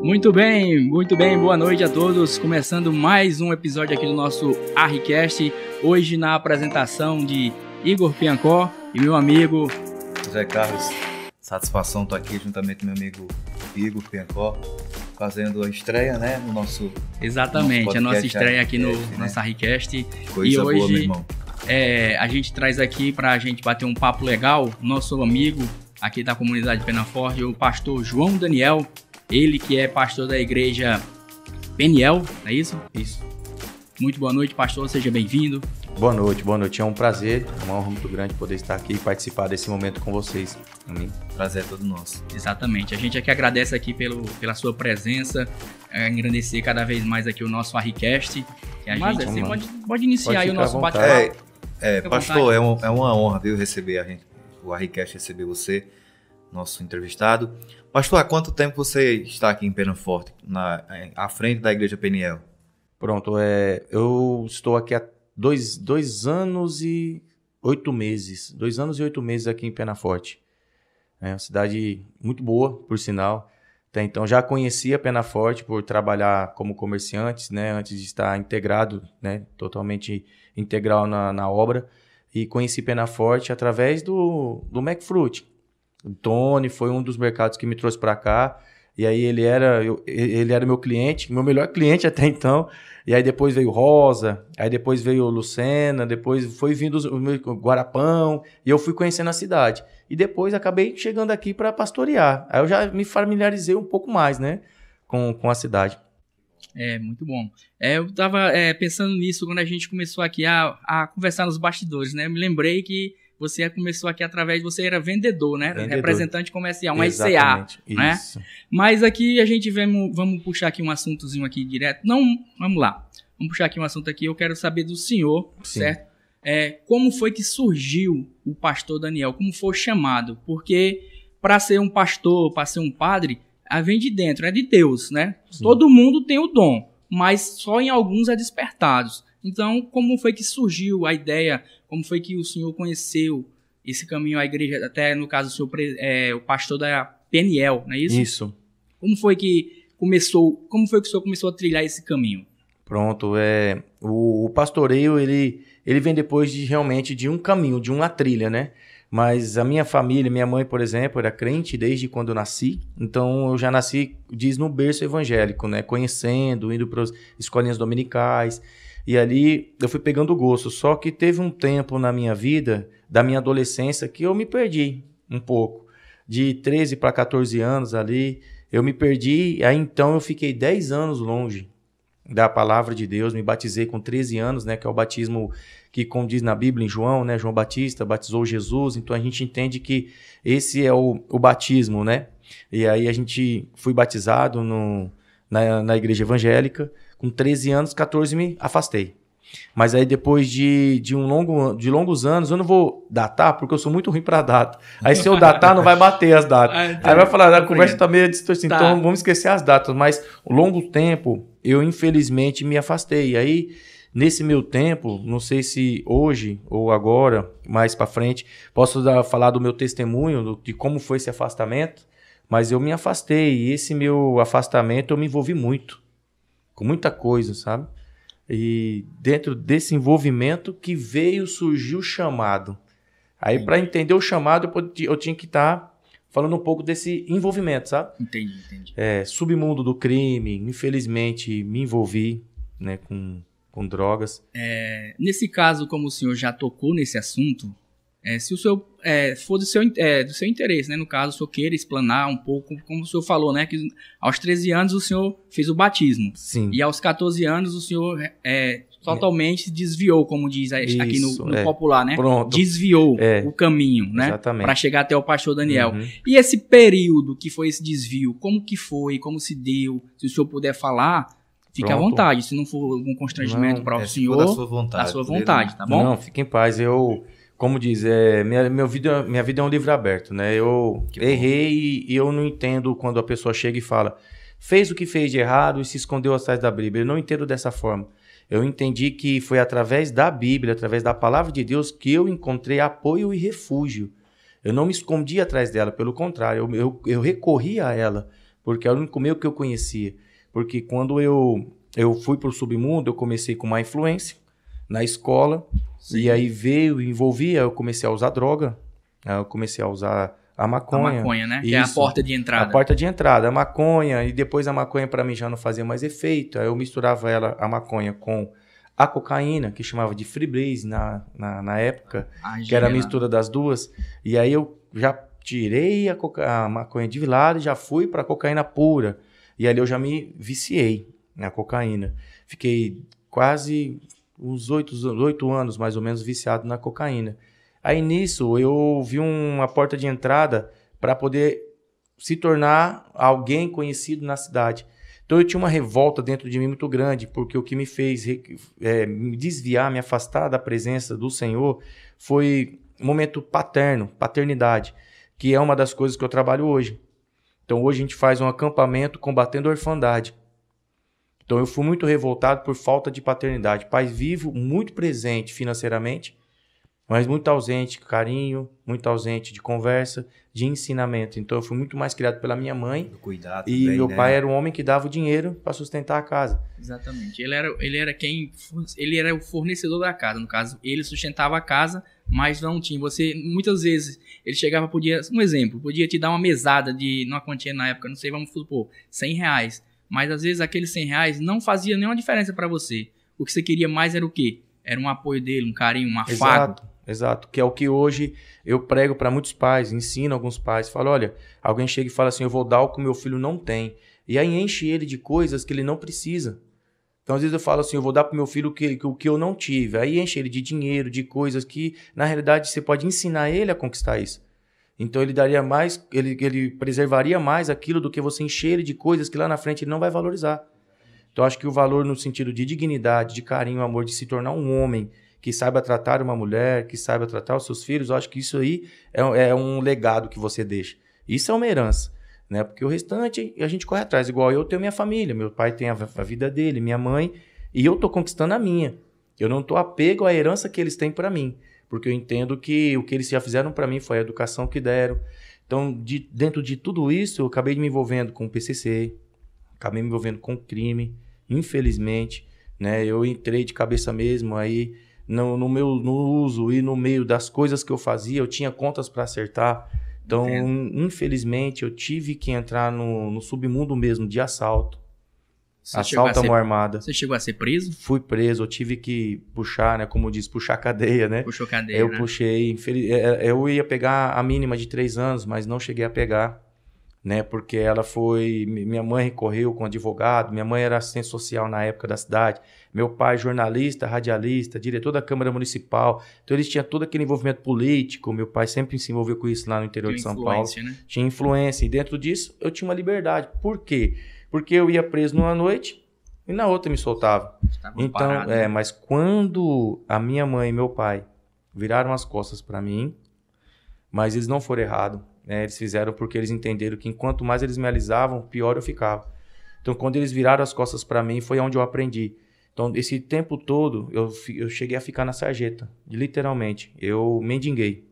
Muito bem, boa noite a todos. Começando mais um episódio aqui do nosso Arricast. Hoje na apresentação de Igor Piancó e meu amigo José Carlos. Satisfação estar aqui juntamente com meu amigo Igor Piancó, fazendo a estreia, né, no nosso Exatamente, nosso a nossa estreia aqui no nosso Arricast. E boa, hoje meu irmão. A gente traz aqui pra gente bater um papo legal, nosso amigo aqui da comunidade Penaforte, o pastor João Daniel. Ele que é pastor da igreja Peniel, não é isso? Isso. Muito boa noite, pastor, seja bem-vindo. Boa noite. É um prazer, uma honra muito grande poder estar aqui e participar desse momento com vocês. Amém. Prazer é todo nosso. Exatamente. A gente aqui agradece aqui pela sua presença, agradecer cada vez mais aqui o nosso Arricast. Mas assim, pode iniciar aí o nosso bate-papo. Pastor, é uma honra, viu, receber o Arricast, receber você, nosso entrevistado. Pastor, há quanto tempo você está aqui em Penaforte, à frente da igreja Peniel? Pronto, eu estou aqui há 2 anos e 8 meses. 2 anos e 8 meses aqui em Penaforte. É uma cidade muito boa, por sinal. Até então já conhecia Penaforte por trabalhar como comerciante, né, antes de estar integrado, né, totalmente integral na obra. E conheci Penaforte através do McFruit. O Tony foi um dos mercados que me trouxe para cá. E aí ele era meu cliente, meu melhor cliente até então. E aí depois veio Rosa, aí depois veio Lucena, depois foi vindo o Guarapão. E eu fui conhecendo a cidade. E depois acabei chegando aqui para pastorear. Aí eu já me familiarizei um pouco mais, né, com a cidade. Muito bom. Eu estava pensando nisso quando a gente começou aqui a conversar nos bastidores, né? Eu me lembrei que você começou aqui você era vendedor, né? Representante comercial, um SCA, né? Mas aqui a gente vamos puxar aqui um assuntozinho aqui direto. Não, vamos lá. Vamos puxar aqui um assunto aqui. Eu quero saber do senhor, sim, certo? Como foi que surgiu o pastor Daniel? Como foi o chamado? Porque para ser um pastor, para ser um padre, vem de dentro, é de Deus, né? Sim. Todo mundo tem o dom, mas só em alguns é despertados. Então, como foi que surgiu a ideia? Como foi que o senhor conheceu esse caminho à igreja? Até, no caso, o senhor o pastor da Peniel, não é isso? Isso. Como foi que o senhor começou a trilhar esse caminho? Pronto, o pastoreio, ele vem depois realmente de um caminho, de uma trilha, né? Mas a minha família, minha mãe, por exemplo, era crente desde quando eu nasci. Então, eu já nasci, diz, no berço evangélico, né? Conhecendo, indo para as escolinhas dominicais. E ali eu fui pegando gosto. Só que teve um tempo na minha vida, da minha adolescência, que eu me perdi um pouco. De 13 para 14 anos ali, eu me perdi. Aí então eu fiquei 10 anos longe da palavra de Deus. Me batizei com 13 anos, né? Que é o batismo que, como diz na Bíblia, em João, né? João Batista batizou Jesus. Então a gente entende que esse é o batismo, né? E aí a gente fui batizado na igreja evangélica. Com 13 anos, 14 me afastei. Mas aí depois de longos anos, eu não vou datar, porque eu sou muito ruim para data. Aí se eu datar, não vai bater as datas. Aí vai falar, a conversa está meio distorcida, então vamos esquecer as datas. Mas ao longo tempo, eu infelizmente me afastei. E aí, nesse meu tempo, não sei se hoje ou agora, mais para frente, posso falar do meu testemunho, de como foi esse afastamento, mas eu me afastei. E esse meu afastamento, eu me envolvi muito. Com muita coisa, sabe? E dentro desse envolvimento que surgiu o chamado. Aí, para entender o chamado, eu tinha que estar falando um pouco desse envolvimento, sabe? Entendi. Submundo do crime, infelizmente, me envolvi, né, com drogas. Nesse caso, como o senhor já tocou nesse assunto, se o senhor for do seu interesse, né? No caso, o senhor queira explanar um pouco, como o senhor falou, né? Que aos 13 anos o senhor fez o batismo. Sim. E aos 14 anos o senhor totalmente desviou, como diz aqui no popular, né? Pronto. Desviou o caminho, né? Exatamente. Para chegar até o pastor Daniel. Uhum. E esse período que foi esse desvio, como que foi, como se deu? Se o senhor puder falar, fique à vontade. Se não for algum constrangimento para o senhor, da sua vontade, tá bom? Não, fique em paz. Como diz, minha vida é um livro aberto, né? Eu errei e eu não entendo quando a pessoa chega e fala, fez o que fez de errado e se escondeu atrás da Bíblia. Eu não entendo dessa forma. Eu entendi que foi através da Bíblia, através da palavra de Deus, que eu encontrei apoio e refúgio. Eu não me escondi atrás dela, pelo contrário, eu recorri a ela porque era o único meio que eu conhecia. Porque quando eu fui para o submundo, eu comecei com má influência na escola, Sim. E aí envolvia, eu comecei a usar droga, eu comecei a usar a maconha. A maconha, né? Isso, que é a porta de entrada. A porta de entrada, a maconha, e depois a maconha para mim já não fazia mais efeito, aí eu misturava a maconha com a cocaína, que chamava de Freebase na época, que era a mistura das duas, e aí eu já tirei a maconha de lado e já fui para a cocaína pura, e ali eu já me viciei na cocaína. Fiquei quase uns 8 anos, mais ou menos, viciado na cocaína. Aí nisso eu vi uma porta de entrada para poder se tornar alguém conhecido na cidade. Então eu tinha uma revolta dentro de mim muito grande, porque o que me fez me desviar, me afastar da presença do Senhor foi um momento paternidade, que é uma das coisas que eu trabalho hoje. Então hoje a gente faz um acampamento combatendo a orfandade. Então eu fui muito revoltado por falta de paternidade. Pai vivo, muito presente financeiramente, mas muito ausente de carinho, muito ausente de conversa, de ensinamento. Então eu fui muito mais criado pela minha mãe. Cuidado e também, meu pai era um homem que dava o dinheiro para sustentar a casa. Exatamente. Ele era o fornecedor da casa. No caso, ele sustentava a casa, mas não tinha. Muitas vezes, ele chegava, um exemplo, podia te dar uma mesada de uma quantia na época, não sei, vamos supor, R$100. Mas às vezes aqueles R$100 não fazia nenhuma diferença para você. O que você queria mais era o quê? Era um apoio dele, um carinho, um afago. Exato, que é o que hoje eu prego para muitos pais, ensino alguns pais, falo, olha, alguém chega e fala assim, eu vou dar o que o meu filho não tem, e aí enche ele de coisas que ele não precisa. Então às vezes eu falo assim, eu vou dar para o meu filho o que eu não tive, aí enche ele de dinheiro, de coisas que na realidade você pode ensinar ele a conquistar isso. Então ele daria mais, ele preservaria mais aquilo do que você encher ele de coisas que lá na frente ele não vai valorizar. Então acho que o valor no sentido de dignidade, de carinho, amor, de se tornar um homem que saiba tratar uma mulher, que saiba tratar os seus filhos, eu acho que isso aí é um legado que você deixa. Isso é uma herança, né? Porque o restante a gente corre atrás. Igual eu tenho minha família, meu pai tem a vida dele, minha mãe, e eu estou conquistando a minha. Eu não estou apego à herança que eles têm para mim, porque eu entendo que o que eles já fizeram para mim foi a educação que deram. Então, dentro de tudo isso, eu acabei me envolvendo com o PCC, acabei me envolvendo com crime, infelizmente, né? Eu entrei de cabeça mesmo aí no uso e no meio das coisas que eu fazia, eu tinha contas para acertar. Então, infelizmente, eu tive que entrar no submundo mesmo de assalto. Assalto à mão armada. Você chegou a ser preso? Fui preso, eu tive que puxar, né? Como diz, puxar cadeia, né? Puxou cadeia, eu puxei. Eu ia pegar a mínima de 3 anos, mas não cheguei a pegar, né? Porque minha mãe recorreu com advogado, minha mãe era assistente social na época da cidade, meu pai jornalista, radialista, diretor da Câmara Municipal, então eles tinham todo aquele envolvimento político, meu pai sempre se envolveu com isso lá no interior de São Paulo. Né? Tinha influência, e dentro disso eu tinha uma liberdade. Por quê? Porque eu ia preso numa noite e na outra me soltava. Então, parado, né? Mas quando a minha mãe e meu pai viraram as costas para mim, mas eles não foram errados, né? Eles fizeram porque eles entenderam que enquanto mais eles me alisavam, pior eu ficava. Então, quando eles viraram as costas para mim, foi onde eu aprendi. Então, esse tempo todo, eu cheguei a ficar na sarjeta, literalmente. Eu mendiguei.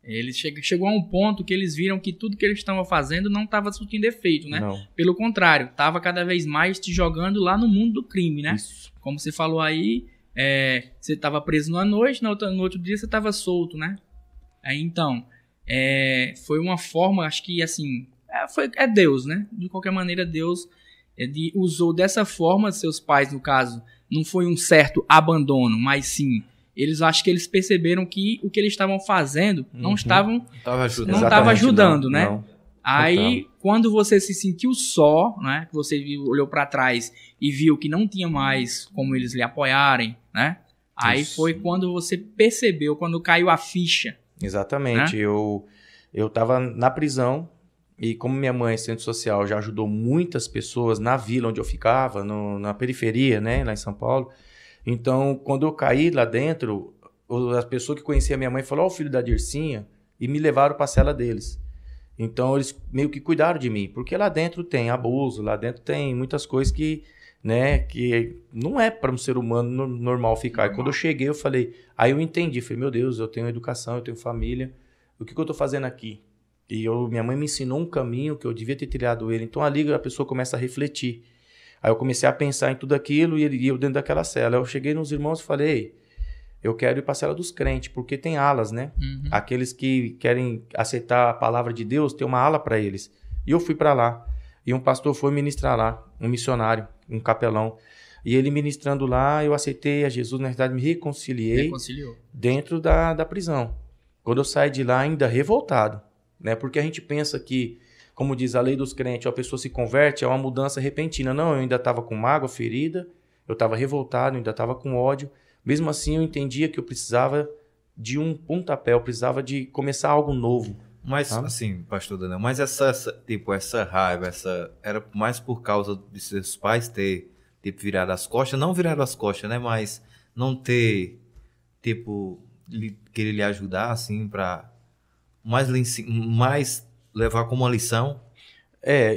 Eles chegou a um ponto que eles viram que tudo que eles estavam fazendo não estava surtindo efeito, né? Não. Pelo contrário, estava cada vez mais te jogando lá no mundo do crime, né? Isso. Como você falou aí, você estava preso numa noite, no outro dia você estava solto, né? Aí, então, foi uma forma, acho que assim, é Deus, né? De qualquer maneira, Deus usou dessa forma, seus pais, no caso, não foi um certo abandono, mas sim, acho que eles perceberam que o que eles estavam fazendo não estava ajudando, né? Não. Aí, quando você se sentiu só, né? Que você olhou para trás e viu que não tinha mais como eles lhe apoiarem, né? Aí isso. Foi quando você percebeu, quando caiu a ficha. Exatamente. Né? Eu estava na prisão e como minha mãe, assistente social, já ajudou muitas pessoas na vila onde eu ficava, na periferia, né? Lá em São Paulo. Então, quando eu caí lá dentro, as pessoas que conheciam a minha mãe falaram, ó, o filho da Dircinha, e me levaram para a cela deles. Então, eles meio que cuidaram de mim, porque lá dentro tem abuso, lá dentro tem muitas coisas que, né, que não é para um ser humano normal ficar. E quando eu cheguei, eu falei, aí eu entendi, falei, meu Deus, eu tenho educação, eu tenho família, o que eu estou fazendo aqui? E minha mãe me ensinou um caminho que eu devia ter trilhado ele. Então ali a pessoa começa a refletir. Aí eu comecei a pensar em tudo aquilo e eu dentro daquela cela. Eu cheguei nos irmãos e falei, eu quero ir para a cela dos crentes, porque tem alas, né? Uhum. Aqueles que querem aceitar a palavra de Deus, tem uma ala para eles. E eu fui para lá. E um pastor foi ministrar lá, um missionário, um capelão. E ele ministrando lá, eu aceitei a Jesus, na verdade me reconciliei dentro da prisão. Quando eu saí de lá ainda revoltado, né? Porque a gente pensa que, como diz a lei dos crentes, a pessoa se converte, é uma mudança repentina. Não, eu ainda estava com mágoa, ferida, eu estava revoltado, eu ainda estava com ódio. Mesmo assim, eu entendia que eu precisava de um pontapé, eu precisava de começar algo novo. Mas, assim, pastor Daniel, mas essa raiva, era mais por causa de seus pais ter, virado as costas, não virado as costas, né? Mas não ter, querer lhe ajudar, assim, para mais levar como uma lição.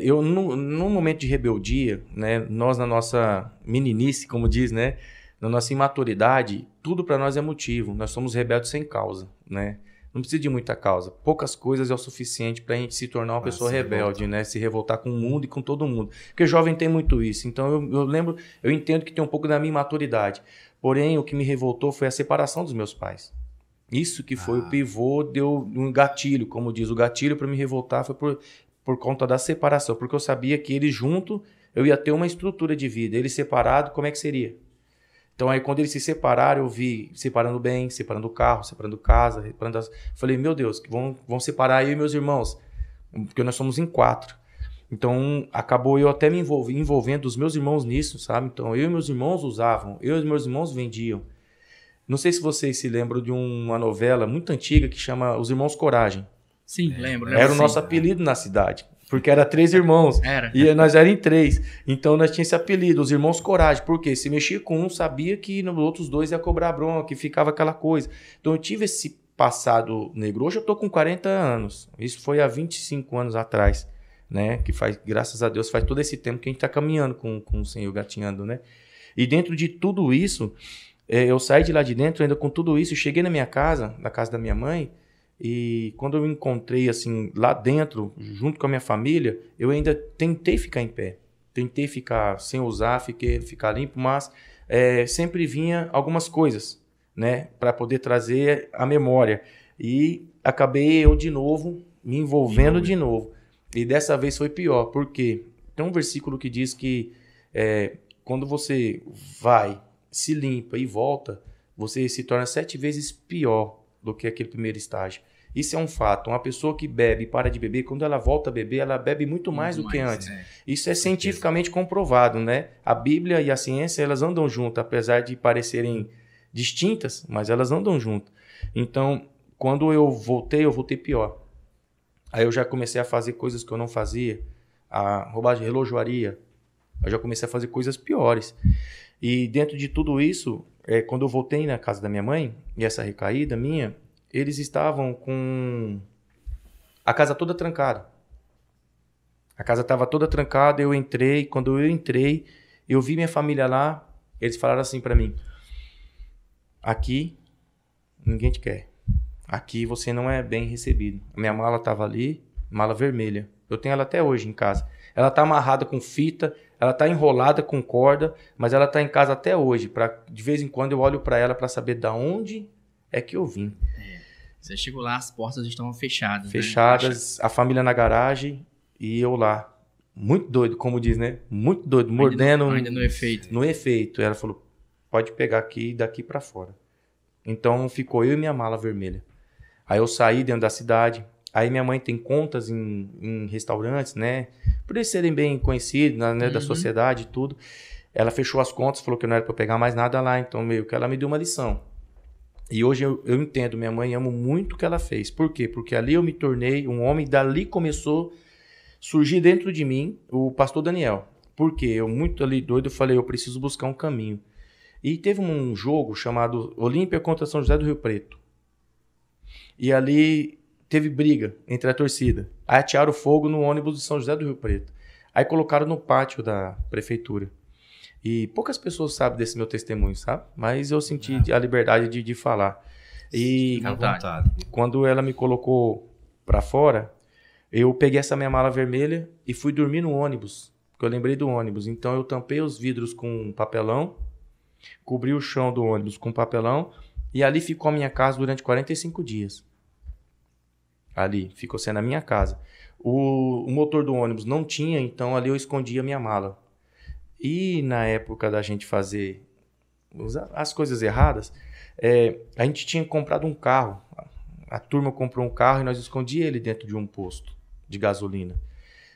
Eu, no momento de rebeldia, né? Nós, na nossa meninice, como diz, né? Na nossa imaturidade, tudo para nós é motivo. Nós somos rebeldes sem causa, né? Não precisa de muita causa. Poucas coisas é o suficiente para a gente se tornar uma pessoa rebelde, né? Se revoltar com o mundo e com todo mundo. Porque jovem tem muito isso. Então eu entendo que tem um pouco da minha imaturidade. Porém, o que me revoltou foi a separação dos meus pais. Isso que foi o pivô, deu um gatilho, como diz. O gatilho para me revoltar foi por conta da separação. Porque eu sabia que eles junto, eu ia ter uma estrutura de vida. Eles separados, como é que seria? Então, aí, quando eles se separaram, eu vi separando bem, separando o carro, separando casa, separando as... Falei, meu Deus, vão separar eu e meus irmãos, porque nós somos em 4. Então, acabou eu até me envolvendo os meus irmãos nisso, sabe? Então, eu e meus irmãos usavam, eu e meus irmãos vendiam. Não sei se vocês se lembram de uma novela muito antiga que chama Os Irmãos Coragem. Sim, lembro. Era o nosso apelido na cidade. Porque era 3 irmãos. E nós éramos em 3. Então nós tínhamos esse apelido, os irmãos coragem. Por quê? Se mexia com um, sabia que nos outros 2 ia cobrar bronca, que ficava aquela coisa. Então eu tive esse passado negro. Hoje eu tô com 40 anos. Isso foi há 25 anos atrás. Né? Que faz, graças a Deus, faz todo esse tempo que a gente tá caminhando com o Senhor, gatinhando, né? E dentro de tudo isso, eu saí de lá de dentro, ainda com tudo isso, cheguei na minha casa, na casa da minha mãe. E quando eu me encontrei assim lá dentro, junto com a minha família, eu ainda tentei ficar em pé. Tentei ficar sem usar, ficar limpo, mas sempre vinha algumas coisas, né, para poder trazer a memória. E acabei eu de novo me envolvendo de novo. E dessa vez foi pior, porque tem um versículo que diz que quando você vai, se limpa e volta, você se torna 7 vezes pior do que aquele primeiro estágio. Isso é um fato. Uma pessoa que bebe e para de beber, quando ela volta a beber, ela bebe muito mais do que antes. Isso é cientificamente comprovado, né? A Bíblia e a ciência, elas andam juntas, apesar de parecerem distintas, mas elas andam juntas. Então, quando eu voltei pior. Aí eu já comecei a fazer coisas que eu não fazia, a roubagem de relojoaria. Eu já comecei a fazer coisas piores. E dentro de tudo isso, quando eu voltei na casa da minha mãe, e essa recaída minha, eles estavam com a casa toda trancada. A casa estava toda trancada, eu entrei. Quando eu entrei, eu vi minha família lá, eles falaram assim para mim: aqui, ninguém te quer. Aqui você não é bem recebido. A minha mala estava ali, mala vermelha. Eu tenho ela até hoje em casa. Ela está amarrada com fita, ela está enrolada com corda, mas ela está em casa até hoje. De vez em quando eu olho para ela para saber de onde é que eu vim. Você chegou lá, as portas estavam fechadas. Fechadas, né? A família na garagem e eu lá. Muito doido, como diz, né? Muito doido, mordendo. Ainda no efeito. No efeito. Ela falou, pode pegar aqui e daqui para fora. Então ficou eu e minha mala vermelha. Aí eu saí dentro da cidade. Aí minha mãe tem contas em restaurantes, né? Por eles serem bem conhecidos, né? Da sociedade e tudo. Ela fechou as contas, falou que não era para pegar mais nada lá. Então meio que ela me deu uma lição. E hoje eu entendo, minha mãe, amo muito o que ela fez. Por quê? Porque ali eu me tornei um homem, dali começou a surgir dentro de mim o pastor Daniel. Por quê? Eu muito ali doido, eu falei, eu preciso buscar um caminho. E teve um jogo chamado Olímpia contra São José do Rio Preto. E ali teve briga entre a torcida. Aí atearam fogo no ônibus de São José do Rio Preto. Aí colocaram no pátio da prefeitura. E poucas pessoas sabem desse meu testemunho, sabe? Mas eu senti a liberdade de falar. E à vontade. Quando ela me colocou para fora, eu peguei essa minha mala vermelha e fui dormir no ônibus, porque eu lembrei do ônibus. Então eu tampei os vidros com papelão, cobri o chão do ônibus com papelão e ali ficou a minha casa durante 45 dias. Ali, ficou sendo a minha casa. O motor do ônibus não tinha, então ali eu escondia a minha mala. E na época da gente fazer as coisas erradas, a gente tinha comprado um carro. A turma comprou um carro e nós escondíamos ele dentro de um posto de gasolina.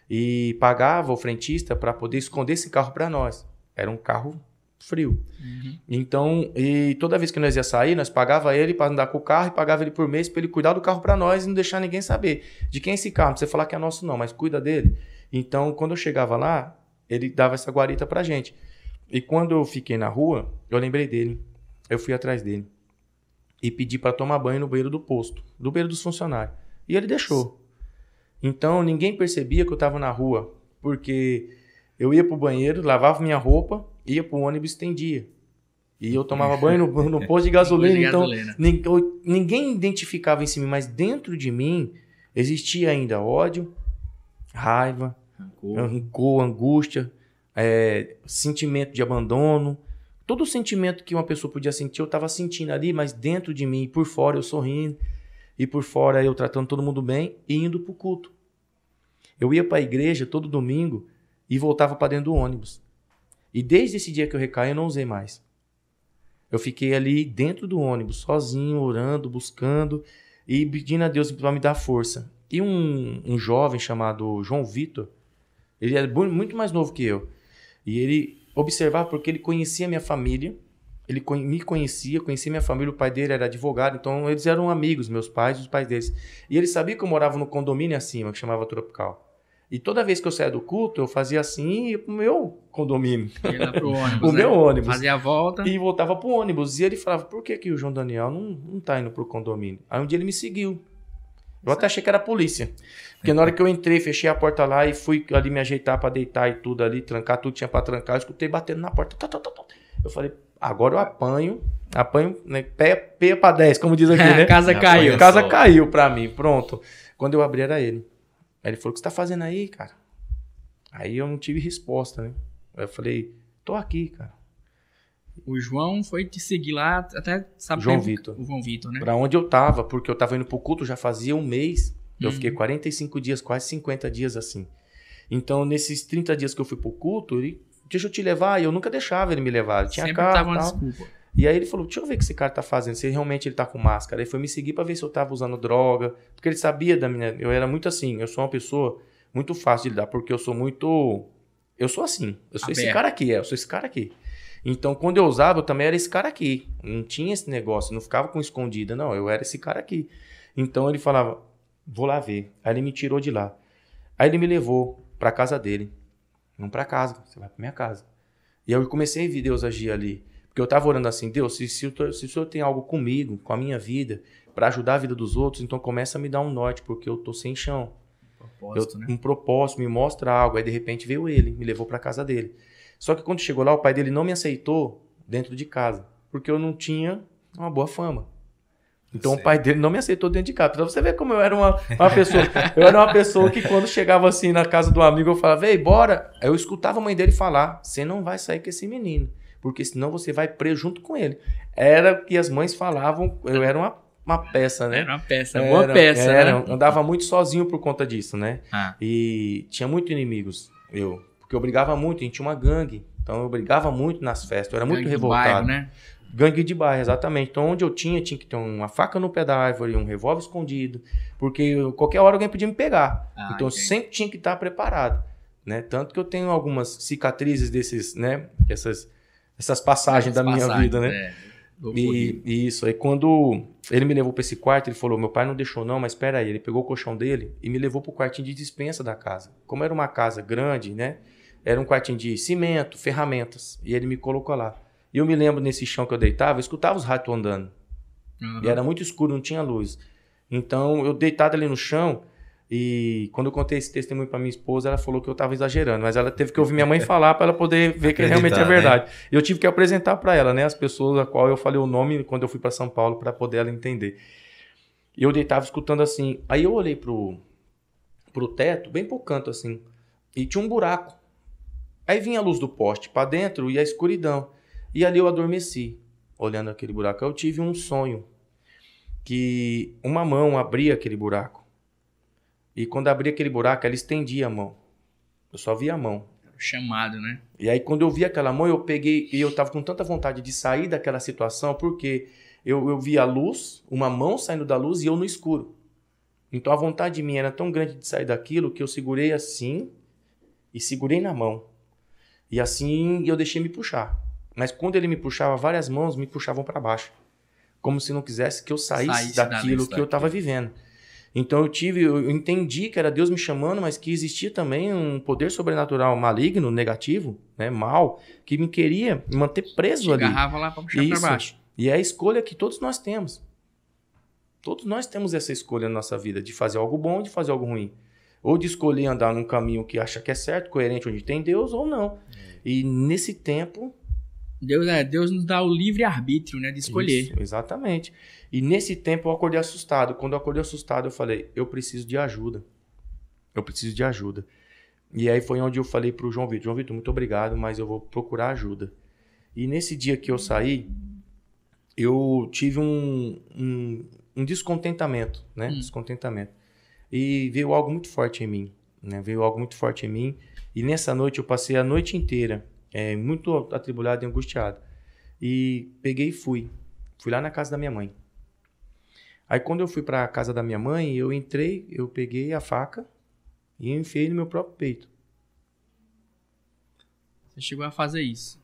E pagava o frentista para poder esconder esse carro para nós. Era um carro frio. Uhum. Então, e toda vez que nós ia sair, nós pagava ele para andar com o carro e pagava ele por mês para ele cuidar do carro para nós e não deixar ninguém saber. De quem é esse carro? Não precisa falar que é nosso não, mas cuida dele. Então, quando eu chegava lá, ele dava essa guarita pra gente. E quando eu fiquei na rua, eu lembrei dele. Eu fui atrás dele. E pedi para tomar banho no banheiro do posto, do banheiro dos funcionários. E ele deixou. Então, ninguém percebia que eu estava na rua, porque eu ia pro banheiro, lavava minha roupa, ia pro ônibus e estendia. E eu tomava banho no posto de gasolina. Então, ninguém identificava isso em mim, mas dentro de mim existia ainda ódio, raiva, rancor, angústia, sentimento de abandono. Todo o sentimento que uma pessoa podia sentir, eu estava sentindo ali, mas dentro de mim, e por fora eu sorrindo, e por fora eu tratando todo mundo bem e indo para o culto. Eu ia para a igreja todo domingo e voltava para dentro do ônibus. E desde esse dia que eu recaí, eu não usei mais. Eu fiquei ali dentro do ônibus, sozinho, orando, buscando e pedindo a Deus para me dar força. E um jovem chamado João Vitor, ele era muito mais novo que eu. E ele observava porque ele conhecia minha família, ele me conhecia minha família, o pai dele era advogado, então eles eram amigos, meus pais e os pais deles. E ele sabia que eu morava no condomínio acima, que chamava Tropical. E toda vez que eu saía do culto, eu fazia assim e ia pro meu condomínio. Ia lá pro ônibus, o meu ônibus. Fazia a volta. E voltava pro ônibus. E ele falava, por que o João Daniel não tá indo pro condomínio? Aí um dia ele me seguiu. Eu até achei que era a polícia. Porque na hora que eu entrei, fechei a porta lá e fui ali me ajeitar pra deitar e tudo ali, trancar tudo, tinha pra trancar, eu escutei batendo na porta. Eu falei, agora eu apanho, né, pé pra 10, como diz aqui, né? A casa caiu. A casa caiu pra mim, pronto. Quando eu abri era ele. Aí ele falou, o que você tá fazendo aí, cara? Aí eu não tive resposta, né? Aí eu falei, tô aqui, cara. O João foi te seguir lá, até sabe... João Vitor. O João Vitor, né? Pra onde eu tava, porque eu tava indo pro culto já fazia um mês. Eu fiquei 45 dias, quase 50 dias assim. Então, nesses 30 dias que eu fui pro culto, ele, deixa eu te levar. E eu nunca deixava ele me levar. Ele tinha sempre carro tava e uma tal. desculpa. E aí ele falou, deixa eu ver o que esse cara tá fazendo, se realmente ele tá com máscara. Aí foi me seguir pra ver se eu tava usando droga. Porque ele sabia da minha... Eu era muito assim, eu sou uma pessoa muito fácil de lidar, porque eu sou muito... Eu sou assim, eu sou esse cara aqui, eu sou esse cara aqui. Então, quando eu usava, eu também era esse cara aqui. Não tinha esse negócio, não ficava com escondida, não. Eu era esse cara aqui. Então, ele falava, vou lá ver. Aí ele me tirou de lá. Aí ele me levou pra casa dele. Não pra casa, você vai pra minha casa. E eu comecei a ver Deus agir ali. Porque eu tava orando assim, Deus, se o Senhor tem algo comigo, com a minha vida, pra ajudar a vida dos outros, então começa a me dar um norte, porque eu tô sem chão. Né? Um propósito, me mostra algo. Aí, de repente, veio ele, me levou pra casa dele. Só que quando chegou lá, o pai dele não me aceitou dentro de casa, porque eu não tinha uma boa fama. Então, o pai dele não me aceitou dentro de casa. Pra você ver como eu era uma pessoa. Eu era uma pessoa que quando chegava assim na casa do amigo, eu falava, ei, bora. Aí eu escutava a mãe dele falar, você não vai sair com esse menino, porque senão você vai preso junto com ele. Era o que as mães falavam, eu era uma peça, né? Era uma peça, boa peça, né? Andava muito sozinho por conta disso, né? Ah. E tinha muitos inimigos, porque eu brigava muito, a gente tinha uma gangue. Então eu brigava muito nas festas, eu era muito revoltado. Bairro, né? Gangue de bairro, exatamente. Então onde eu tinha que ter uma faca no pé da árvore, um revólver escondido, porque qualquer hora alguém podia me pegar. Então eu sempre tinha que estar preparado, né? Tanto que eu tenho algumas cicatrizes desses, né? Essas passagens da minha vida, né? E isso, aí quando ele me levou para esse quarto, ele falou, meu pai não deixou não, mas espera aí, ele pegou o colchão dele e me levou pro quartinho de despensa da casa. Como era uma casa grande, né? Era um quartinho de cimento, ferramentas, e ele me colocou lá. E eu me lembro nesse chão que eu deitava, eu escutava os ratos andando. E era muito escuro, não tinha luz. Então, eu deitado ali no chão, e quando eu contei esse testemunho para minha esposa, ela falou que eu estava exagerando, mas ela teve que ouvir minha mãe falar para ela poder ver que realmente é verdade. Né? E eu tive que apresentar para ela, né, as pessoas a qual eu falei o nome quando eu fui para São Paulo para poder ela entender. E eu deitava escutando assim. Aí eu olhei pro pro teto, bem pro canto assim. E tinha um buraco. Aí vinha a luz do poste para dentro e a escuridão. E ali eu adormeci, olhando aquele buraco. Eu tive um sonho que uma mão abria aquele buraco. E quando abria aquele buraco, ela estendia a mão. Eu só via a mão. Chamado, né? E aí quando eu vi aquela mão, eu peguei... E eu tava com tanta vontade de sair daquela situação, porque eu via a luz, uma mão saindo da luz e eu no escuro. Então a vontade minha era tão grande de sair daquilo que eu segurei assim e segurei na mão. E assim eu deixei me puxar. Mas quando ele me puxava, várias mãos me puxavam para baixo. Como se não quisesse que eu saísse daquilo que eu estava vivendo. Então eu entendi que era Deus me chamando, mas que existia também um poder sobrenatural maligno, negativo, né, mal, que me queria me manter preso ali. Agarrava lá para puxar para baixo. E é a escolha que todos nós temos. Todos nós temos essa escolha na nossa vida, de fazer algo bom ou de fazer algo ruim. Ou de escolher andar num caminho que acha que é certo, coerente, onde tem Deus, ou não. E nesse tempo... Deus nos dá o livre-arbítrio, né, de escolher. Isso, exatamente. E nesse tempo eu acordei assustado. Quando eu acordei assustado, eu falei, eu preciso de ajuda. Eu preciso de ajuda. E aí foi onde eu falei pro João Vitor, muito obrigado, mas eu vou procurar ajuda. E nesse dia que eu saí, eu tive um descontentamento, né? Descontentamento. E veio algo muito forte em mim, né? Veio algo muito forte em mim. E nessa noite eu passei a noite inteira muito atribulado e angustiado. E peguei e fui. Fui lá na casa da minha mãe. Aí quando eu fui para a casa da minha mãe, eu entrei, eu peguei a faca e enfiei no meu próprio peito. Você chegou a fazer isso?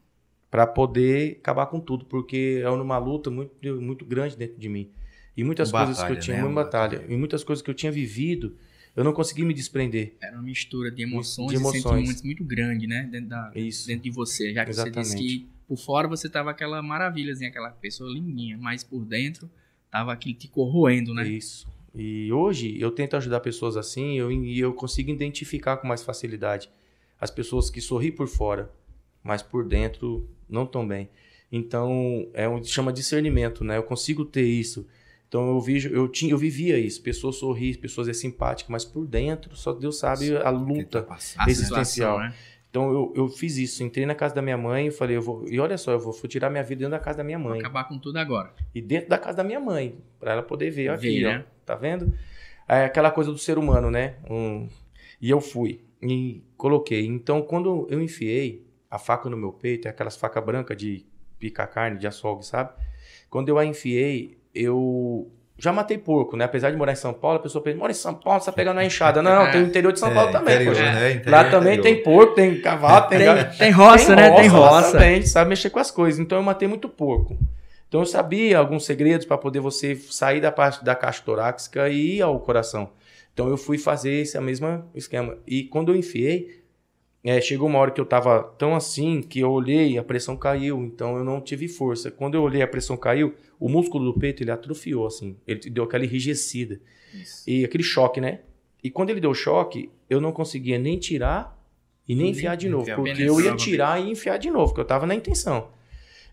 Para poder acabar com tudo, porque é uma luta muito, muito grande dentro de mim. E muitas coisas que eu tinha, uma batalha, e muitas coisas que eu tinha vivido, eu não consegui me desprender. Era uma mistura de emoções e sentimentos muito grande, né? Dentro de você, já que Exatamente. Você disse que por fora você tava aquela maravilhazinha, aquela pessoa lindinha, mas por dentro tava aquilo te corroendo, né? Isso. E hoje eu tento ajudar pessoas assim e eu consigo identificar com mais facilidade as pessoas que sorriem por fora, mas por dentro não tão bem. Então, chama discernimento, né? Eu consigo ter isso. Então eu vivia isso, pessoas sorriem, pessoas simpáticas, mas por dentro só Deus sabe a luta existencial. Né? Então eu fiz isso, entrei na casa da minha mãe e falei, e olha só, eu vou tirar minha vida dentro da casa da minha mãe. Vou acabar com tudo agora. E dentro da casa da minha mãe, para ela poder ver aqui, né? Ó, tá vendo? É aquela coisa do ser humano, né? E eu fui e coloquei. Então quando eu enfiei a faca no meu peito, aquelas facas brancas de picar carne, de açougue, sabe? Quando eu a enfiei, eu já matei porco, né? Apesar de morar em São Paulo, a pessoa pensa, mora em São Paulo, você tá pegando a enxada. Não, tem o interior de São Paulo também. Interior, né? Lá também tem porco, tem cavalo, tem roça, né? Tem roça. Também, a gente sabe mexer com as coisas. Então eu matei muito porco. Então eu sabia alguns segredos para poder você sair da parte da caixa torácica e ir ao coração. Então eu fui fazer esse mesmo esquema. E quando eu enfiei, chegou uma hora que eu estava tão assim que eu olhei e a pressão caiu, então eu não tive força. Quando eu olhei a pressão caiu, o músculo do peito ele atrofiou, assim, ele deu aquela enrijecida. Isso. E aquele choque, né? E quando ele deu choque, eu não conseguia nem tirar e nem enfiar de novo, porque eu ia tirar e enfiar de novo, porque eu estava na intenção.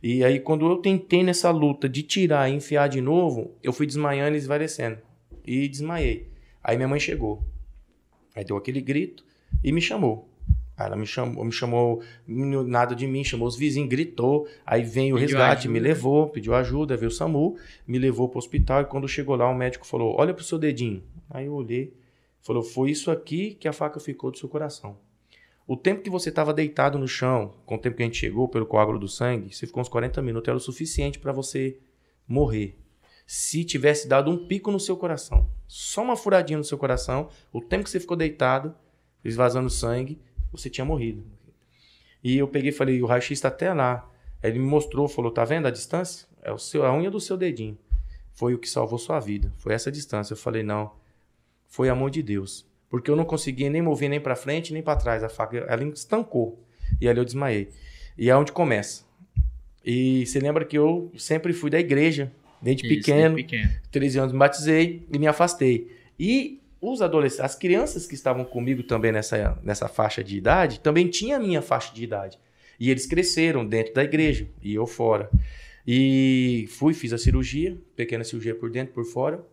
E aí quando eu tentei nessa luta de tirar e enfiar de novo, eu fui desmaiando e esvaecendo. E desmaiei. Aí minha mãe chegou. Aí deu aquele grito e me chamou. Aí ela me chamou, nada de mim, chamou os vizinhos, gritou. Aí veio o resgate, me levou, pediu ajuda, veio o SAMU, me levou para o hospital. E quando chegou lá, o médico falou, olha pro seu dedinho. Aí eu olhei, falou, foi isso aqui que a faca ficou do seu coração. O tempo que você estava deitado no chão, com o tempo que a gente chegou pelo coágulo do sangue, você ficou uns 40 minutos, era o suficiente para você morrer. Se tivesse dado um pico no seu coração, só uma furadinha no seu coração, o tempo que você ficou deitado, esvazando sangue, você tinha morrido. E eu peguei e falei, o raio-x está até lá. Aí ele me mostrou, falou, tá vendo a distância? É a unha do seu dedinho. Foi o que salvou sua vida. Foi essa distância. Eu falei, não, foi amor de Deus. Porque eu não conseguia nem mover nem para frente, nem para trás. A faca, ela estancou. E ali eu desmaiei. E é onde começa. E você lembra que eu sempre fui da igreja, desde pequeno. 13 anos me batizei e me afastei. E os adolescentes, as crianças que estavam comigo também nessa faixa de idade, também tinham a minha faixa de idade. E eles cresceram dentro da igreja e eu fora. E fiz a cirurgia, pequena cirurgia por dentro, por fora.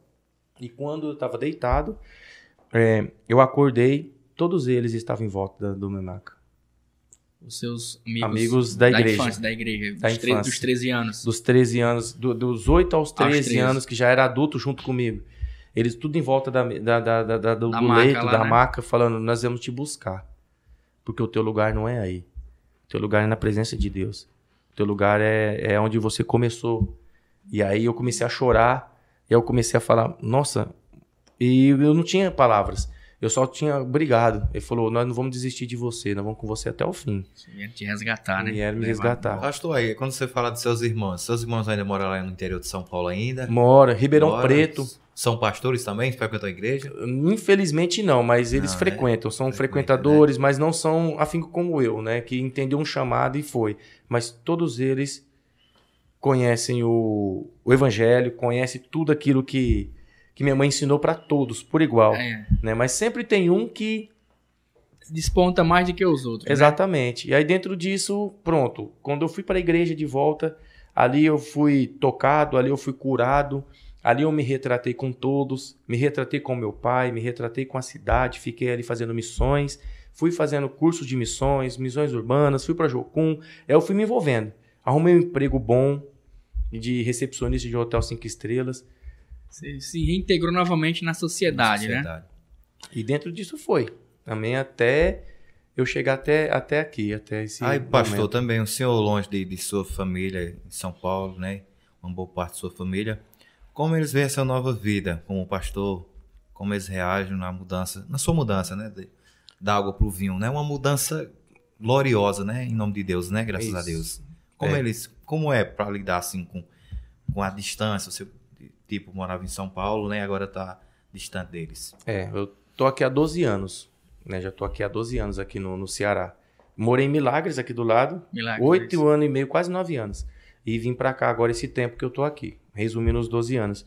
E quando eu estava deitado, eu acordei, todos eles estavam em volta do meu maca. Os seus amigos da igreja. Infância, da igreja. Dos 13 anos. Dos 13 anos, dos 8 aos 13 anos, que já era adulto junto comigo. Eles tudo em volta do leito, da maca, falando, nós vamos te buscar. Porque o teu lugar não é aí. O teu lugar é na presença de Deus. O teu lugar é onde você começou. E aí eu comecei a chorar, e eu comecei a falar, nossa, e eu não tinha palavras. Eu só tinha obrigado. Ele falou, nós não vamos desistir de você, nós vamos com você até o fim. Vieram te resgatar, né? Vieram me resgatar. Pastor, aí, quando você fala de seus irmãos ainda moram lá no interior de São Paulo ainda? Mora, Ribeirão Preto. São pastores também? Frequentam a igreja? Infelizmente não, mas eles frequentam. São frequentadores, né? Mas não são afinco como eu, né? Que entendeu um chamado e foi. Mas todos eles conhecem o evangelho, conhecem tudo aquilo que minha mãe ensinou para todos, por igual. Né? Mas sempre tem um que desponta mais do que os outros. Exatamente. Né? E aí dentro disso, pronto. Quando eu fui para a igreja de volta, ali eu fui tocado, ali eu fui curado, ali eu me retratei com todos, me retratei com meu pai, me retratei com a cidade, fiquei ali fazendo missões, fui fazendo cursos de missões urbanas, fui para Jocum, eu fui me envolvendo. Arrumei um emprego bom de recepcionista de hotel 5 estrelas. Você se reintegrou novamente na sociedade, né? E dentro disso foi. Também até eu chegar até aqui, até esse momento. Pastor, momento. também o senhor longe de sua família em São Paulo, né? Uma boa parte de sua família. Como eles veem essa nova vida como pastor? Como eles reagem na sua mudança, né? Da água para o vinho, né? Uma mudança gloriosa, né? Em nome de Deus, né? Graças a Deus. Como é para lidar assim com a distância? Você tipo morava em São Paulo, né? Agora está distante deles. Eu tô aqui há 12 anos, né? Já tô aqui há 12 anos aqui no Ceará. Morei em Milagres aqui do lado. 8 anos e meio, quase 9 anos. E vim para cá agora esse tempo que eu tô aqui. Resumindo os 12 anos.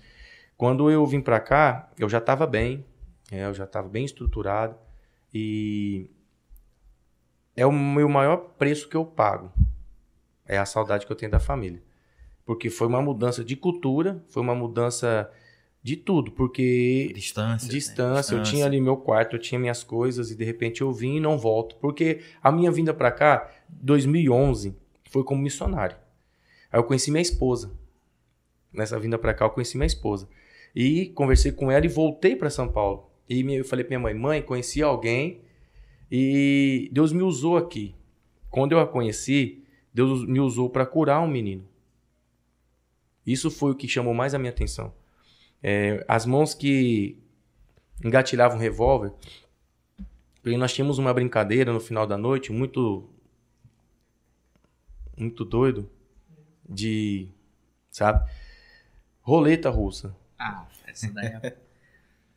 Quando eu vim para cá, eu já estava bem. Eu já estava bem estruturado. E é o meu maior preço que eu pago. É a saudade que eu tenho da família. Porque foi uma mudança de cultura, foi uma mudança de tudo, porque... Distância. Eu tinha ali meu quarto, eu tinha minhas coisas e de repente eu vim e não volto. Porque a minha vinda para cá, 2011, foi como missionário. Aí eu conheci minha esposa. Nessa vinda para cá eu conheci minha esposa. E conversei com ela e voltei para São Paulo. E eu falei para minha mãe, conheci alguém e Deus me usou aqui. Quando eu a conheci, Deus me usou para curar um menino. Isso foi o que chamou mais a minha atenção. As mãos que engatilhavam o revólver, porque nós tínhamos uma brincadeira no final da noite, muito doido, de, sabe, roleta russa. Essa daí é...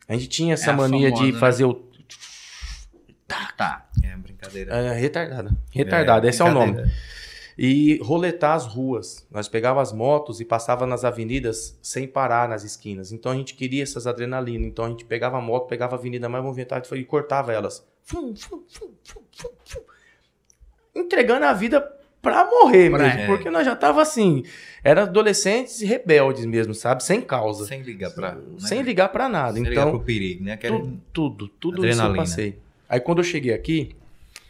A gente tinha essa mania famosa, de fazer, né? É uma brincadeira. Retardada, esse é o nome. E roletar as ruas. Nós pegávamos as motos e passava nas avenidas sem parar nas esquinas. Então a gente queria essas adrenalinas. Então a gente pegava a moto, pegava a avenida mais movimentada e cortava elas. Entregando a vida pra morrer mesmo. Porque nós já tava assim, eram adolescentes rebeldes mesmo, sabe? Sem causa. Sem ligar pra... Né? Sem ligar pra nada. Sem ligar pro perigo, né? Tudo isso eu passei. Aí quando eu cheguei aqui,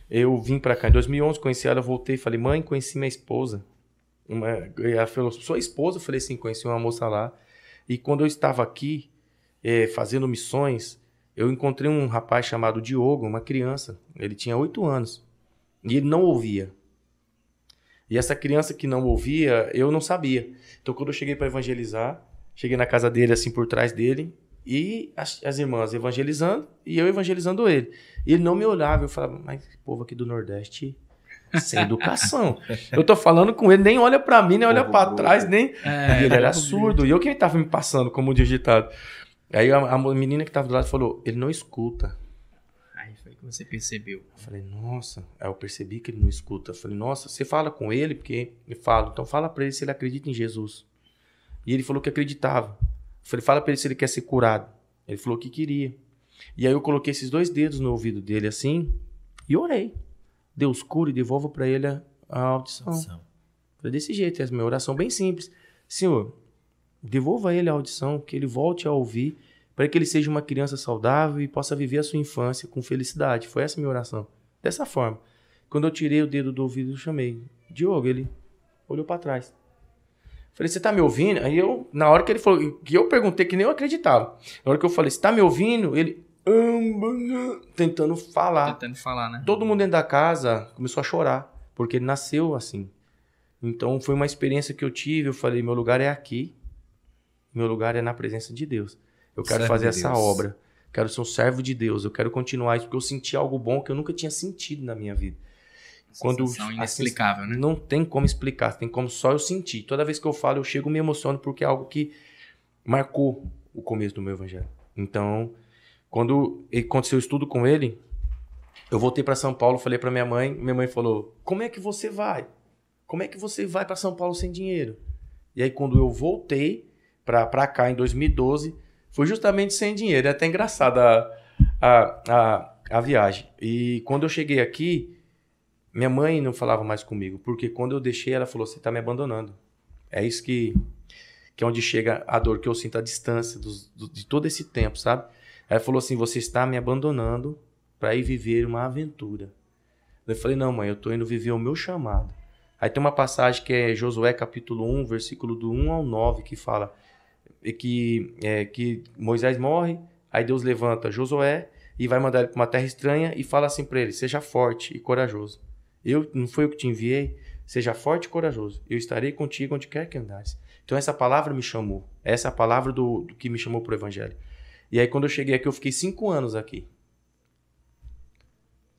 eu vim pra cá em 2011, conheci ela, eu voltei e falei, mãe, conheci minha esposa. Ela falou, sua esposa? Eu falei, sim, conheci uma moça lá. E quando eu estava aqui, fazendo missões, eu encontrei um rapaz chamado Diogo, uma criança. Ele tinha 8 anos. E ele não ouvia. E essa criança que não ouvia, eu não sabia. Então quando eu cheguei para evangelizar, cheguei na casa dele, assim, por trás dele, e as irmãs evangelizando, e eu evangelizando ele. E ele não me olhava, eu falava, mas esse povo aqui do Nordeste, sem educação. Eu tô falando com ele, nem olha pra mim, nem olha pra trás, nem... E ele era surdo, e eu que tava me passando como digitado. Aí a menina que tava do lado falou, ele não escuta. Aí foi que você percebeu. Eu falei, nossa. Aí eu percebi que ele não escuta. Eu falei, nossa, você fala com ele? Porque eu falo, então fala pra ele se ele acredita em Jesus. E ele falou que acreditava. Eu falei, fala pra ele se ele quer ser curado. Ele falou que queria. E aí eu coloquei esses 2 dedos no ouvido dele assim e orei. Deus cura e devolva pra ele a audição. Foi desse jeito, é a minha oração bem simples. Senhor, devolva a ele a audição, que ele volte a ouvir, para que ele seja uma criança saudável e possa viver a sua infância com felicidade. Foi essa a minha oração. Dessa forma. Quando eu tirei o dedo do ouvido, eu chamei. Diogo, ele olhou para trás. Falei, você tá me ouvindo? Aí eu, na hora que ele falou, que eu perguntei, que nem eu acreditava. Na hora que eu falei, você tá me ouvindo? Ele, tentando falar. Tentando falar, né? Todo mundo dentro da casa começou a chorar, porque ele nasceu assim. Então foi uma experiência que eu tive, eu falei, meu lugar é aqui, meu lugar é na presença de Deus. Eu quero fazer essa obra, quero ser um servo de Deus, eu quero continuar isso, porque eu senti algo bom que eu nunca tinha sentido na minha vida. Sensação inexplicável, né? Não tem como explicar, tem como só eu sentir. Toda vez que eu falo, eu chego e me emociono, porque é algo que marcou o começo do meu evangelho. Então, quando aconteceu o estudo com ele, eu voltei para São Paulo, falei para minha mãe falou, como é que você vai? Como é que você vai para São Paulo sem dinheiro? E aí, quando eu voltei para cá em 2012, foi justamente sem dinheiro. É até engraçado a viagem. E quando eu cheguei aqui, minha mãe não falava mais comigo, porque quando eu deixei, ela falou, você está me abandonando. É isso que é onde chega a dor, que eu sinto a distância de todo esse tempo, sabe? Ela falou assim, você está me abandonando para ir viver uma aventura. Eu falei, não, mãe, eu estou indo viver o meu chamado. Aí tem uma passagem que é Josué capítulo 1, versículo do 1 ao 9, que fala que Moisés morre, aí Deus levanta Josué e vai mandar ele para uma terra estranha e fala assim para ele, seja forte e corajoso. Não foi eu que te enviei? Seja forte e corajoso. Eu estarei contigo onde quer que andares. Então essa palavra me chamou. Essa é a palavra do que me chamou para o evangelho. E aí quando eu cheguei aqui, eu fiquei 5 anos aqui.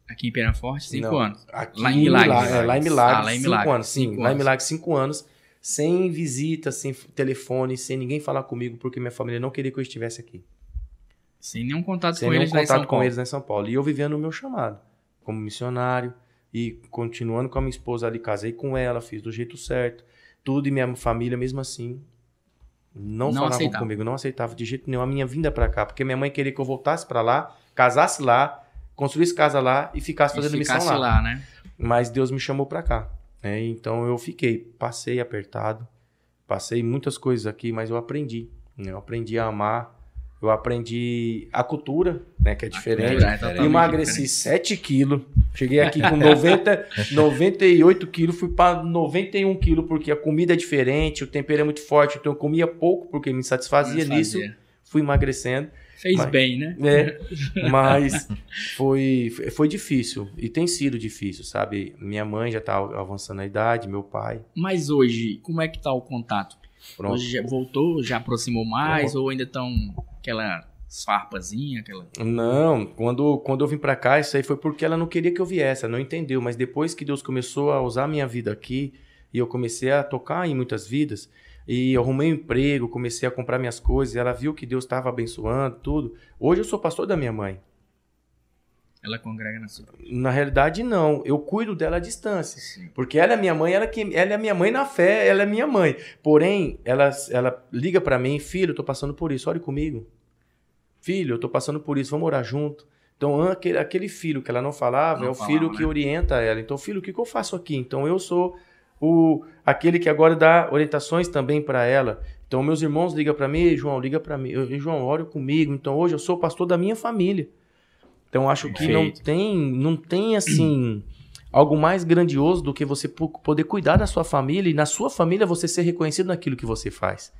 Aqui em Penaforte, 5 anos. Aqui lá em Milagres. Lá em Milagres, lá em 5 Milagres. anos. Sim, lá em Milagres, 5 anos. Sem visita, sem telefone, sem ninguém falar comigo, porque minha família não queria que eu estivesse aqui. Sem nenhum contato sem com nenhum eles contato com eles lá em São Paulo. E eu vivendo o meu chamado, como missionário, e continuando com a minha esposa ali, casei com ela, fiz do jeito certo, tudo, e minha família mesmo assim não falava comigo, não aceitava de jeito nenhum a minha vinda para cá, porque minha mãe queria que eu voltasse para lá, casasse lá, construísse casa lá e ficasse fazendo missão lá. Né? Mas Deus me chamou para cá. Então eu passei apertado, passei muitas coisas aqui, mas eu aprendi. Eu aprendi a amar, eu aprendi a cultura, né, que é diferente. Emagreci 7 quilos, cheguei aqui com 98 quilos, fui para 91 quilos, porque a comida é diferente, o tempero é muito forte, então eu comia pouco, porque me satisfazia nisso, fui emagrecendo. Fez bem, né? Mas foi difícil. E tem sido difícil, sabe? Minha mãe já tá avançando a idade, meu pai. Mas hoje, como é que tá o contato? Pronto. Hoje já voltou, já aproximou mais? Ou ainda estão aquela farpazinha? Não, quando eu vim pra cá, isso aí foi porque ela não queria que eu viesse, ela não entendeu. Mas depois que Deus começou a usar a minha vida aqui, e eu comecei a tocar em muitas vidas, e eu arrumei um emprego, comecei a comprar minhas coisas, ela viu que Deus estava abençoando, tudo. Hoje eu sou pastor da minha mãe. Ela congrega na sua? Na realidade, não. Eu cuido dela à distância. Sim. Porque ela é minha mãe, ela é minha mãe na fé, ela é minha mãe. Porém, ela liga para mim, filho, eu tô passando por isso, ore comigo. Filho, eu tô passando por isso, vamos orar junto. Então, aquele filho que ela não falava, é o filho que orienta ela. Então, filho, o que eu faço aqui? Então, eu sou aquele que agora dá orientações também para ela. Então, meus irmãos ligam para mim, João, liga para mim, João, ore comigo. Então, hoje eu sou pastor da minha família. Então, acho que não tem assim algo mais grandioso do que você poder cuidar da sua família e na sua família você ser reconhecido naquilo que você faz.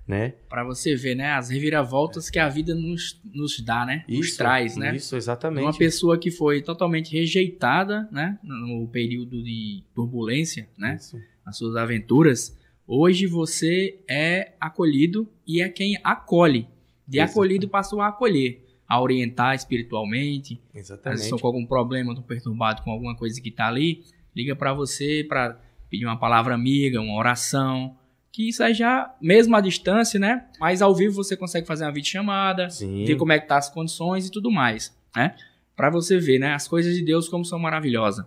Né? Para você ver, né, as reviravoltas que a vida nos dá, né? Nos traz, né? Isso, exatamente. Uma pessoa que foi totalmente rejeitada, né, no período de turbulência, né, nas suas aventuras, hoje você é acolhido e é quem acolhe. De acolhido passou a acolher, a orientar espiritualmente. Exatamente. Se estão com algum problema, estão perturbados com alguma coisa que está ali, liga para você para pedir uma palavra amiga, uma oração. Que isso aí já, mesmo à distância, né? Mas ao vivo você consegue fazer uma videochamada, ver como é que tá as condições e tudo mais, né? Pra você ver, né? As coisas de Deus como são maravilhosas.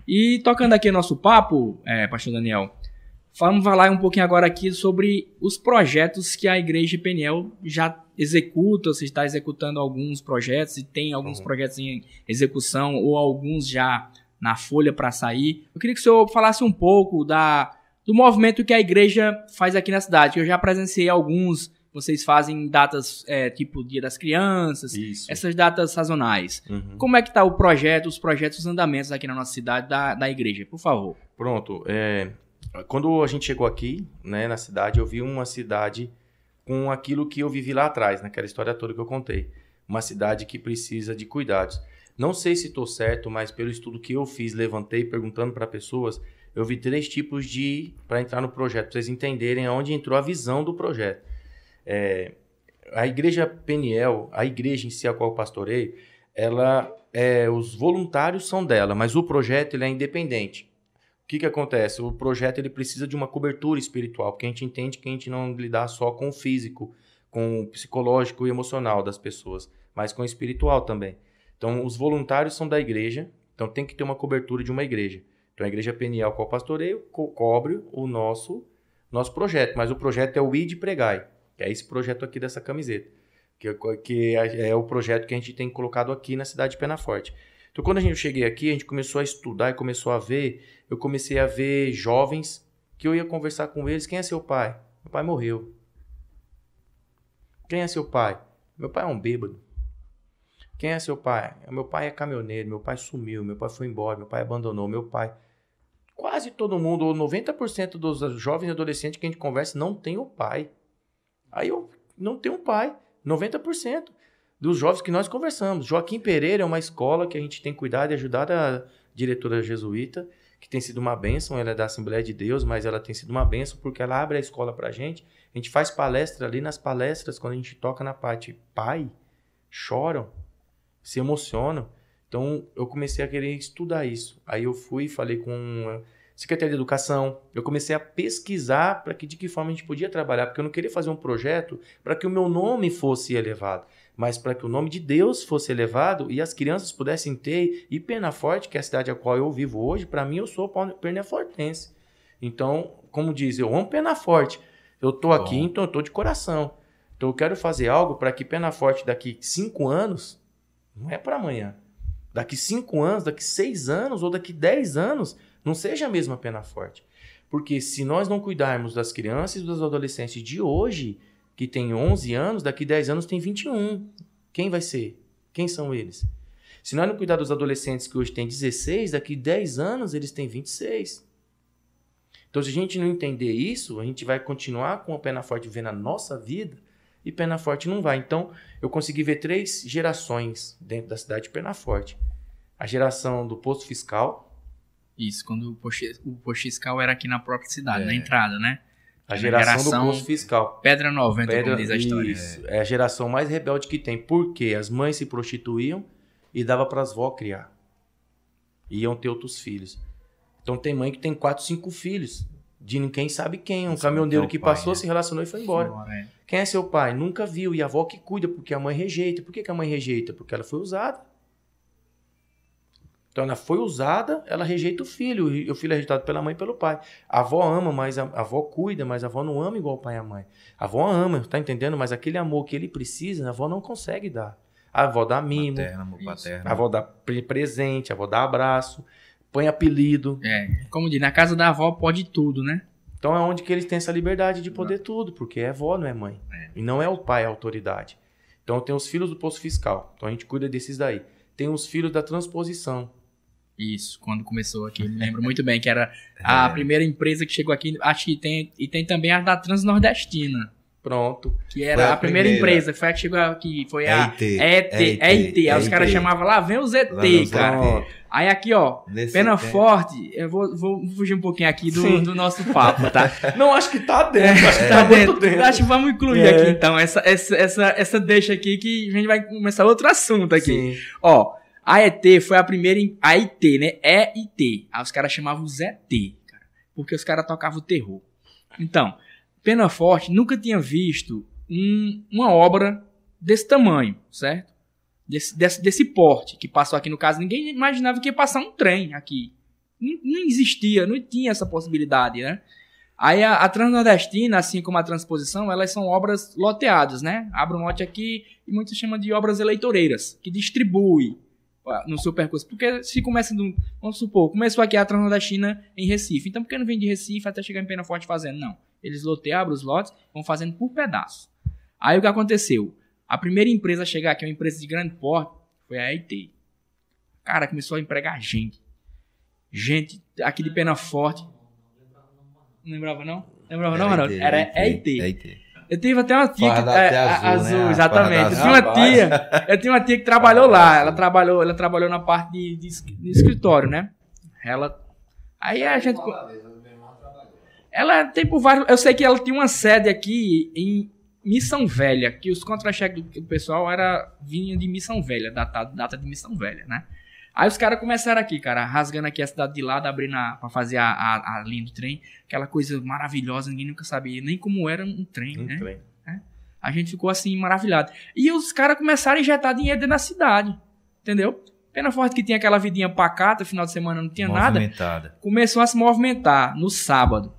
E tocando aqui nosso papo, Pastor Daniel, vamos falar um pouquinho agora aqui sobre os projetos que a Igreja Peniel já executa, você está executando alguns projetos e tem alguns projetos em execução ou alguns já na folha para sair. Eu queria que o senhor falasse um pouco do movimento que a igreja faz aqui na cidade, que eu já presenciei alguns, vocês fazem datas tipo Dia das Crianças, Isso. essas datas sazonais. Uhum. Como é que tá o projeto, os projetos, os andamentos aqui na nossa cidade da igreja? Por favor. Pronto. Quando a gente chegou aqui, né, na cidade, eu vi uma cidade com aquilo que eu vivi lá atrás, naquela história toda que eu contei. Uma cidade que precisa de cuidados. Não sei se estou certo, mas pelo estudo que eu fiz, levantei perguntando para pessoas, eu vi 3 tipos para entrar no projeto, para vocês entenderem aonde entrou a visão do projeto. A igreja Peniel, a igreja em si a qual eu pastorei, os voluntários são dela, mas o projeto ele é independente. O que acontece? O projeto ele precisa de uma cobertura espiritual, porque a gente entende que a gente não lidar só com o físico, com o psicológico e emocional das pessoas, mas com o espiritual também. Então, os voluntários são da igreja, então tem que ter uma cobertura de uma igreja. Então, a igreja Peniel, qual pastoreio, cobre o nosso projeto, mas o projeto é o ID Pregai, que é esse projeto aqui dessa camiseta, que é o projeto que a gente tem colocado aqui na cidade de Penaforte. Então, quando eu cheguei aqui, a gente começou a estudar e começou a ver, eu comecei a ver jovens que eu ia conversar com eles. Quem é seu pai? Meu pai morreu. Quem é seu pai? Meu pai é um bêbado. Quem é seu pai? Meu pai é caminhoneiro, meu pai sumiu, meu pai foi embora, meu pai abandonou, meu pai... Quase todo mundo, ou 90% dos jovens e adolescentes que a gente conversa não tem o pai. Aí eu não tenho um pai, 90% dos jovens que nós conversamos. Joaquim Pereira é uma escola que a gente tem cuidado e ajudado a diretora jesuíta, que tem sido uma bênção, ela é da Assembleia de Deus, mas ela tem sido uma bênção porque ela abre a escola pra gente. A gente faz palestra ali, nas palestras, quando a gente toca na parte pai, choram, se emocionam. Então, eu comecei a querer estudar isso. Aí eu fui e falei com a Secretaria de Educação. Eu comecei a pesquisar de que forma a gente podia trabalhar, porque eu não queria fazer um projeto para que o meu nome fosse elevado, mas para que o nome de Deus fosse elevado e as crianças pudessem ter. E Penaforte, que é a cidade a qual eu vivo hoje, para mim eu sou penafortense. Então, como diz, eu amo Penaforte. Eu estou aqui, então eu estou de coração. Então eu quero fazer algo para que Penaforte daqui 5 anos, não é para amanhã, daqui 5 anos, daqui 6 anos ou daqui 10 anos, não seja a mesma Penaforte. Porque se nós não cuidarmos das crianças e dos adolescentes de hoje, que tem 11 anos, daqui 10 anos tem 21. Quem vai ser? Quem são eles? Se nós não cuidar dos adolescentes que hoje têm 16, daqui 10 anos eles têm 26. Então, se a gente não entender isso, a gente vai continuar com a Penaforte vivendo a nossa vida e Penaforte não vai. Então, eu consegui ver 3 gerações dentro da cidade de Penaforte. A geração do posto fiscal. Isso, quando o posto fiscal era aqui na própria cidade, na entrada, né? A geração do posto fiscal. Pedra 90, como diz a história. Isso, é a geração mais rebelde que tem. Porque as mães se prostituíam e dava para as vó criar. Iam ter outros filhos. Então tem mãe que tem 4, 5 filhos. De ninguém sabe quem. Um caminhoneiro que passou, se relacionou e foi embora. Quem é seu pai? Nunca viu. E a avó que cuida, porque a mãe rejeita. Por que a mãe rejeita? Porque ela foi usada. Então ela foi usada, ela rejeita o filho. E o filho é rejeitado pela mãe e pelo pai. A avó ama, mas a avó cuida, mas a avó não ama igual o pai e a mãe. A avó ama, tá entendendo? Mas aquele amor que ele precisa, a avó não consegue dar. A avó dá mimo. Materno, amor paterno. A avó dá presente, a avó dá abraço, põe apelido. Como diz, na casa da avó pode tudo, né? Então é onde que eles têm essa liberdade de poder tudo, porque é avó, não é mãe. E não é o pai a autoridade. Então tem os filhos do posto fiscal. Então a gente cuida desses daí. Tem os filhos da transposição. Isso, quando começou aqui, me lembro muito bem que era a primeira empresa que chegou aqui, acho que tem também a da Transnordestina. Pronto. Que era a primeira empresa, foi a que chegou aqui, foi a ET. Aí os caras chamavam lá, vem os ET, cara. Aí aqui, ó, Penaforte, eu vou fugir um pouquinho aqui do nosso papo, tá? Não, acho que tá dentro, acho que tá muito dentro. Acho que vamos incluir aqui, então, essa deixa aqui que a gente vai começar outro assunto aqui. Sim. Ó, a ET foi a primeira, a IT, né? EIT. Aí os caras chamavam os ET, cara, porque os caras tocavam o terror. Então, Penaforte nunca tinha visto uma obra desse tamanho, certo? Desse porte que passou aqui. No caso, ninguém imaginava que ia passar um trem aqui. Não existia, não tinha essa possibilidade, né? Aí a Transnordestina, assim como a Transposição, elas são obras loteadas, né? Abre um lote aqui e muitos chamam de obras eleitoreiras, que distribui no seu percurso. Porque se começa, vamos supor, começou aqui a Transnordestina em Recife. Então por que não vem de Recife até chegar em Penaforte fazendo? Não. Eles loteiam, abrem os lotes, vão fazendo por pedaço. Aí o que aconteceu? A primeira empresa a chegar aqui, uma empresa de grande porte, foi a EIT. Cara, começou a empregar gente. Gente aqui de Penaforte. Não lembrava não? Lembrava não, Ronaldo? Era EIT. Eu tive até uma tia azul, né? Exatamente. Eu tinha uma tia que trabalhou lá. Ela trabalhou na parte de escritório, né? Aí a gente. Ela tem por vários. Eu sei que ela tinha uma sede aqui em Missão Velha, que os contra-cheques do pessoal vinha de Missão Velha, data de Missão Velha, né? Aí os caras começaram aqui, cara, rasgando aqui a cidade de lado, abrindo pra fazer a linha do trem. Aquela coisa maravilhosa, ninguém nunca sabia nem como era um trem, né? A gente ficou assim, maravilhado. E os caras começaram a injetar dinheiro dentro da cidade, entendeu? Penaforte, que tinha aquela vidinha pacata, final de semana não tinha nada, começou a se movimentar no sábado.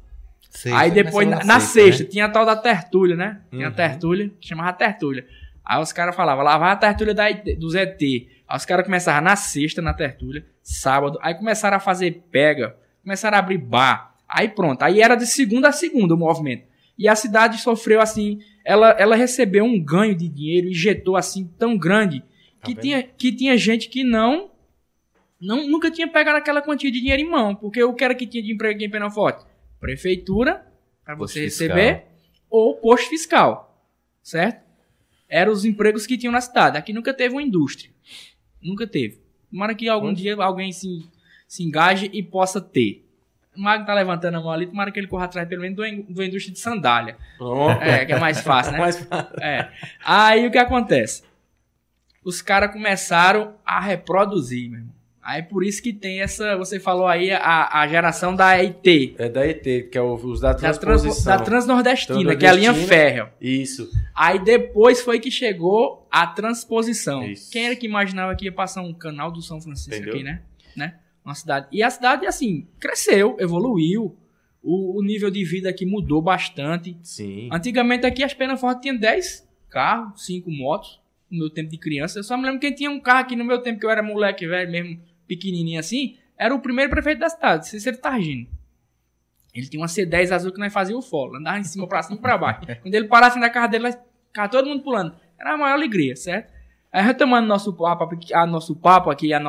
Aí depois, na sexta, né? Tinha a tal da tertúlia, né? Tinha a tertúlia, chamava tertúlia. Aí os caras falavam, lá vai a tertúlia do ZT. Aí os caras começaram na sexta, na tertúlia, sábado. Aí começaram a fazer pega, começaram a abrir bar. Aí pronto, aí era de segunda a segunda o movimento. E a cidade sofreu assim, ela recebeu um ganho de dinheiro, injetou assim tão grande, que tinha gente que nunca tinha pegado aquela quantia de dinheiro em mão. Porque o que era que tinha de emprego aqui em Penaforte? Prefeitura, para você receber, ou posto fiscal, certo? Eram os empregos que tinham na cidade. Aqui nunca teve uma indústria. Nunca teve. Tomara que algum dia alguém se engaje e possa ter. O Magno tá levantando a mão ali, tomara que ele corra atrás pelo menos de uma indústria de sandália. Que é mais fácil, né? Aí o que acontece? Os caras começaram a reproduzir, meu irmão. Aí por isso que tem essa, você falou aí, a geração da EIT. É da EIT, que é os da transposição. Da Transnordestina, que é a linha férrea. Isso. Aí depois foi que chegou a transposição. Isso. Quem era que imaginava que ia passar um canal do São Francisco aqui, né? Uma cidade. E a cidade, assim, cresceu, evoluiu. O nível de vida aqui mudou bastante. Sim. Antigamente aqui as Penaforte tinham 10 carros, 5 motos, no meu tempo de criança. Eu só me lembro que tinha um carro aqui no meu tempo, que eu era moleque velho mesmo, pequenininho assim, era o primeiro prefeito da cidade, Cícero Targino. Ele tinha uma C10 azul que nós fazíamos o folo, andava em cima pra cima e pra baixo. Quando ele parasse na casa dele, ficava todo mundo pulando. Era a maior alegria, certo? Aí retomando nosso papo aqui, a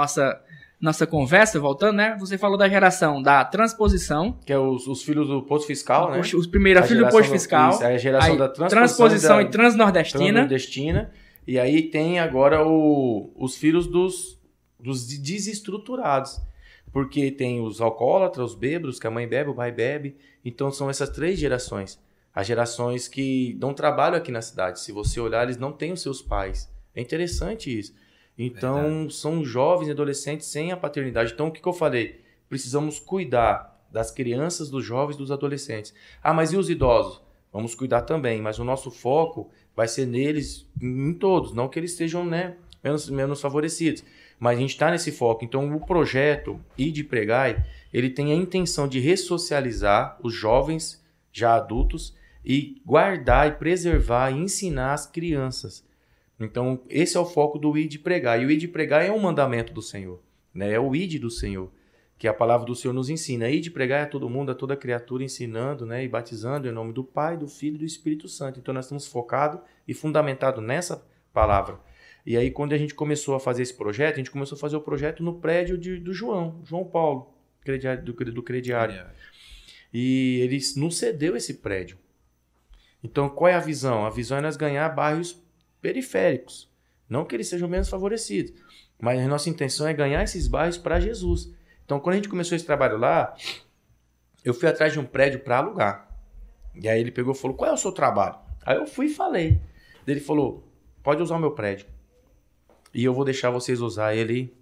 nossa conversa, voltando, né? Você falou da geração da transposição. Que é os filhos do posto fiscal, né? Os primeiros filhos do posto fiscal. Isso, é a geração da transposição e transnordestina. E aí tem agora os filhos dos desestruturados, porque tem os alcoólatras, os bêbados, que a mãe bebe, o pai bebe. Então são essas 3 gerações, as gerações que dão trabalho aqui na cidade. Se você olhar, eles não têm os seus pais. É interessante isso. Então são jovens e adolescentes sem a paternidade. Então o que eu falei? Precisamos cuidar das crianças, dos jovens, dos adolescentes. Mas e os idosos? Vamos cuidar também, mas o nosso foco vai ser neles, em todos, não que eles sejam, né, menos favorecidos. Mas a gente está nesse foco. Então, o projeto Ide Pregai, ele tem a intenção de ressocializar os jovens já adultos e guardar e preservar e ensinar as crianças. Então, esse é o foco do Ide Pregai. E o Ide Pregai é um mandamento do Senhor, né? É o Ide do Senhor, que a palavra do Senhor nos ensina. Ide Pregai a todo mundo, a toda criatura, ensinando, né, e batizando em nome do Pai, do Filho e do Espírito Santo. Então, nós estamos focados e fundamentados nessa palavra. E aí, quando a gente começou a fazer esse projeto, a gente começou a fazer o projeto no prédio do João Paulo, do crediário. E ele nos cedeu esse prédio. Então, qual é a visão? A visão é nós ganhar bairros periféricos. Não que eles sejam menos favorecidos, mas a nossa intenção é ganhar esses bairros para Jesus. Então, quando a gente começou esse trabalho lá, eu fui atrás de um prédio para alugar. E aí ele pegou e falou, qual é o seu trabalho? Aí eu fui e falei. Ele falou, pode usar o meu prédio. E eu vou deixar vocês usar ele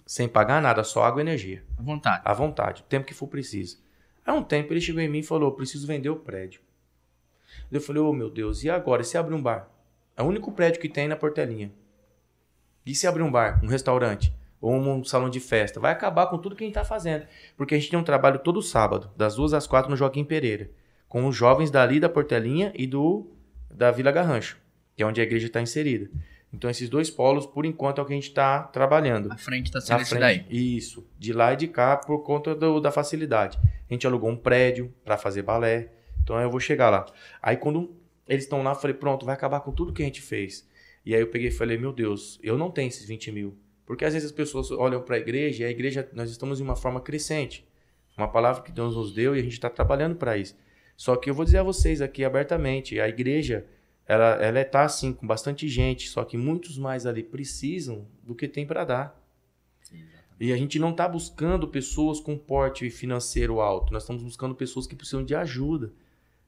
sem pagar nada, só água e energia. À vontade. À vontade, o tempo que for preciso. Há um tempo ele chegou em mim e falou, preciso vender o prédio. Eu falei, meu Deus, e agora? E se abrir um bar? É o único prédio que tem na Portelinha. E se abrir um bar, um restaurante, ou um salão de festa? Vai acabar com tudo que a gente está fazendo. Porque a gente tem um trabalho todo sábado, das 2 às 4 no Joaquim Pereira, com os jovens dali da Portelinha e da Vila Garrancho, que é onde a igreja está inserida. Então, esses 2 polos, por enquanto, é o que a gente está trabalhando. A frente está sendo esse daí. Isso. De lá e de cá, por conta da facilidade. A gente alugou um prédio para fazer balé. Então, eu vou chegar lá. Aí, quando Eles estão lá, eu falei, pronto, vai acabar com tudo que a gente fez. E aí eu peguei e falei, meu Deus, eu não tenho esses 20 mil. Porque às vezes as pessoas olham para a igreja, e a igreja, nós estamos em uma forma crescente. Uma palavra que Deus nos deu e a gente está trabalhando para isso. Só que eu vou dizer a vocês aqui abertamente, a igreja, ela está assim, com bastante gente, só que muitos mais ali precisam do que tem para dar. Sim, e a gente não está buscando pessoas com porte financeiro alto, nós estamos buscando pessoas que precisam de ajuda.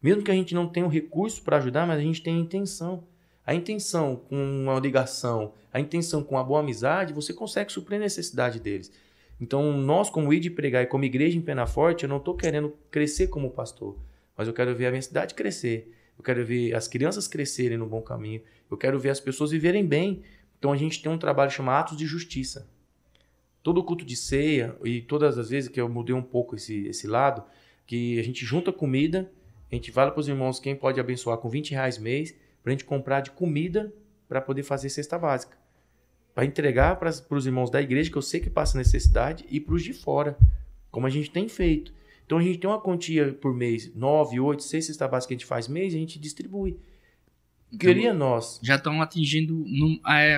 Mesmo que a gente não tenha um recurso para ajudar, mas a gente tem a intenção. A intenção com uma ligação, a intenção com uma boa amizade, você consegue suprir a necessidade deles. Então, nós, como Ir de Pregar e como igreja em Penaforte, eu não estou querendo crescer como pastor, mas eu quero ver a minha cidade crescer. Eu quero ver as crianças crescerem no bom caminho. Eu quero ver as pessoas viverem bem. Então, a gente tem um trabalho chamado Atos de Justiça. Todo culto de ceia, e todas as vezes que eu mudei um pouco esse lado, que a gente junta comida, a gente fala para os irmãos quem pode abençoar com R$20 mês, para a gente comprar de comida para poder fazer cesta básica. Para entregar para os irmãos da igreja, que eu sei que passa necessidade, e para os de fora, como a gente tem feito. Então a gente tem uma quantia por mês, 9, 8, 6 cestas básicas que a gente faz mês, a gente distribui. Queria nós. Já estão atingindo,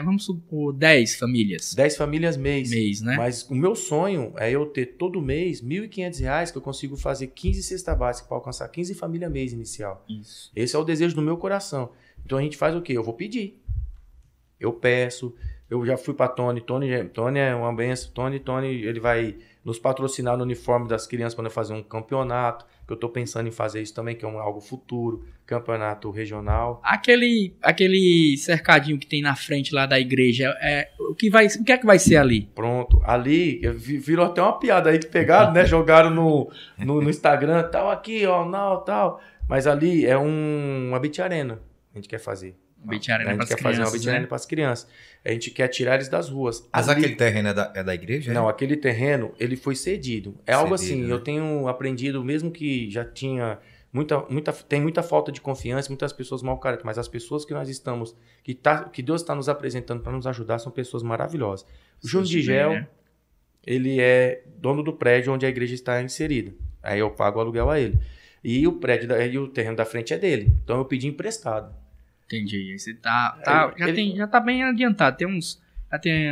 vamos supor, 10 famílias. 10 famílias mês. Né? Mas o meu sonho é eu ter todo mês R$1.500 que eu consigo fazer 15 cestas básicas para alcançar 15 famílias mês inicial. Isso. Esse é o desejo do meu coração. Então a gente faz o quê? Eu vou pedir. Eu peço. Eu já fui para Tony. Tony é uma benção. Tony, ele vai nos patrocinar no uniforme das crianças para fazer um campeonato. Que eu estou pensando em fazer isso também, que é algo futuro. Campeonato regional. Aquele cercadinho que tem na frente lá da igreja, o que é que vai ser ali? Pronto. Ali, virou até uma piada aí que pegaram, né? Jogaram no Instagram, tal, aqui, ó, tal. Mas ali é uma beach arena. A gente quer fazer. Beach arena a gente quer fazer uma beach arena para as crianças. A gente quer tirar eles das ruas. Mas aquele terreno é da igreja? Não, aquele terreno, ele foi cedido. Algo assim, né? Eu tenho aprendido, mesmo que já tinha tem muita falta de confiança, muitas pessoas mau caráter, mas as pessoas que nós estamos, que Deus está nos apresentando para nos ajudar, são pessoas maravilhosas. O Júnior Digel, né? Ele é dono do prédio onde a igreja está inserida. Aí eu pago o aluguel a ele. E o terreno da frente é dele. Então eu pedi emprestado. Entendi. Você já tá bem adiantado.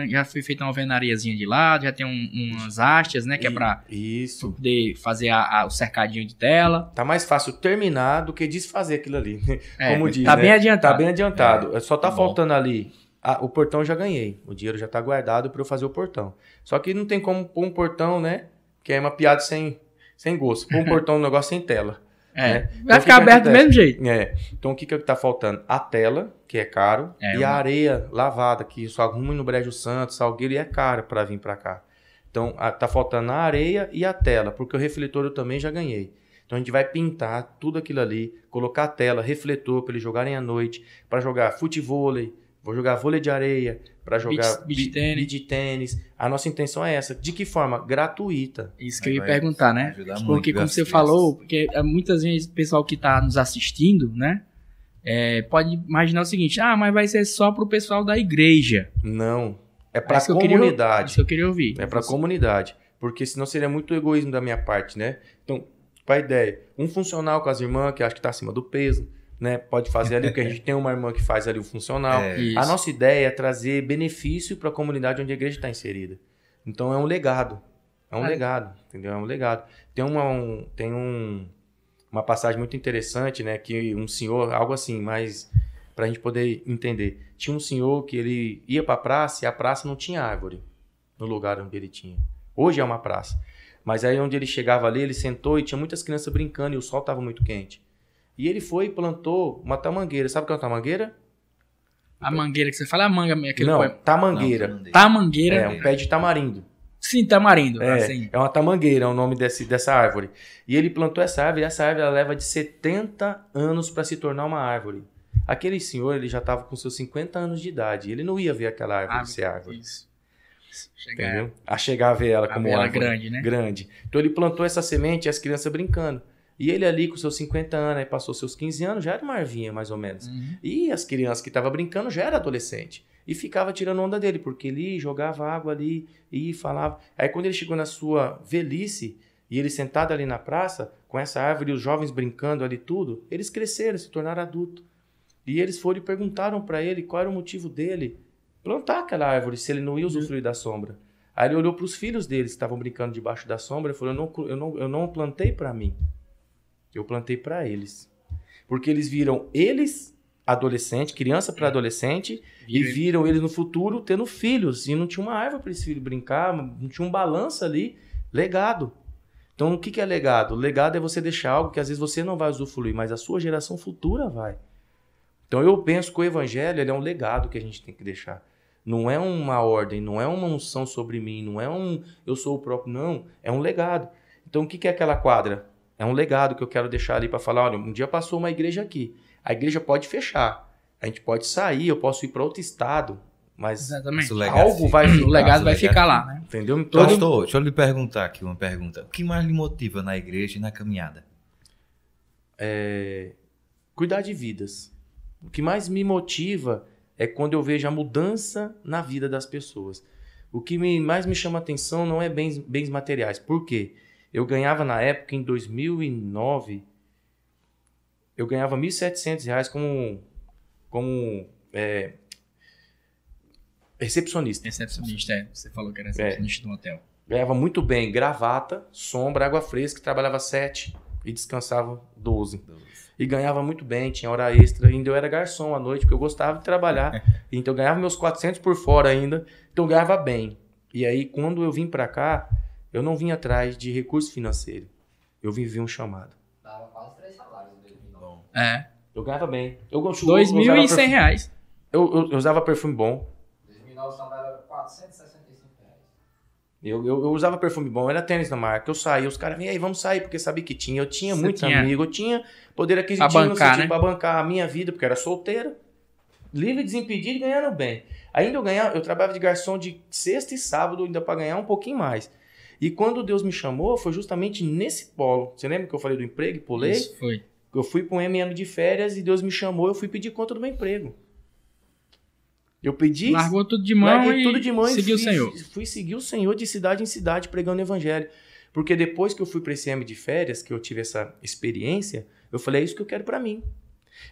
Já foi feita uma alvenariazinha de lado, já tem umas hastes, né? Que é pra poder fazer o cercadinho de tela. Tá mais fácil terminar do que desfazer aquilo ali. Como diz, tá, né? Bem adiantado. Tá bem adiantado. Só tá faltando ali. O portão eu já ganhei. O dinheiro já tá guardado para eu fazer o portão. Só que não tem como pôr um portão, né? Que é uma piada sem gosto. Pôr um portão no negócio sem tela. Né? Vai então, ficar aberto do mesmo jeito. Então o que tá faltando? A tela, que é caro, e a areia lavada, que só arruma no Brejo Santo, Salgueiro, e é caro para vir para cá. Então tá faltando a areia e a tela, porque o refletor eu também já ganhei. Então a gente vai pintar tudo aquilo ali, colocar a tela, refletor para eles jogarem à noite, para jogar futevôlei, vou jogar vôlei de areia, para jogar beach tênis. A nossa intenção é essa. De que forma? Gratuita. Isso que eu ia perguntar, né? Porque como você falou, porque muitas vezes o pessoal que está nos assistindo, né? Pode imaginar o seguinte, mas vai ser só para o pessoal da igreja. Não. É para a comunidade. Isso eu queria ouvir. É para a comunidade. Porque senão seria muito egoísmo da minha parte, né? Então, para a ideia, um funcional com as irmãs que acho que está acima do peso, né? Pode fazer ali, porque a gente tem uma irmã que faz ali o funcional. A nossa ideia é trazer benefício para a comunidade onde a igreja está inserida. Então é um legado. É um legado, entendeu? É um legado. Tem uma passagem muito interessante, né? Que um senhor, algo assim, mas para a gente poder entender. Tinha um senhor que ele ia para a praça e a praça não tinha árvore no lugar onde ele tinha. Hoje é uma praça. Mas aí onde ele chegava ali, ele sentou e tinha muitas crianças brincando e o sol estava muito quente. E ele foi e plantou uma tamangueira. Sabe o que é uma tamangueira? A mangueira que você fala é a manga. Tamangueira. Não, tamangueira. É um pé de tamarindo. Sim, tamarindo. É uma tamangueira, é o nome dessa árvore. E ele plantou essa árvore, e essa árvore ela leva de 70 anos para se tornar uma árvore. Aquele senhor, ele já estava com seus 50 anos de idade. Ele não ia ver aquela árvore ser árvore. Isso. Entendeu? A chegar a ver ela como árvore. Grande, né? Grande. Então ele plantou essa semente e as crianças brincando. E ele ali com seus 50 anos, aí passou seus 15 anos, já era uma arvinha mais ou menos. Uhum. E as crianças que estavam brincando já era adolescente. E ficava tirando onda dele, porque ele jogava água ali e falava. Aí quando ele chegou na sua velhice, e ele sentado ali na praça, com essa árvore e os jovens brincando ali tudo, eles cresceram, se tornaram adultos. E eles foram e perguntaram para ele qual era o motivo dele plantar aquela árvore, se ele não ia usufruir da sombra. Aí ele olhou para os filhos deles que estavam brincando debaixo da sombra e falou, eu não plantei para mim, eu plantei para eles. Porque eles viram eles, adolescente, criança para adolescente, e viram eles no futuro tendo filhos, e não tinha uma árvore para esse filho brincar, não tinha um balanço ali, legado. Então o que é legado? Legado é você deixar algo que às vezes você não vai usufruir, mas a sua geração futura vai. Então eu penso que o evangelho ele é um legado que a gente tem que deixar. Não é uma ordem, não é uma unção sobre mim, não é eu sou o próprio, não, é um legado. Então o que é aquela quadra? É um legado que eu quero deixar ali para falar, olha, um dia passou uma igreja aqui, a igreja pode fechar, a gente pode sair, eu posso ir para outro estado, mas algo vai ficar. O legado vai ficar lá, né? Entendeu? Pastor, deixa eu lhe perguntar aqui uma pergunta. O que mais lhe motiva na igreja e na caminhada? Cuidar de vidas. O que mais me motiva é quando eu vejo a mudança na vida das pessoas. O que mais me chama atenção não é bens materiais. Por quê? Eu ganhava na época, em 2009, eu ganhava R$ 1.700 como recepcionista. Recepcionista, você falou que era recepcionista do hotel. Ganhava muito bem, gravata, sombra, água fresca, trabalhava 7 e descansava 12. E ganhava muito bem, tinha hora extra, ainda eu era garçom à noite, porque eu gostava de trabalhar. Então eu ganhava meus 400 por fora ainda, então eu ganhava bem. E aí quando eu vim pra cá, eu não vim atrás de recurso financeiro. Eu vim ver um chamado. Dava quase 3 salários em 2009. Eu ganhava bem. Eu R$2.100. Eu usava perfume bom. Em 2009 o salário era R$465. Eu usava perfume bom, era tênis na marca. Eu saía, os caras, e aí, vamos sair, porque sabia que tinha. Eu tinha muitos amigos, eu tinha poder aquisitivo no sentido para bancar a minha vida, porque eu era solteiro, livre, desimpedido e ganhando bem. Ainda eu trabalhava de garçom de sexta e sábado, ainda para ganhar um pouquinho mais. E quando Deus me chamou, foi justamente nesse polo. Você lembra que eu falei do emprego e pulei? Isso foi. Eu fui para um MM de férias e Deus me chamou, eu fui pedir conta do meu emprego. Eu pedi... Largou tudo de mão e seguiu o Senhor. Fui seguir o Senhor de cidade em cidade pregando o evangelho. Porque depois que eu fui para esse MM de férias, que eu tive essa experiência, eu falei, é isso que eu quero para mim.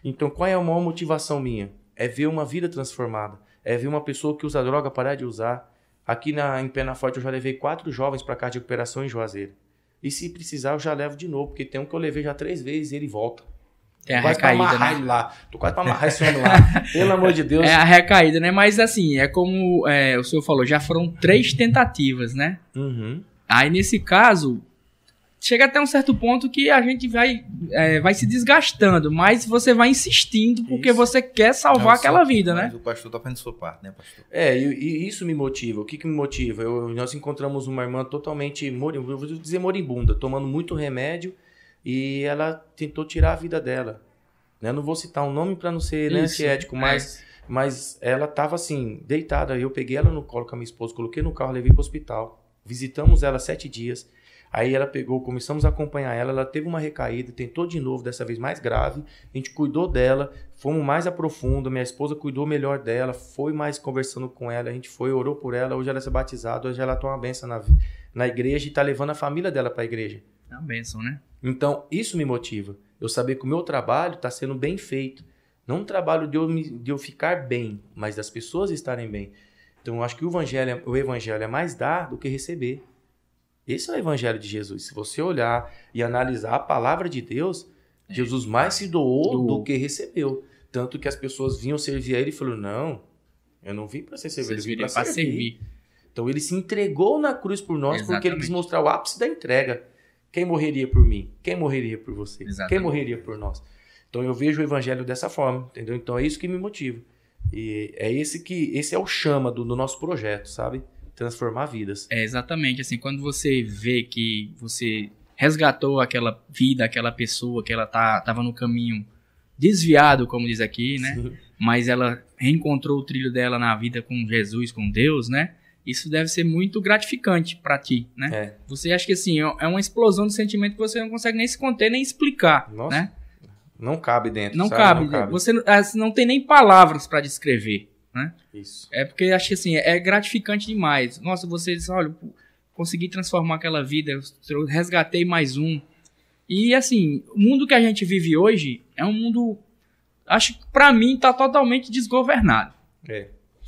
Então, qual é a maior motivação minha? É ver uma vida transformada. É ver uma pessoa que usa droga parar de usar. Aqui em Penaforte eu já levei 4 jovens para casa de recuperação em Juazeiro. E se precisar eu já levo de novo, porque tem um que eu levei já 3 vezes e ele volta. Tem a recaída, né? Ele lá. Tô quase pra amarrar esse homem lá. Pelo amor de Deus. É a recaída, né? Mas assim, é como o senhor falou, já foram 3 tentativas, né? Uhum. Aí nesse caso, chega até um certo ponto que a gente vai se desgastando, mas você vai insistindo porque você quer salvar aquela vida, né? Mas o pastor tá fazendo sua parte, né, pastor? E isso me motiva. O que me motiva? Nós encontramos uma irmã totalmente, vou dizer moribunda, tomando muito remédio. E ela tentou tirar a vida dela. Eu não vou citar um nome para não ser antiético, mas ela estava assim, deitada. Eu peguei ela no colo com a minha esposa, coloquei no carro, levei para o hospital. Visitamos ela 7 dias. Aí ela começamos a acompanhar ela. Ela teve uma recaída, tentou de novo, dessa vez mais grave. A gente cuidou dela, fomos mais a profundo. Minha esposa cuidou melhor dela, foi mais conversando com ela. A gente orou por ela. Hoje ela é batizada, hoje ela toma uma bênção na igreja e está levando a família dela para a igreja. É uma bênção, né? Então, isso me motiva. Eu saber que o meu trabalho está sendo bem feito. Não um trabalho de eu ficar bem, mas das pessoas estarem bem. Então, eu acho que o evangelho é mais dar do que receber. Esse é o evangelho de Jesus. Se você olhar e analisar a palavra de Deus, Jesus mais se doou do que recebeu. Tanto que as pessoas vinham servir a ele e falaram, não, eu não vim para ser servido, eu vim para servir. Então, ele se entregou na cruz por nós. Exatamente. Porque ele quis mostrar o ápice da entrega. Quem morreria por mim? Quem morreria por você? Exatamente. Quem morreria por nós? Então eu vejo o evangelho dessa forma, entendeu? Então é isso que me motiva. E esse é o chama do nosso projeto, sabe? Transformar vidas. Exatamente, assim, quando você vê que você resgatou aquela vida, aquela pessoa, que ela tava no caminho desviado, como diz aqui, né? Sim. Mas ela reencontrou o trilho dela na vida com Jesus, com Deus, né? Isso deve ser muito gratificante para ti, né? Você acha que assim, é uma explosão de sentimento que você não consegue nem se conter, nem explicar, nossa, né? Não cabe dentro, não cabe. Você não tem nem palavras para descrever, né? Isso. É porque eu acho que assim, é gratificante demais. Nossa, você diz, olha, consegui transformar aquela vida, eu resgatei mais um. E assim, o mundo que a gente vive hoje é um mundo acho que pra mim tá totalmente desgovernado.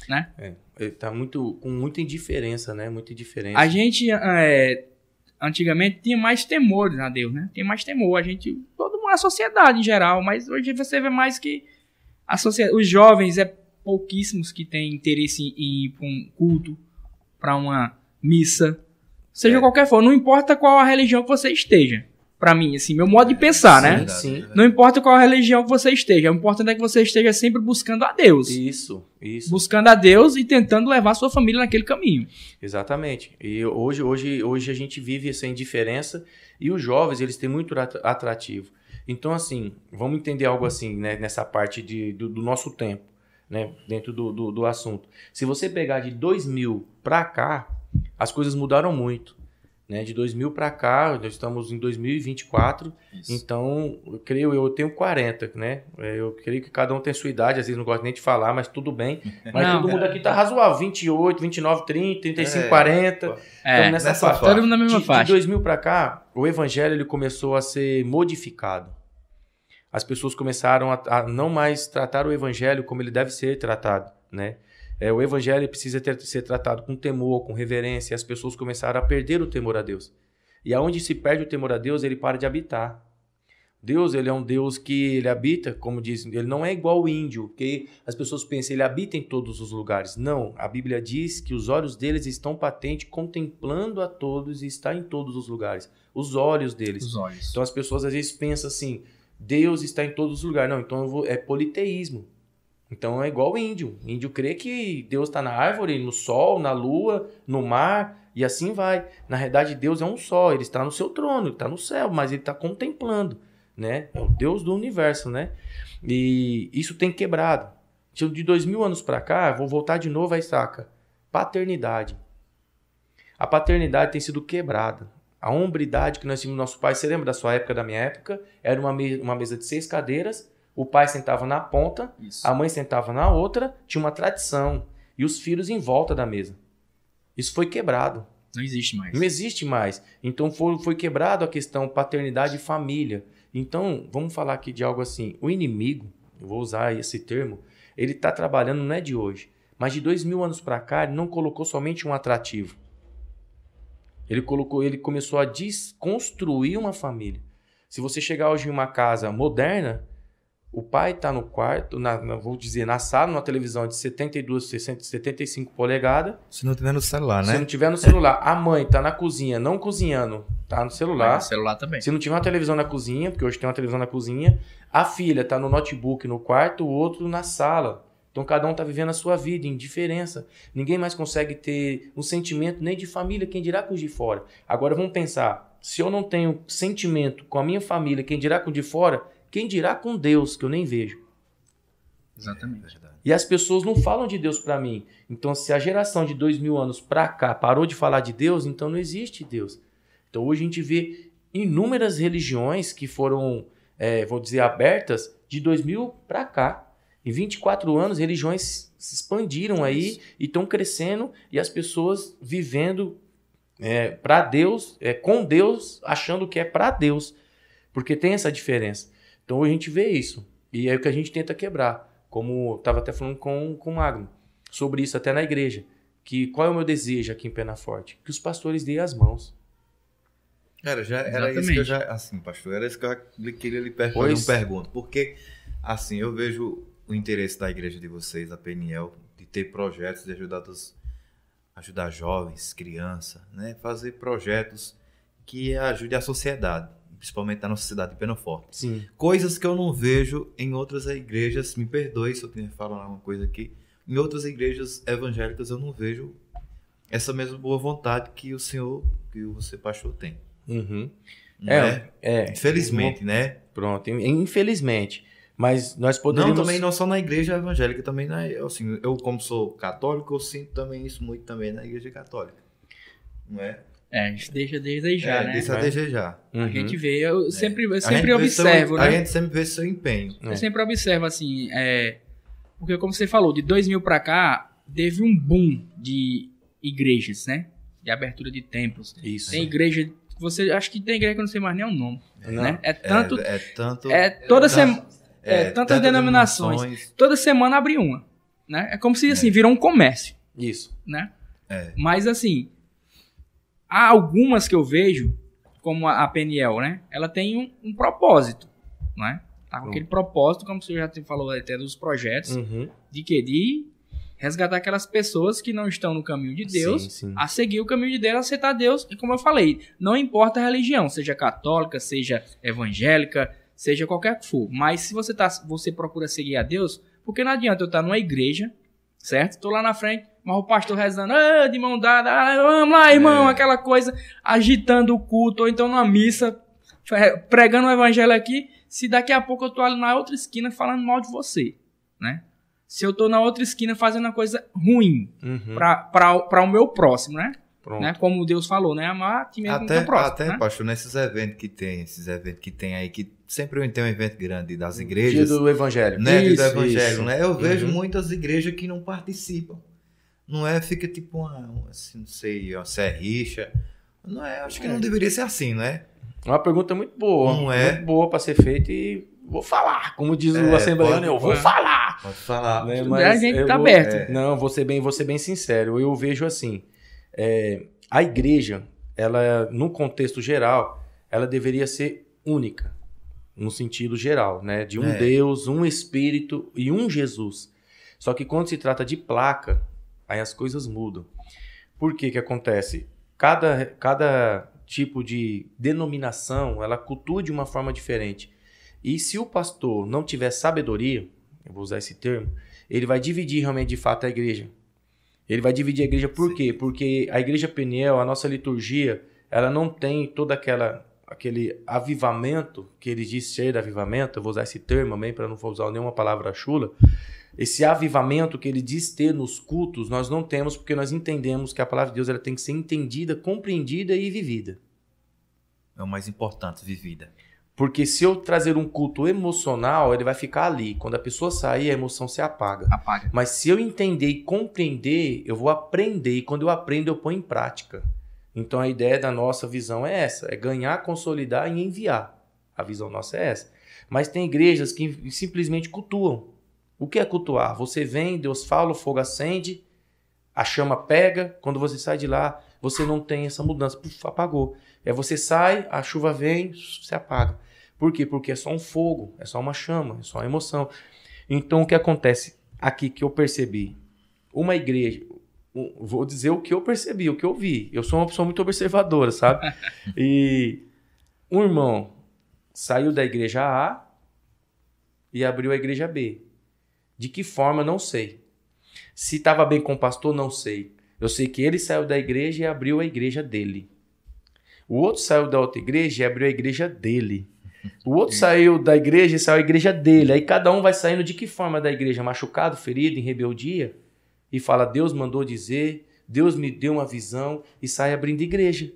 Né? Tá com muita indiferença, né? Muita indiferença. A gente, antigamente, tinha mais temor a Deus, né? Tem mais temor. Todo mundo, a sociedade em geral, mas hoje você vê mais que os jovens, pouquíssimos que têm interesse em ir para um culto, para uma missa, seja qualquer for, não importa qual a religião que você esteja. Pra mim, assim, meu modo de pensar, né? Sim. Não importa qual a religião que você esteja, o importante é que você esteja sempre buscando a Deus. Isso. Buscando a Deus e tentando levar a sua família naquele caminho. Exatamente. E hoje a gente vive essa indiferença e os jovens, eles têm muito atrativo. Então, assim, vamos entender algo assim, né, nessa parte do nosso tempo, né, dentro do assunto. Se você pegar de 2000 para cá, as coisas mudaram muito. Né, de 2000 para cá, nós estamos em 2024, isso. Então, eu tenho 40, né? Eu creio que cada um tem sua idade, às vezes não gosto nem de falar, mas tudo bem. Mas todo mundo aqui tá razoável, 28, 29, 30, 35, 40. Então, nessa faixa. Todo mundo na mesma faixa. De 2000 para cá, o evangelho ele começou a ser modificado. As pessoas começaram a não mais tratar o evangelho como ele deve ser tratado, né? O evangelho precisa ser tratado com temor, com reverência, e as pessoas começaram a perder o temor a Deus. E aonde se perde o temor a Deus, ele para de habitar. Deus, ele é um Deus que ele habita, como diz, ele não é igual o índio, porque as pessoas pensam, ele habita em todos os lugares. Não, a Bíblia diz que os olhos deles estão patentes, contemplando a todos e está em todos os lugares. Os olhos deles. Os olhos. Então as pessoas às vezes pensam assim, Deus está em todos os lugares. Não, então é politeísmo. Então é igual o índio. O índio crê que Deus está na árvore, no sol, na lua, no mar, e assim vai. Na realidade, Deus é um só, ele está no seu trono, ele está no céu, mas ele está contemplando, né? É o Deus do universo, né? E isso tem quebrado. De 2000 anos para cá, vou voltar de novo à estaca. Paternidade. A paternidade tem sido quebrada. A hombridade que nós tínhamos no nosso pai, você lembra da sua época, da minha época? Era uma mesa de 6 cadeiras, o pai sentava na ponta, isso. A mãe sentava na outra, tinha uma tradição. E os filhos em volta da mesa. Isso foi quebrado. Não existe mais. Não existe mais. Então foi quebrado a questão paternidade e família. Então, vamos falar aqui de algo assim. O inimigo, eu vou usar esse termo, ele está trabalhando, não é de hoje, mas de 2000 anos para cá, ele não colocou somente um atrativo. Ele começou a desconstruir uma família. Se você chegar hoje em uma casa moderna, o pai está no quarto, na sala, numa televisão de 75 polegadas. Se não tiver no celular, né? Se não tiver no celular. A mãe está na cozinha, não cozinhando, está no celular. No celular também. Se não tiver uma televisão na cozinha, porque hoje tem uma televisão na cozinha, a filha está no notebook no quarto, o outro na sala. Então cada um está vivendo a sua vida, em diferença. Ninguém mais consegue ter um sentimento nem de família, quem dirá com os de fora. Agora vamos pensar, se eu não tenho sentimento com a minha família, quem dirá com os de fora, quem dirá com Deus, que eu nem vejo. Exatamente. E as pessoas não falam de Deus para mim. Então se a geração de 2000 anos para cá parou de falar de Deus, então não existe Deus. Então hoje a gente vê inúmeras religiões que foram, vou dizer, abertas de 2000 para cá. Em 24 anos, religiões se expandiram aí e estão crescendo e as pessoas vivendo para Deus, com Deus, achando que é para Deus. Porque tem essa diferença. Então a gente vê isso. E é o que a gente tenta quebrar. Como eu estava até falando com o Magno. Sobre isso até na igreja. Qual é o meu desejo aqui em Penaforte? Que os pastores deem as mãos. Cara, era isso que eu já... Assim, pastor, era isso que eu queria lhe fazer uma pergunta. Porque, assim, eu vejo o interesse da igreja de vocês, a PNL, de ter projetos de ajudar jovens, crianças, né? Fazer projetos que ajudem a sociedade, principalmente na nossa cidade de Penaforte. Sim. Coisas que eu não vejo em outras igrejas, me perdoe se eu tenho que falar uma coisa aqui, em outras igrejas evangélicas eu não vejo essa mesma boa vontade que você pastor tem. Uhum. Infelizmente, né? Pronto, infelizmente. Mas nós poderíamos... Não, também não só na igreja evangélica, também assim, eu como sou católico, eu sinto também isso muito também na igreja católica. Não é? A gente deixa a desejar, né? Deixa a desejar. A gente vê, eu sempre observo, né? A gente sempre vê seu empenho. Eu sempre observo, assim, porque como você falou, de 2000 para cá, teve um boom de igrejas, né? De abertura de templos. Isso. Tem igreja, acho que tem igreja que eu não sei mais nem o nome, né? tantas denominações. Toda semana abre uma, né? É como se, assim, virou um comércio. Isso. Né? Mas, assim, há algumas que eu vejo, como a PNL, né? Ela tem um propósito, né? Tá com aquele propósito, como você já falou até dos projetos, de quê? De resgatar aquelas pessoas que não estão no caminho de Deus, a seguir o caminho de Deus, a aceitar Deus. E como eu falei, não importa a religião, seja católica, seja evangélica, seja qualquer que for. Mas se você procura seguir a Deus, porque não adianta eu estar numa igreja, certo? Estou lá na frente, mas o pastor rezando, de mão dada, vamos lá, irmão, aquela coisa, agitando o culto, ou então numa missa, pregando o evangelho aqui, se daqui a pouco eu estou ali na outra esquina falando mal de você, né? Se eu estou na outra esquina fazendo uma coisa ruim para o meu próximo, né? Né? Como Deus falou, né? Amar a ti mesmo como próximo. Até, né? pastor, nesses eventos que tem aí, que sempre tem um evento grande das igrejas. Dia do evangelho. Né? Dia do evangelho, né? Eu vejo muitas igrejas que não participam. Não é? Fica tipo assim, não sei, se é rixa. Não é, acho que não deveria ser assim, não é? Uma pergunta muito boa. Não é? Muito boa para ser feita e vou falar. Como diz o assembleano, eu vou falar. Pode falar. Né? Mas a gente tá aberto. Não, vou ser bem sincero. Eu vejo assim, a igreja, ela, no contexto geral, ela deveria ser única. No sentido geral, né? De um Deus, um Espírito e um Jesus. Só que quando se trata de placa, aí as coisas mudam. Por que acontece? Cada tipo de denominação, ela cultua de uma forma diferente. E se o pastor não tiver sabedoria, eu vou usar esse termo, ele vai dividir realmente de fato a igreja. Ele vai dividir a igreja por quê? Porque a igreja Peniel, a nossa liturgia, ela não tem todo aquele avivamento, que ele diz ser avivamento, eu vou usar esse termo também para não usar nenhuma palavra chula. Esse avivamento que ele diz ter nos cultos, nós não temos porque nós entendemos que a palavra de Deus ela tem que ser entendida, compreendida e vivida. É o mais importante, vivida. Porque se eu trazer um culto emocional, ele vai ficar ali. Quando a pessoa sair, a emoção se apaga. Mas se eu entender e compreender, eu vou aprender. E quando eu aprendo, eu ponho em prática. Então a ideia da nossa visão é essa. É ganhar, consolidar e enviar. A visão nossa é essa. Mas tem igrejas que simplesmente cultuam. O que é cultuar? Você vem, Deus fala, o fogo acende, a chama pega. Quando você sai de lá, você não tem essa mudança. Puf, apagou. Você sai, a chuva vem, se apaga. Por quê? Porque é só um fogo, é só uma chama, é só uma emoção. Então, o que acontece aqui que eu percebi? Uma igreja, vou dizer o que eu percebi, o que eu vi. Eu sou uma pessoa muito observadora, sabe? E um irmão saiu da igreja A e abriu a igreja B. De que forma, não sei. Se estava bem com o pastor, não sei. Eu sei que ele saiu da igreja e abriu a igreja dele. O outro saiu da outra igreja e abriu a igreja dele. O outro saiu da igreja e saiu a igreja dele. Aí cada um vai saindo de que forma da igreja? Machucado, ferido, em rebeldia? E fala, Deus mandou dizer, Deus me deu uma visão e sai abrindo igreja.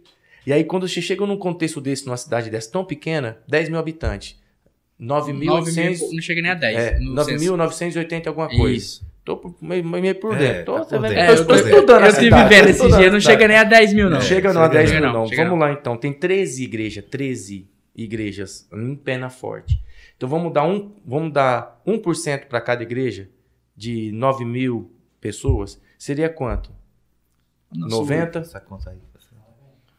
E aí quando você chega num contexto desse, numa cidade dessa tão pequena, 10 mil habitantes. 9.800... Não chega nem a 10. 9.980 alguma coisa. Isso. Tô meio por dentro. Tá por dentro. Eu estou estudando. Eu estive vendo esse dia, não chega nem a 10 mil, não. Não chega não a 10 mil, não. Chega Vamos lá, então. Tem 13 igrejas em Penaforte. Então, vamos dar 1% para cada igreja de 9 mil pessoas. Seria quanto? 90? Essa conta aí.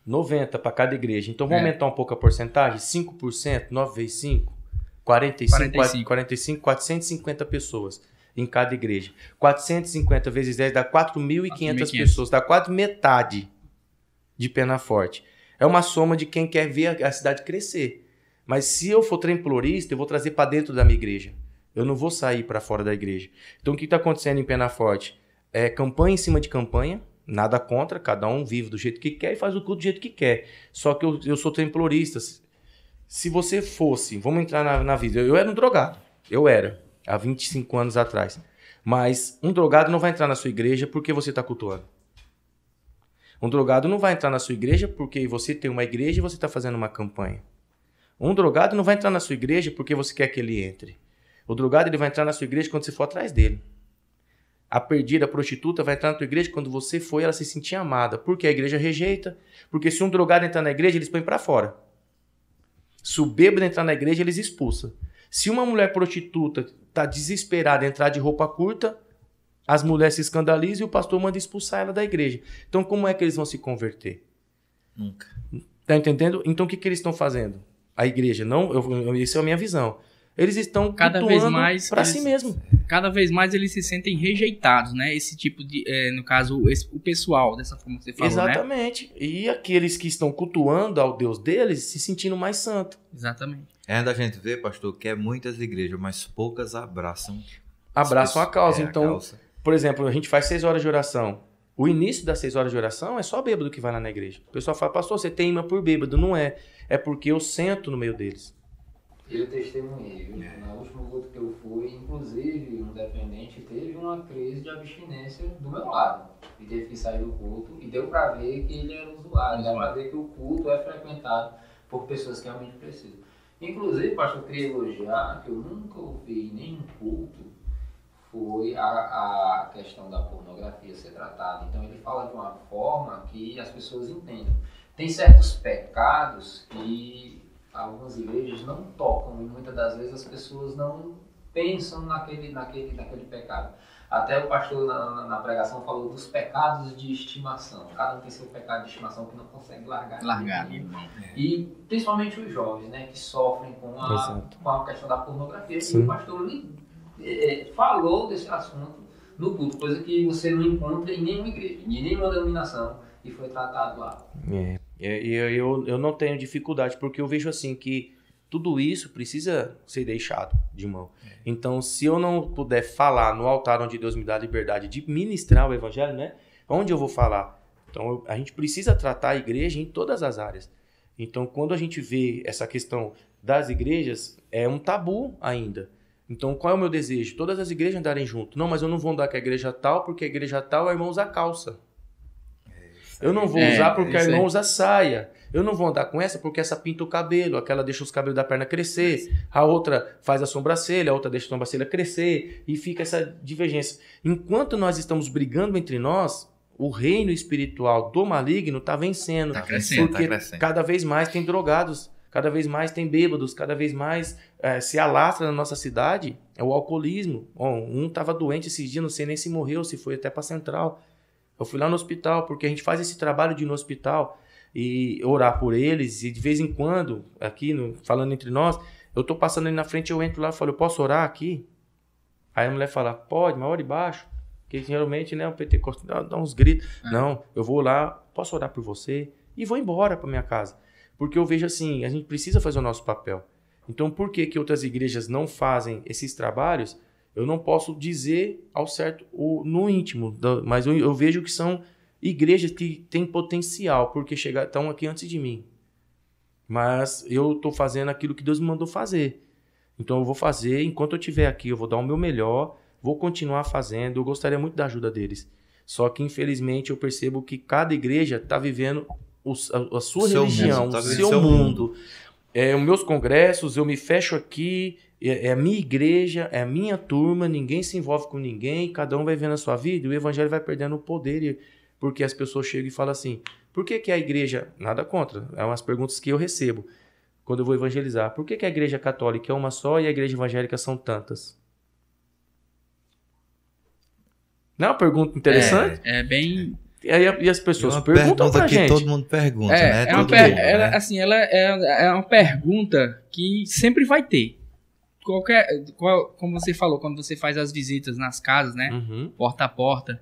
90 para cada igreja. Então, vamos aumentar um pouco a porcentagem? 5%, 9 vezes 5? 45, 450 pessoas em cada igreja. 450 vezes 10 dá 4.500 pessoas. Dá quase metade de Penaforte. É uma soma de quem quer ver a cidade crescer. Mas se eu for templorista, eu vou trazer para dentro da minha igreja. Eu não vou sair para fora da igreja. Então, o que está acontecendo em Penaforte? É campanha em cima de campanha. Nada contra, cada um vive do jeito que quer e faz o culto do jeito que quer. Só que eu sou templorista. Se você fosse, vamos entrar na vida. Eu era um drogado. Eu era, há 25 anos atrás. Mas um drogado não vai entrar na sua igreja porque você está cultuando. Um drogado não vai entrar na sua igreja porque você tem uma igreja e você está fazendo uma campanha. Um drogado não vai entrar na sua igreja porque você quer que ele entre. O drogado ele vai entrar na sua igreja quando você for atrás dele. A perdida, a prostituta vai entrar na tua igreja quando você for e ela se sentir amada. Porque a igreja rejeita. Porque se um drogado entrar na igreja, eles põem para fora. Se o bêbado entrar na igreja, eles expulsam. Se uma mulher prostituta está desesperada em entrar de roupa curta, as mulheres se escandalizam e o pastor manda expulsar ela da igreja. Então, como é que eles vão se converter? Nunca. Tá entendendo? Então, o que eles estão fazendo? A igreja, não, essa é a minha visão. Eles estão cada vez mais para si mesmo. Cada vez mais eles se sentem rejeitados, né? Esse tipo de, no caso, o pessoal, dessa forma que você falou, exatamente. Né? E aqueles que estão cultuando ao Deus deles se sentindo mais santo. Exatamente. É da gente ver, pastor, que é muitas igrejas, mas poucas abraçam a causa. Então, a causa. Por exemplo, a gente faz 6 horas de oração. O início das 6 horas de oração é só bêbado que vai lá na igreja. O pessoal fala, pastor, você tem imã por bêbado. Não é. É porque eu sento no meio deles. Eu testemunhei, viu? Na última luta que eu fui, inclusive, um dependente teve uma crise de abstinência do meu lado. E teve que sair do culto. E deu pra ver que ele era usuário. Deu pra ver que o culto é frequentado por pessoas que realmente precisam. Inclusive, pastor, eu queria elogiar que eu nunca ouvi em nenhum culto foi a questão da pornografia ser tratada. Então ele fala de uma forma que as pessoas entendem. Tem certos pecados que algumas igrejas não tocam e muitas das vezes as pessoas não pensam naquele pecado. Até o pastor na pregação falou dos pecados de estimação. Cada um tem seu pecado de estimação que não consegue largar. E principalmente os jovens, né, que sofrem com a questão da pornografia. Sim. E o pastor falou desse assunto no culto, coisa que você não encontra em nenhuma igreja, em nenhuma denominação, e foi tratado lá. Eu não tenho dificuldade, porque eu vejo assim que tudo isso precisa ser deixado de mão. Então, se eu não puder falar no altar onde Deus me dá a liberdade de ministrar o evangelho, né? Onde eu vou falar? Então, a gente precisa tratar a igreja em todas as áreas. Então, quando a gente vê essa questão das igrejas, é um tabu ainda. Então, qual é o meu desejo? Todas as igrejas andarem junto. Não, mas eu não vou andar com a igreja tal, porque a igreja tal, a irmã usa calça. Eu não vou usar porque a irmã usa saia. Eu não vou andar com essa porque essa pinta o cabelo, aquela deixa os cabelos da perna crescer, a outra faz a sobrancelha, a outra deixa a sobrancelha crescer, e fica essa divergência. Enquanto nós estamos brigando entre nós, o reino espiritual do maligno está vencendo. Está crescendo, porque cada vez mais tem drogados, cada vez mais tem bêbados, cada vez mais se alastra na nossa cidade é o alcoolismo. Um estava doente esses dias, não sei nem se morreu, se foi até para a central. Eu fui lá no hospital, porque a gente faz esse trabalho de ir no hospital e orar por eles, e de vez em quando, aqui, falando entre nós, eu tô passando ali na frente, eu entro lá e falo, eu posso orar aqui? Aí a mulher fala, pode, mas ore baixo, porque geralmente, né, o pentecostal dá uns gritos. Não, eu vou lá, posso orar por você? E vou embora para minha casa. Porque eu vejo assim, a gente precisa fazer o nosso papel. Então, por que outras igrejas não fazem esses trabalhos? Eu não posso dizer ao certo no íntimo, mas eu vejo que são igrejas que têm potencial, porque estão aqui antes de mim. Mas eu estou fazendo aquilo que Deus me mandou fazer. Então eu vou fazer, enquanto eu estiver aqui, eu vou dar o meu melhor, vou continuar fazendo, eu gostaria muito da ajuda deles. Só que, infelizmente, eu percebo que cada igreja está vivendo a sua religião, o seu mundo. Os meus congressos, eu me fecho aqui, é a minha igreja, é a minha turma, ninguém se envolve com ninguém, cada um vai vendo a sua vida e o evangelho vai perdendo o poder, porque as pessoas chegam e falam assim, por que a igreja, nada contra, é umas perguntas que eu recebo quando eu vou evangelizar, por que a igreja católica é uma só e a igreja evangélica são tantas? Não é uma pergunta interessante? É bem... E as pessoas perguntam pra gente. Todo mundo pergunta, né? Ela é uma pergunta que sempre vai ter. Como você falou, quando você faz as visitas nas casas, né? Porta a porta.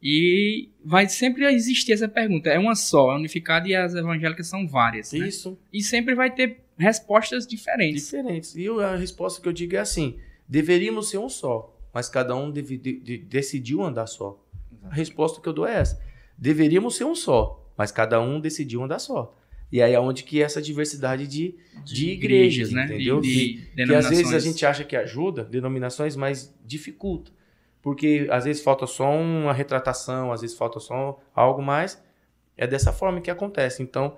E vai sempre existir essa pergunta. É uma só, é unificada, e as evangélicas são várias. Isso. Né? E sempre vai ter respostas diferentes. E a resposta que eu digo é assim: deveríamos ser um só, mas cada um decidiu andar só. A resposta que eu dou é essa. Deveríamos ser um só, mas cada um decidiu andar só. E aí é onde que essa diversidade de igrejas, né? Entendeu? Que às vezes a gente acha que ajuda, denominações, mas dificulta. Porque às vezes falta só uma retratação, às vezes falta só algo mais. É dessa forma que acontece. Então,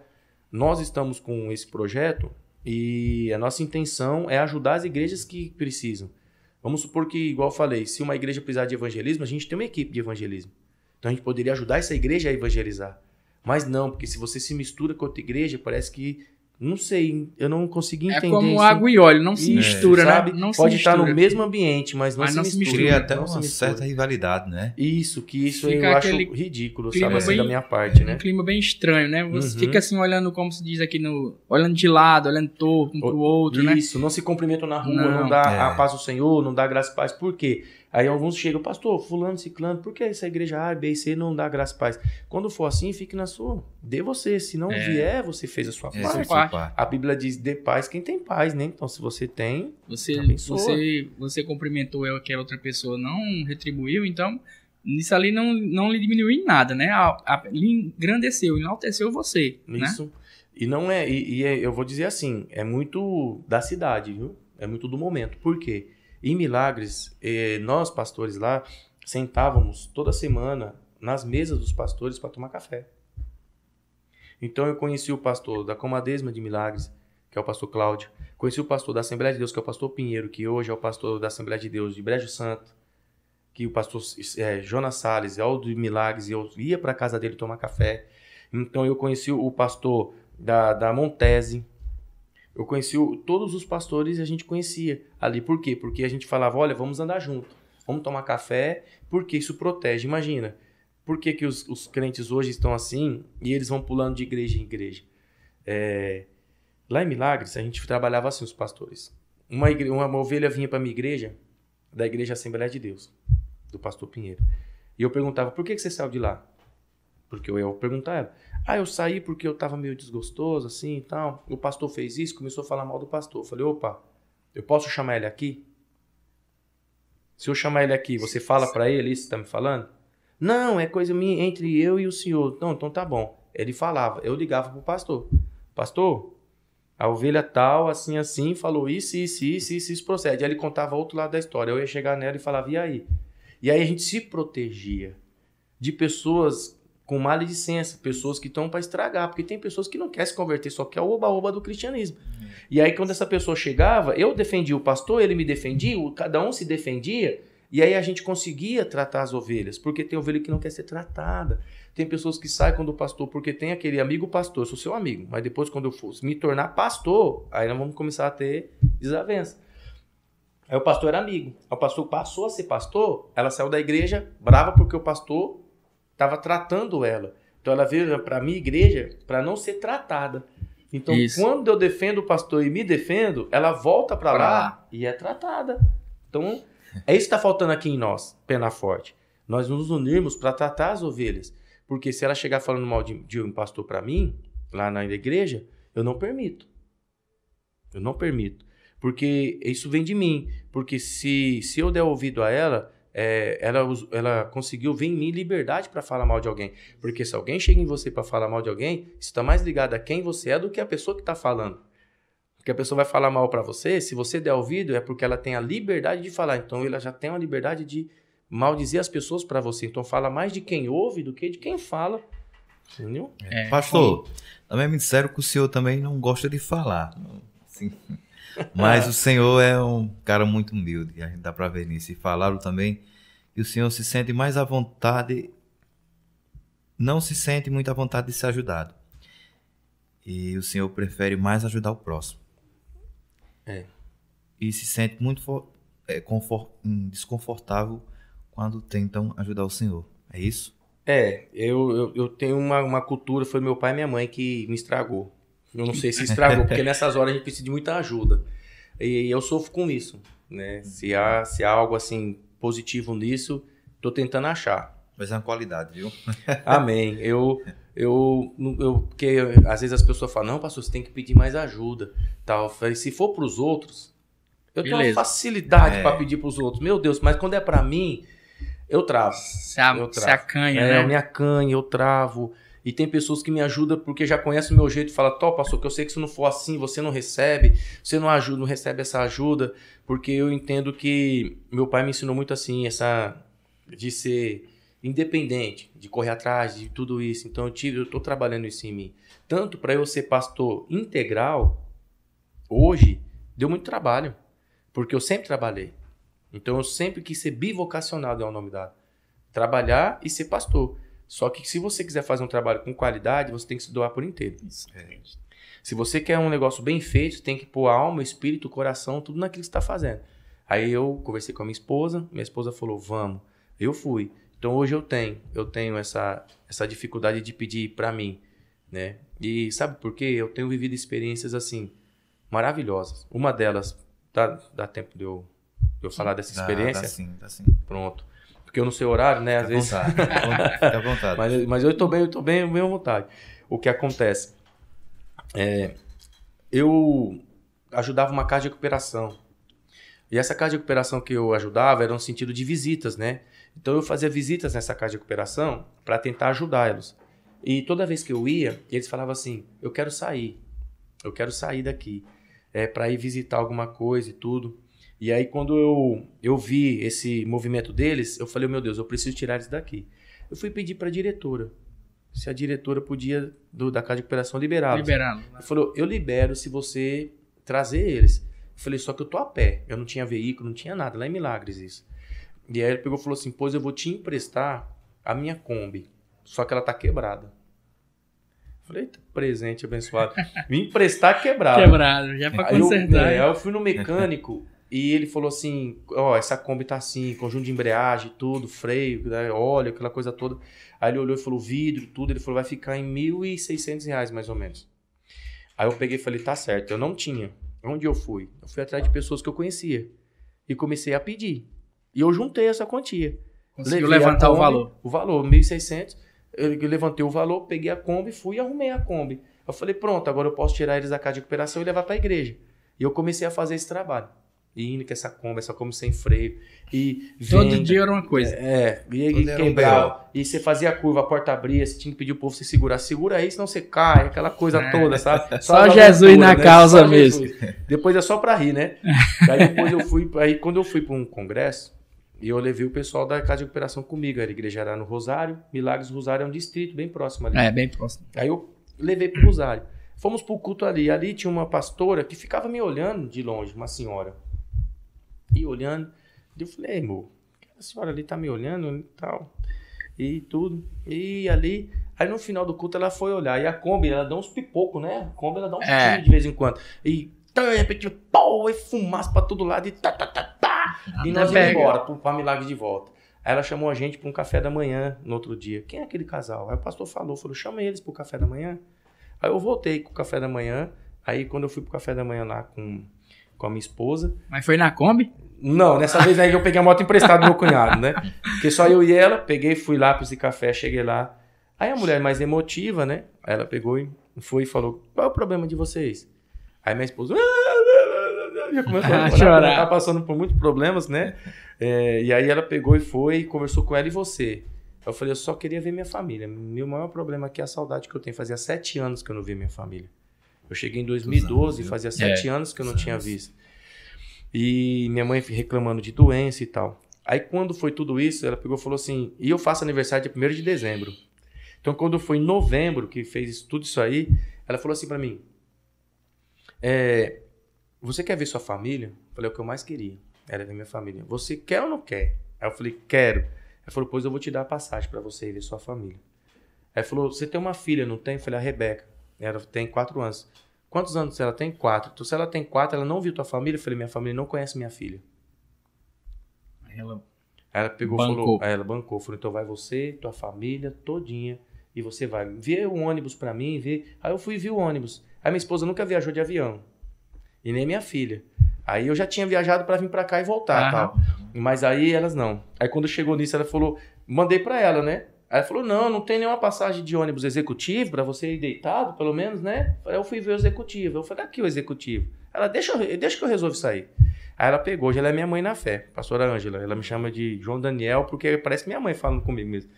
nós estamos com esse projeto e a nossa intenção é ajudar as igrejas que precisam. Vamos supor que, igual eu falei, se uma igreja precisar de evangelismo, a gente tem uma equipe de evangelismo. Então a gente poderia ajudar essa igreja a evangelizar. Mas não, porque se você se mistura com outra igreja, parece que Não sei, eu não consegui entender. É como isso. água e óleo, não se mistura, sabe? né? Não Pode se estar no mistura. mesmo ambiente, mas não se mistura. Cria até não uma se mistura. certa rivalidade, né? Isso, que isso Fica eu acho aquele ridículo, clima sabe? Assim, bem- da minha parte, né? Um clima bem estranho, né? Você Uhum. fica assim olhando, como se diz aqui no... Olhando de lado, olhando torto um pro outro, né? Isso, não se cumprimentam na rua, Não. não dá É. a paz do Senhor, não dá graça e paz. Por quê? Aí alguns chegam, pastor, fulano, ciclano, por que essa igreja A, B e C não dá graça e paz? Quando for assim, fique na sua. Dê você. Se não vier, você fez a sua Essa é a parte. sua parte. A Bíblia diz, dê paz quem tem paz, né? Então, se você tem, Você, abençoa. você cumprimentou aquela outra pessoa, não retribuiu, então isso ali não lhe diminuiu em nada, né? Lhe engrandeceu, enalteceu você, né? isso. E não é, eu vou dizer assim, é muito da cidade, viu? É muito do momento. Por quê? Em Milagres, nós pastores lá sentávamos toda semana nas mesas dos pastores para tomar café. Então eu conheci o pastor da Comadesma de Milagres, que é o pastor Cláudio. Conheci o pastor da Assembleia de Deus, que é o pastor Pinheiro, que hoje é o pastor da Assembleia de Deus de Brejo Santo, que o pastor Jonas Salles é o de Milagres, e eu ia para a casa dele tomar café. Então eu conheci o pastor da Montese. Eu conheci todos os pastores e a gente conhecia ali. Por quê? Porque a gente falava, olha, vamos andar junto, vamos tomar café, porque isso protege. Imagina, por que os crentes hoje estão assim e eles vão pulando de igreja em igreja? Lá em Milagres, a gente trabalhava assim, os pastores. Uma ovelha vinha para a minha igreja, da Igreja Assembleia de Deus, do pastor Pinheiro. E eu perguntava, por que você saiu de lá? Porque eu ia perguntar a ela. Eu saí porque eu estava meio desgostoso, assim e tal. O pastor fez isso, começou a falar mal do pastor. Eu falei, opa, eu posso chamar ele aqui? Se eu chamar ele aqui, você fala para ele isso que você está me falando? Não, é coisa minha entre eu e o senhor. Não, então tá bom. Ele falava, eu ligava pro pastor. Pastor, a ovelha tal, assim, assim, falou isso procede. Aí ele contava outro lado da história. Eu ia chegar nela e falava, e aí? E aí a gente se protegia de pessoas com maledicência, pessoas que estão para estragar, porque tem pessoas que não querem se converter, só quer o oba-oba do cristianismo. E aí quando essa pessoa chegava, eu defendia o pastor, ele me defendia, cada um se defendia, e aí a gente conseguia tratar as ovelhas, porque tem ovelha que não quer ser tratada. Tem pessoas que saem quando o pastor, porque tem aquele amigo pastor, eu sou seu amigo, mas depois quando eu fosse me tornar pastor, aí nós vamos começar a ter desavença. Aí o pastor era amigo, aí o pastor passou a ser pastor, ela saiu da igreja brava porque o pastor estava tratando ela. Então ela veio para a minha igreja para não ser tratada. Então quando eu defendo o pastor e me defendo, ela volta para lá e é tratada. Então é isso que está faltando aqui em nós, Pena Forte. Nós nos unirmos para tratar as ovelhas. Porque se ela chegar falando mal de um pastor para mim, lá na igreja, eu não permito. Eu não permito. Porque isso vem de mim. Porque se eu der ouvido a ela, ela conseguiu ver em mim liberdade para falar mal de alguém. Porque se alguém chega em você para falar mal de alguém, isso está mais ligado a quem você é do que a pessoa que está falando. Porque a pessoa vai falar mal para você, se você der ouvido, é porque ela tem a liberdade de falar. Então ela já tem a liberdade de maldizer as pessoas para você. Então fala mais de quem ouve do que de quem fala. Entendeu? Pastor, também me disseram que o senhor também não gosta de falar. Sim. Mas o senhor é um cara muito humilde, a gente dá para ver nisso. E falaram também que o senhor se sente mais à vontade, não se sente muito à vontade de ser ajudado. E o senhor prefere mais ajudar o próximo. E se sente muito desconfortável quando tentam ajudar o senhor. É isso? Eu tenho uma cultura, foi meu pai e minha mãe que me estragou. Eu não sei se estragou, porque nessas horas a gente precisa de muita ajuda. E eu sofro com isso, né? Se há algo assim positivo nisso, tô tentando achar. Mas é uma qualidade, viu? Amém. Porque às vezes as pessoas falam, não, pastor, você tem que pedir mais ajuda. Tal. Falei, se for para os outros, eu tenho uma facilidade para pedir para os outros. Meu Deus, mas quando é para mim, eu travo. Se acanha, né? Eu me acanho, eu travo. E tem pessoas que me ajudam porque já conhecem o meu jeito e falam, pastor, que eu sei que se não for assim, você não recebe, você não ajuda, não recebe essa ajuda, porque eu entendo que meu pai me ensinou muito assim, de ser independente, de correr atrás de tudo isso. Então eu estou trabalhando isso em mim. Tanto para eu ser pastor integral, hoje, deu muito trabalho, porque eu sempre trabalhei. Então eu sempre quis ser bivocacional, é o nome dado. Trabalhar e ser pastor. Só que se você quiser fazer um trabalho com qualidade, você tem que se doar por inteiro. Se você quer um negócio bem feito, você tem que pôr a alma, o espírito, o coração, tudo naquilo que você está fazendo. Aí eu conversei com a minha esposa falou, vamos. Eu fui. Então hoje eu tenho essa dificuldade de pedir para mim, né? E sabe por quê? Eu tenho vivido experiências assim, maravilhosas. Uma delas, dá tempo de eu falar dessa experiência? Dá sim. Pronto. Porque eu não sei o horário, né? Às vezes. Fica à vontade. Mas eu tô bem à vontade. O que acontece? Eu ajudava uma casa de recuperação. E essa casa de recuperação que eu ajudava era no sentido de visitas, né? Então eu fazia visitas nessa casa de recuperação para tentar ajudá-los. E toda vez que eu ia, eles falavam assim, eu quero sair daqui, para ir visitar alguma coisa e tudo. E aí quando eu vi esse movimento deles, eu falei, meu Deus, eu preciso tirar eles daqui. Eu fui pedir para a diretora, se a diretora podia, da casa de recuperação, liberá-los. Ela falou, eu libero se você trazer eles. Eu falei, só que eu tô a pé, eu não tinha veículo, não tinha nada, lá em Milagres isso. E aí ele pegou e falou assim, pois eu vou te emprestar a minha Kombi, só que ela tá quebrada. Eu falei, eita, presente abençoado, me emprestar quebrada. Quebrado, já pra consertar. Aí eu fui no mecânico e ele falou assim, essa Kombi tá assim, conjunto de embreagem, tudo, freio, né, óleo, aquela coisa toda. Aí ele olhou e falou, vidro, tudo, ele falou, vai ficar em R$1.600 mais ou menos. Aí eu peguei e falei, tá certo, eu não tinha. Onde eu fui? Eu fui atrás de pessoas que eu conhecia e comecei a pedir. E eu juntei essa quantia. Conseguiu levantar Kombi, o valor? O valor, 1.600. Eu levantei o valor, peguei a Kombi, fui e arrumei a Kombi. Eu falei, pronto, agora eu posso tirar eles da casa de recuperação e levar para a igreja. E eu comecei a fazer esse trabalho. E indo com essa Kombi sem freio. E todo dia era uma coisa. E quebrava. E você fazia a curva, a porta abria, você tinha que pedir o povo se segurar. Segura aí, senão você cai, aquela coisa toda, sabe? Só Jesus na causa mesmo. Depois é só pra rir, né? Aí depois quando eu fui para um congresso, eu levei o pessoal da casa de recuperação comigo. A igreja era no Rosário. Milagres do Rosário é um distrito bem próximo ali. Bem próximo. Aí eu levei pro Rosário. Fomos pro culto ali. Ali tinha uma pastora que ficava me olhando de longe, uma senhora. E olhando, eu falei, amor, a senhora ali tá me olhando e tal, e tudo. E ali, aí no final do culto ela foi olhar, e a Kombi, ela dá uns pipocos, né? A Kombi, ela dá uns tiros de vez em quando. E de repente, pau, e fumaça pra todo lado, e e nós íamos embora, pra Milagre de volta. Aí ela chamou a gente pra um café da manhã no outro dia. Quem é aquele casal? Aí o pastor falou, chama eles pro café da manhã. Aí eu voltei com o café da manhã, aí quando eu fui pro café da manhã lá com a minha esposa. Mas foi na Kombi? Não, nessa vez aí eu peguei a moto emprestada do meu cunhado, né? Porque só eu e ela, peguei, fui lá para esse café, cheguei lá. Aí a mulher mais emotiva, né? Aí ela pegou e foi e falou, qual é o problema de vocês? Aí minha esposa já começou a chorar. Ela tá passando por muitos problemas, né? E aí ela pegou e foi e conversou com ela e você. Eu falei, eu só queria ver minha família. Meu maior problema aqui é a saudade que eu tenho. Fazia 7 anos que eu não via minha família. Eu cheguei em 2012 e fazia 7 anos que eu não tinha visto. E minha mãe reclamando de doença e tal. Aí quando foi tudo isso, ela pegou e falou assim, e eu faço aniversário dia 1º de dezembro. Então quando foi em novembro que fez tudo isso aí, ela falou assim pra mim, você quer ver sua família? Eu falei, é o que eu mais queria, era ver minha família. Você quer ou não quer? Aí eu falei, quero. Ela falou, pois eu vou te dar a passagem pra você ir ver sua família. Aí falou, você tem uma filha, não tem? Eu falei, a Rebeca. Ela tem 4 anos. Quantos anos ela tem? 4. Então, se ela tem 4, ela não viu tua família? Eu falei, minha família não conhece minha filha. Aí ela pegou e falou, ela bancou. Falou, então vai você, tua família, todinha, e você vai. Vê um ônibus pra mim, vê. Aí eu fui e vi o ônibus. Aí minha esposa nunca viajou de avião. E nem minha filha. Aí eu já tinha viajado pra vir pra cá e voltar, tal. Mas aí elas não. Aí quando chegou nisso, ela falou, mandei pra ela, né? Aí ela falou, não tem nenhuma passagem de ônibus executivo pra você ir deitado, pelo menos, né? Aí eu fui ver o executivo. Eu falei, aqui o executivo. Ela, deixa que eu resolvo sair. Aí ela pegou, hoje ela é minha mãe na fé, pastora Ângela. Ela me chama de João Daniel, porque parece minha mãe falando comigo mesmo.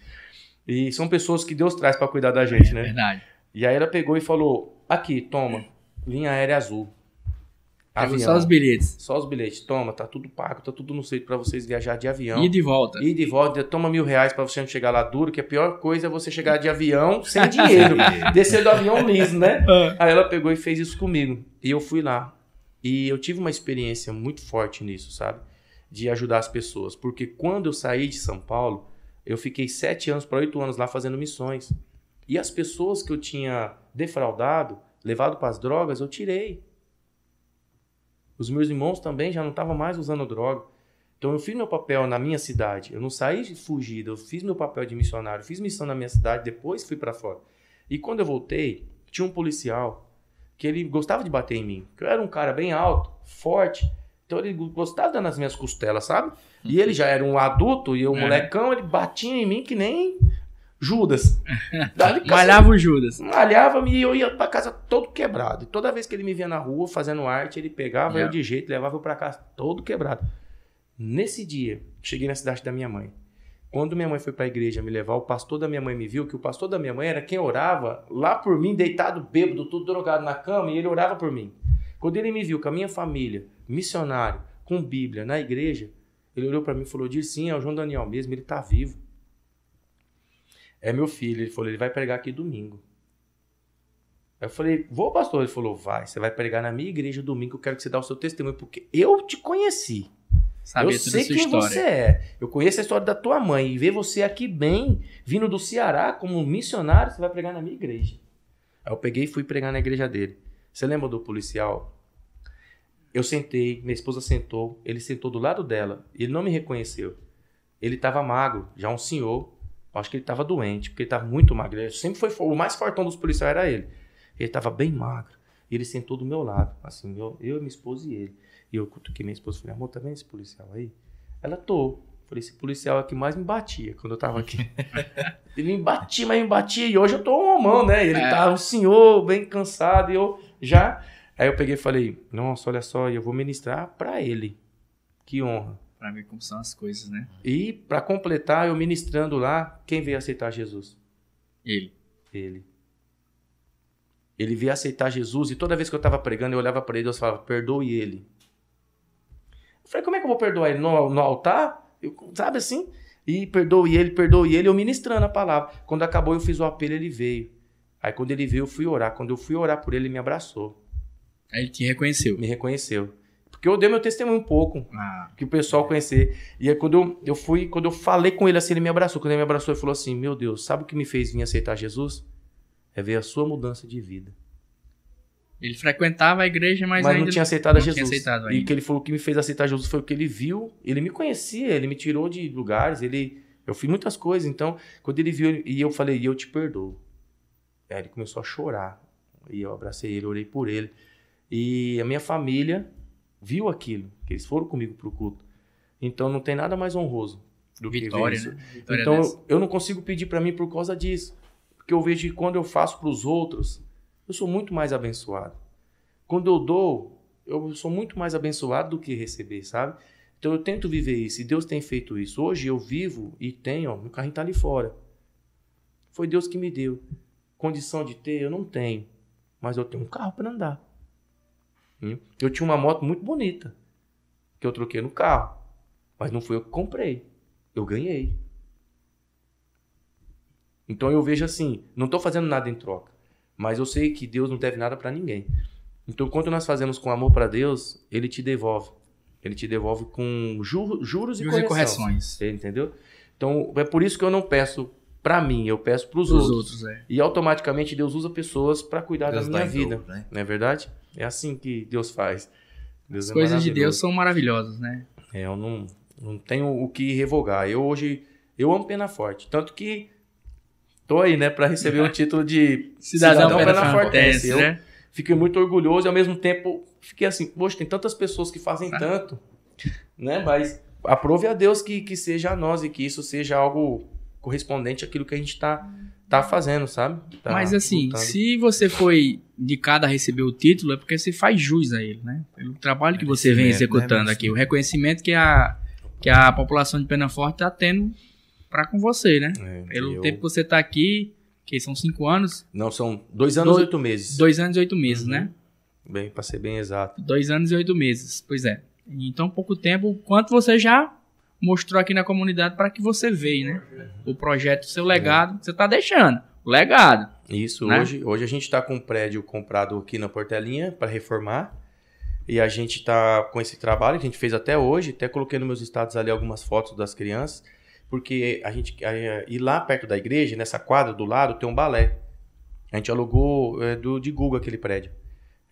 E são pessoas que Deus traz pra cuidar da gente, né? Verdade. E aí ela pegou e falou, aqui, toma, linha aérea azul. Avião. Só os bilhetes. Só os bilhetes. Toma, tá tudo pago, tá tudo no sítio pra vocês viajar de avião. E de volta. Toma R$1.000 pra você não chegar lá duro, que a pior coisa é você chegar de avião sem dinheiro. Descer do avião liso, né? Aí ela pegou e fez isso comigo. E eu fui lá. E eu tive uma experiência muito forte nisso, sabe? De ajudar as pessoas. Porque quando eu saí de São Paulo, eu fiquei 7 anos para 8 anos lá fazendo missões. E as pessoas que eu tinha defraudado, levado para as drogas, eu tirei. Os meus irmãos também já não estavam mais usando droga. Então eu fiz meu papel na minha cidade. Eu não saí fugido, eu fiz meu papel de missionário, fiz missão na minha cidade, depois fui para fora. E quando eu voltei, tinha um policial que ele gostava de bater em mim. Eu era um cara bem alto, forte, então ele gostava nas minhas costelas, sabe? E ele já era um adulto e eu, molecão, ele batia em mim que nem Judas. Malhava o Judas. Malhava-me e eu ia pra casa todo quebrado. E toda vez que ele me via na rua fazendo arte, ele pegava eu de jeito, levava eu pra casa todo quebrado. Nesse dia, cheguei na cidade da minha mãe. Quando minha mãe foi pra igreja me levar, o pastor da minha mãe me viu, que o pastor da minha mãe era quem orava lá por mim, deitado, bêbado, tudo drogado na cama, e ele orava por mim. Quando ele me viu com a minha família, missionário, com Bíblia, na igreja, ele olhou pra mim e falou, diz sim, é o João Daniel mesmo, ele tá vivo. É meu filho. Ele falou, ele vai pregar aqui domingo. Aí eu falei, vou, pastor? Ele falou, vai, você vai pregar na minha igreja domingo, eu quero que você dê o seu testemunho, porque eu te conheci. Sabia eu sei quem você é. Eu conheço a história da tua mãe. E ver você aqui bem, vindo do Ceará, como missionário, você vai pregar na minha igreja. Aí eu peguei e fui pregar na igreja dele. Você lembra do policial? Eu sentei, minha esposa sentou, ele sentou do lado dela. Ele não me reconheceu. Ele estava magro, já um senhor. Acho que ele estava doente, porque ele estava muito magro. Ele sempre foi o mais fortão dos policiais era ele. Ele estava bem magro. E ele sentou do meu lado, assim, eu, minha esposa e ele. E eu cutuquei minha esposa e falei, amor, tá vendo esse policial aí? Ela, tô. Falei, esse policial é que mais me batia quando eu tava aqui. Ele me batia, mas me batia. E hoje eu tô um homão, né? Ele tá um senhor, bem cansado. E eu já... Aí eu peguei e falei, nossa, olha só, eu vou ministrar pra ele. Que honra. Pra ver como são as coisas, né? E pra completar, eu ministrando lá, quem veio aceitar Jesus? Ele. Ele veio aceitar Jesus e toda vez que eu tava pregando, eu olhava pra ele e eu falava, perdoe ele. Eu falei, como é que eu vou perdoar ele? No altar? Sabe assim? E perdoe ele, eu ministrando a palavra. Quando acabou, eu fiz o apelo, ele veio. Aí quando ele veio, eu fui orar. Quando eu fui orar por ele, ele me abraçou. Aí ele te reconheceu. Me reconheceu. Porque eu dei meu testemunho um pouco, que o pessoal conhecer. E aí quando eu falei com ele assim, ele me abraçou. Quando ele me abraçou, ele falou assim, meu Deus, sabe o que me fez vir aceitar Jesus? É ver a sua mudança de vida. Ele frequentava a igreja, mas ainda não tinha aceitado a Jesus. Tinha aceitado ainda. E que ele falou que me fez aceitar Jesus foi o que ele viu. Ele me conhecia, ele me tirou de lugares, eu fiz muitas coisas. Então, quando ele viu, e eu falei, eu te perdoo. Aí ele começou a chorar. E eu abracei ele, orei por ele. E a minha família viu aquilo, que eles foram comigo pro culto. Então, não tem nada mais honroso do Vitória, que ver isso. Né? Vitória então, dessa. eu não consigo pedir para mim por causa disso. Porque eu vejo que quando eu faço para os outros, eu sou muito mais abençoado. Quando eu dou, eu sou muito mais abençoado do que receber, sabe? Então eu tento viver isso. E Deus tem feito isso. Hoje eu vivo e tenho, ó, meu carrinho tá ali fora. Foi Deus que me deu. Condição de ter, eu não tenho. Mas eu tenho um carro para andar. Eu tinha uma moto muito bonita, que eu troquei no carro. Mas não foi eu que comprei. Eu ganhei. Então eu vejo assim, não estou fazendo nada em troca. Mas eu sei que Deus não deve nada para ninguém. Então, quando nós fazemos com amor para Deus, Ele te devolve. Ele te devolve com juros e correções. Você entendeu? Então, é por isso que eu não peço para mim, eu peço para os outros. E automaticamente Deus usa pessoas para cuidar da minha vida. Dobro, né? Não é verdade? É assim que Deus faz. Deus As coisas de Deus são maravilhosas, né? Eu não tenho o que revogar. Eu amo Pena Forte. Tanto que tô aí, né, para receber o título de Cidadão Pena Forte, né? Fiquei muito orgulhoso e ao mesmo tempo fiquei assim, poxa, tem tantas pessoas que fazem tanto, né? Mas aprove a Deus que seja a nós e que isso seja algo correspondente àquilo que a gente tá fazendo, sabe? Mas assim, lutando. Se você foi indicado a receber o título, é porque você faz jus a ele, né? Pelo trabalho que você vem executando aqui, o reconhecimento que a população de Pena Forte tá tendo para com você, né? Pelo tempo que você tá aqui, que são 5 anos? Não, são 2 anos e 8 meses. 2 anos e 8 meses, né? Bem, para ser bem exato. 2 anos e 8 meses, pois é. Então, pouco tempo, quanto você já mostrou aqui na comunidade para que você veja, né? O projeto, o seu legado, você tá deixando. O legado. Isso, né? Hoje a gente tá com um prédio comprado aqui na Portelinha para reformar. E a gente tá com esse trabalho que a gente fez até hoje. Até coloquei nos meus status ali algumas fotos das crianças. Porque e lá perto da igreja, nessa quadra do lado, tem um balé. A gente alugou de Google aquele prédio.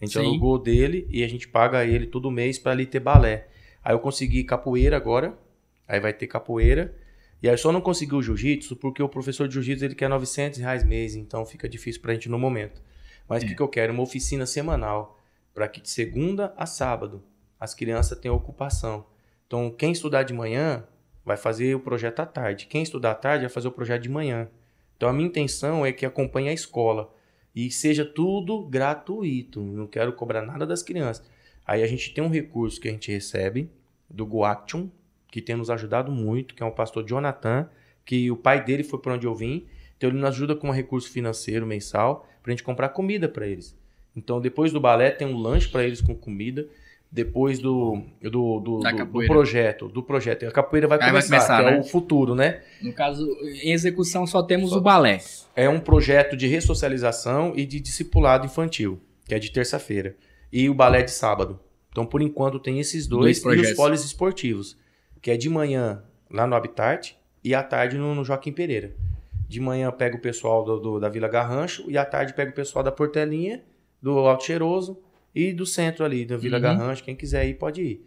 A gente alugou dele e a gente paga ele todo mês para ali ter balé. Aí eu consegui capoeira agora, aí vai ter capoeira. E aí eu só não consegui o jiu-jitsu porque o professor de jiu-jitsu ele quer R$900 mês, então fica difícil pra gente no momento. Mas o que eu quero? Uma oficina semanal, para que de segunda a sábado as crianças tenham ocupação. Então quem estudar de manhã vai fazer o projeto à tarde. Quem estudar à tarde vai fazer o projeto de manhã. Então a minha intenção é que acompanhe a escola e seja tudo gratuito. Não quero cobrar nada das crianças. Aí a gente tem um recurso que a gente recebe do Goaction, que tem nos ajudado muito, que é o pastor Jonathan, que o pai dele foi por onde eu vim. Então ele nos ajuda com um recurso financeiro mensal para a gente comprar comida para eles. Então depois do balé tem um lanche para eles com comida. Depois do projeto. A capoeira vai começar, que é o futuro, né? No caso, em execução só temos o balé. É um projeto de ressocialização e de discipulado infantil, que é de terça-feira. E o balé de sábado. Então, por enquanto, tem esses dois e os polis esportivos, que é de manhã lá no Habitat e à tarde no Joaquim Pereira. De manhã pega o pessoal da Vila Garrancho e à tarde pega o pessoal da Portelinha, do Alto Cheiroso e do centro ali, da Vila Garrancho. Quem quiser ir, pode ir.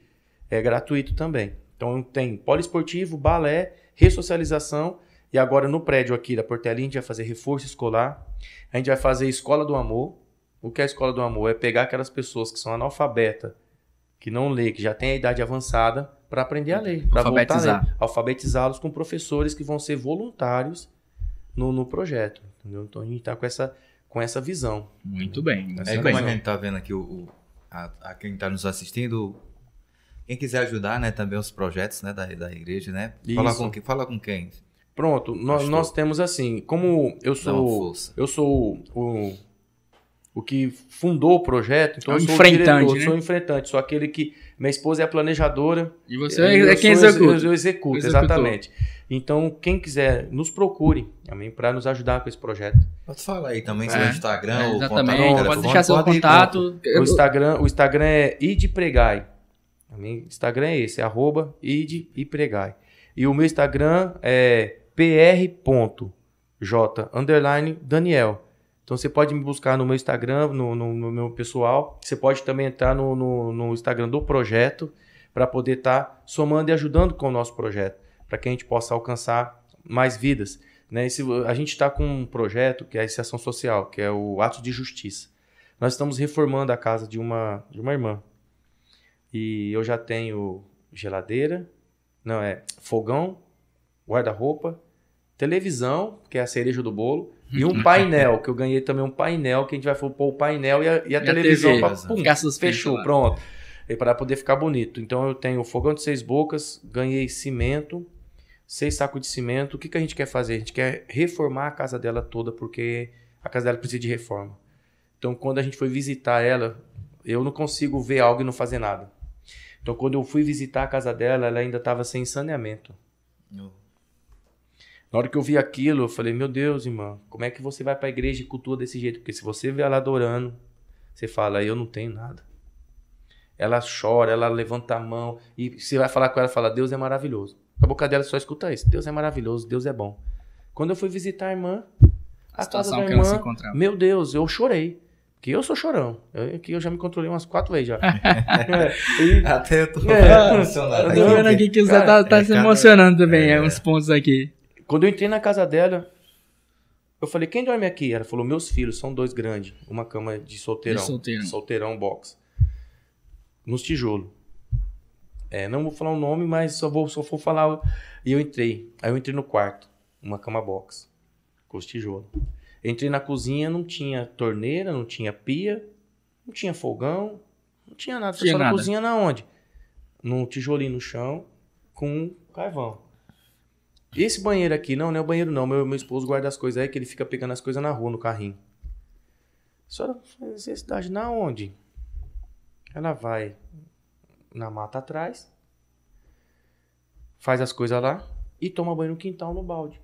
É gratuito também. Então tem poliesportivo, balé, ressocialização e agora no prédio aqui da Portelinha a gente vai fazer reforço escolar. A gente vai fazer Escola do Amor. O que é a Escola do Amor? É pegar aquelas pessoas que são analfabetas, que não lê, que já tem a idade avançada, para aprender a ler, para voltar a ler. Alfabetizá-los com professores que vão ser voluntários no projeto. Entendeu? Então a gente está com essa visão. Muito bem. Como a gente está vendo aqui, a quem está nos assistindo, quem quiser ajudar, né, também os projetos, né, da igreja, né? Fala com quem? Pronto, nós temos assim, como eu sou o que fundou o projeto, então eu sou o diretor, sou enfrentante, sou aquele que... Minha esposa é a planejadora. E você é quem executa. Eu executo, exatamente. Então, quem quiser, nos procure, para nos ajudar com esse projeto. Pode falar aí também, seu Instagram, exatamente. Pode deixar seu contato. O Instagram é idpregai. O meu Instagram é esse, @idpregai. E o meu Instagram é pr.j_Daniel. Então você pode me buscar no meu Instagram, no meu pessoal. Você pode também entrar no Instagram do projeto para poder estar somando e ajudando com o nosso projeto, para que a gente possa alcançar mais vidas. Né? A gente está com um projeto que é a ação social, que é o Atos de Justiça. Nós estamos reformando a casa de uma irmã. E eu já tenho geladeira, fogão, guarda-roupa, televisão, que é a cereja do bolo, e um painel, que eu ganhei também um painel, que a gente vai pôr o painel e a televisão fechou, pronto. Para poder ficar bonito. Então eu tenho fogão de 6 bocas, ganhei cimento, 6 sacos de cimento. O que a gente quer fazer? A gente quer reformar a casa dela toda, porque a casa dela precisa de reforma. Então quando a gente foi visitar ela, eu não consigo ver algo e não fazer nada. Então quando eu fui visitar a casa dela, ela ainda estava sem saneamento. Na hora que eu vi aquilo, eu falei, meu Deus, irmã, como é que você vai para a igreja e cultua desse jeito? Porque se você vê ela adorando, você fala, eu não tenho nada. Ela chora, ela levanta a mão, e você vai falar com ela, fala, Deus é maravilhoso. A boca dela só escuta isso, Deus é maravilhoso, Deus é bom. Quando eu fui visitar a irmã, a casa da irmã, meu Deus, eu chorei. Porque eu sou chorão. Eu já me controlei umas 4 vezes já. Até eu tô emocionado. Eu tô vendo aqui que você tá se emocionando também, uns pontos aqui. Quando eu entrei na casa dela, eu falei, quem dorme aqui? Ela falou, meus filhos, são 2 grandes. Uma cama de solteirão. Solteirão box. Nos tijolos. Não vou falar o nome, mas só vou falar. E eu entrei. Aí eu entrei no quarto. Uma cama box. Com os tijolos. Entrei na cozinha, não tinha torneira, não tinha pia, não tinha fogão, não tinha nada. Só na cozinha na onde? Num tijolinho no chão, com carvão. Esse banheiro aqui, não é o banheiro não. Meu esposo guarda as coisas aí, que ele fica pegando as coisas na rua, no carrinho. A senhora faz necessidade na onde? Ela vai na mata atrás, faz as coisas lá e toma banho no quintal, no balde.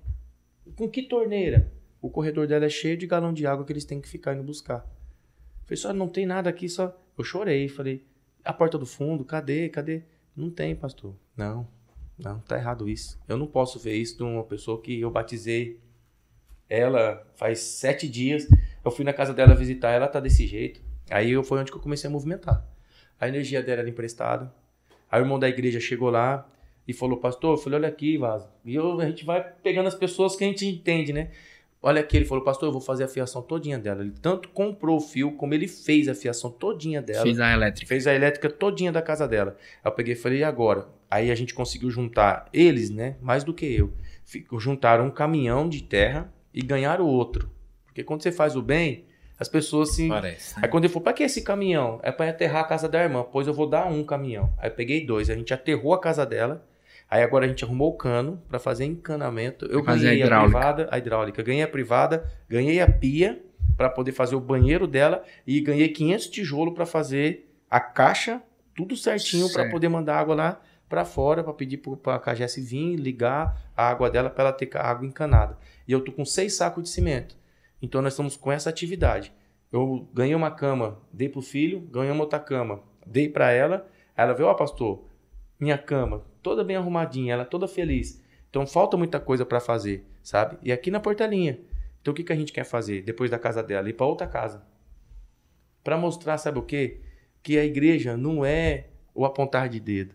Com que torneira? O corredor dela é cheio de galão de água que eles têm que ficar indo buscar. Falei, senhora, não tem nada aqui, só... Eu chorei, falei, a porta do fundo, cadê? Não tem, pastor. Não, tá errado isso. Eu não posso ver isso de uma pessoa que eu batizei ela faz 7 dias. Eu fui na casa dela visitar, ela tá desse jeito. Aí foi onde que eu comecei a movimentar. A energia dela era emprestada. Aí o irmão da igreja chegou lá e falou, pastor, eu falei, olha aqui, Vaso. E a gente vai pegando as pessoas que a gente entende, né? Olha aqui, ele falou, pastor, eu vou fazer a fiação todinha dela. Ele tanto comprou o fio, como ele fez a fiação todinha dela. Fez a elétrica. Fez a elétrica todinha da casa dela. Aí eu peguei e falei, e agora? Aí a gente conseguiu juntar, eles, né, mais do que eu, juntaram um caminhão de terra e ganharam outro. Porque quando você faz o bem, as pessoas se... Parece, né? Aí quando ele falou, pra que esse caminhão? É pra aterrar a casa da irmã. Pois eu vou dar um caminhão. Aí eu peguei 2, a gente aterrou a casa dela. Aí agora a gente arrumou o cano para fazer encanamento. Eu ganhei a privada, a hidráulica. Ganhei a privada, ganhei a pia para poder fazer o banheiro dela e ganhei 500 tijolos para fazer a caixa, tudo certinho para poder mandar água lá para fora, para pedir para a KGS vir, ligar a água dela para ela ter água encanada. E eu tô com 6 sacos de cimento. Então nós estamos com essa atividade. Eu ganhei uma cama, dei pro filho, ganhei uma outra cama, dei para ela. Ela veio, ó, pastor, minha cama toda bem arrumadinha, ela toda feliz. Então falta muita coisa para fazer, sabe? E aqui na Portelinha. Então o que a gente quer fazer depois da casa dela? Ir para outra casa. Para mostrar, sabe o quê? Que a igreja não é o apontar de dedo.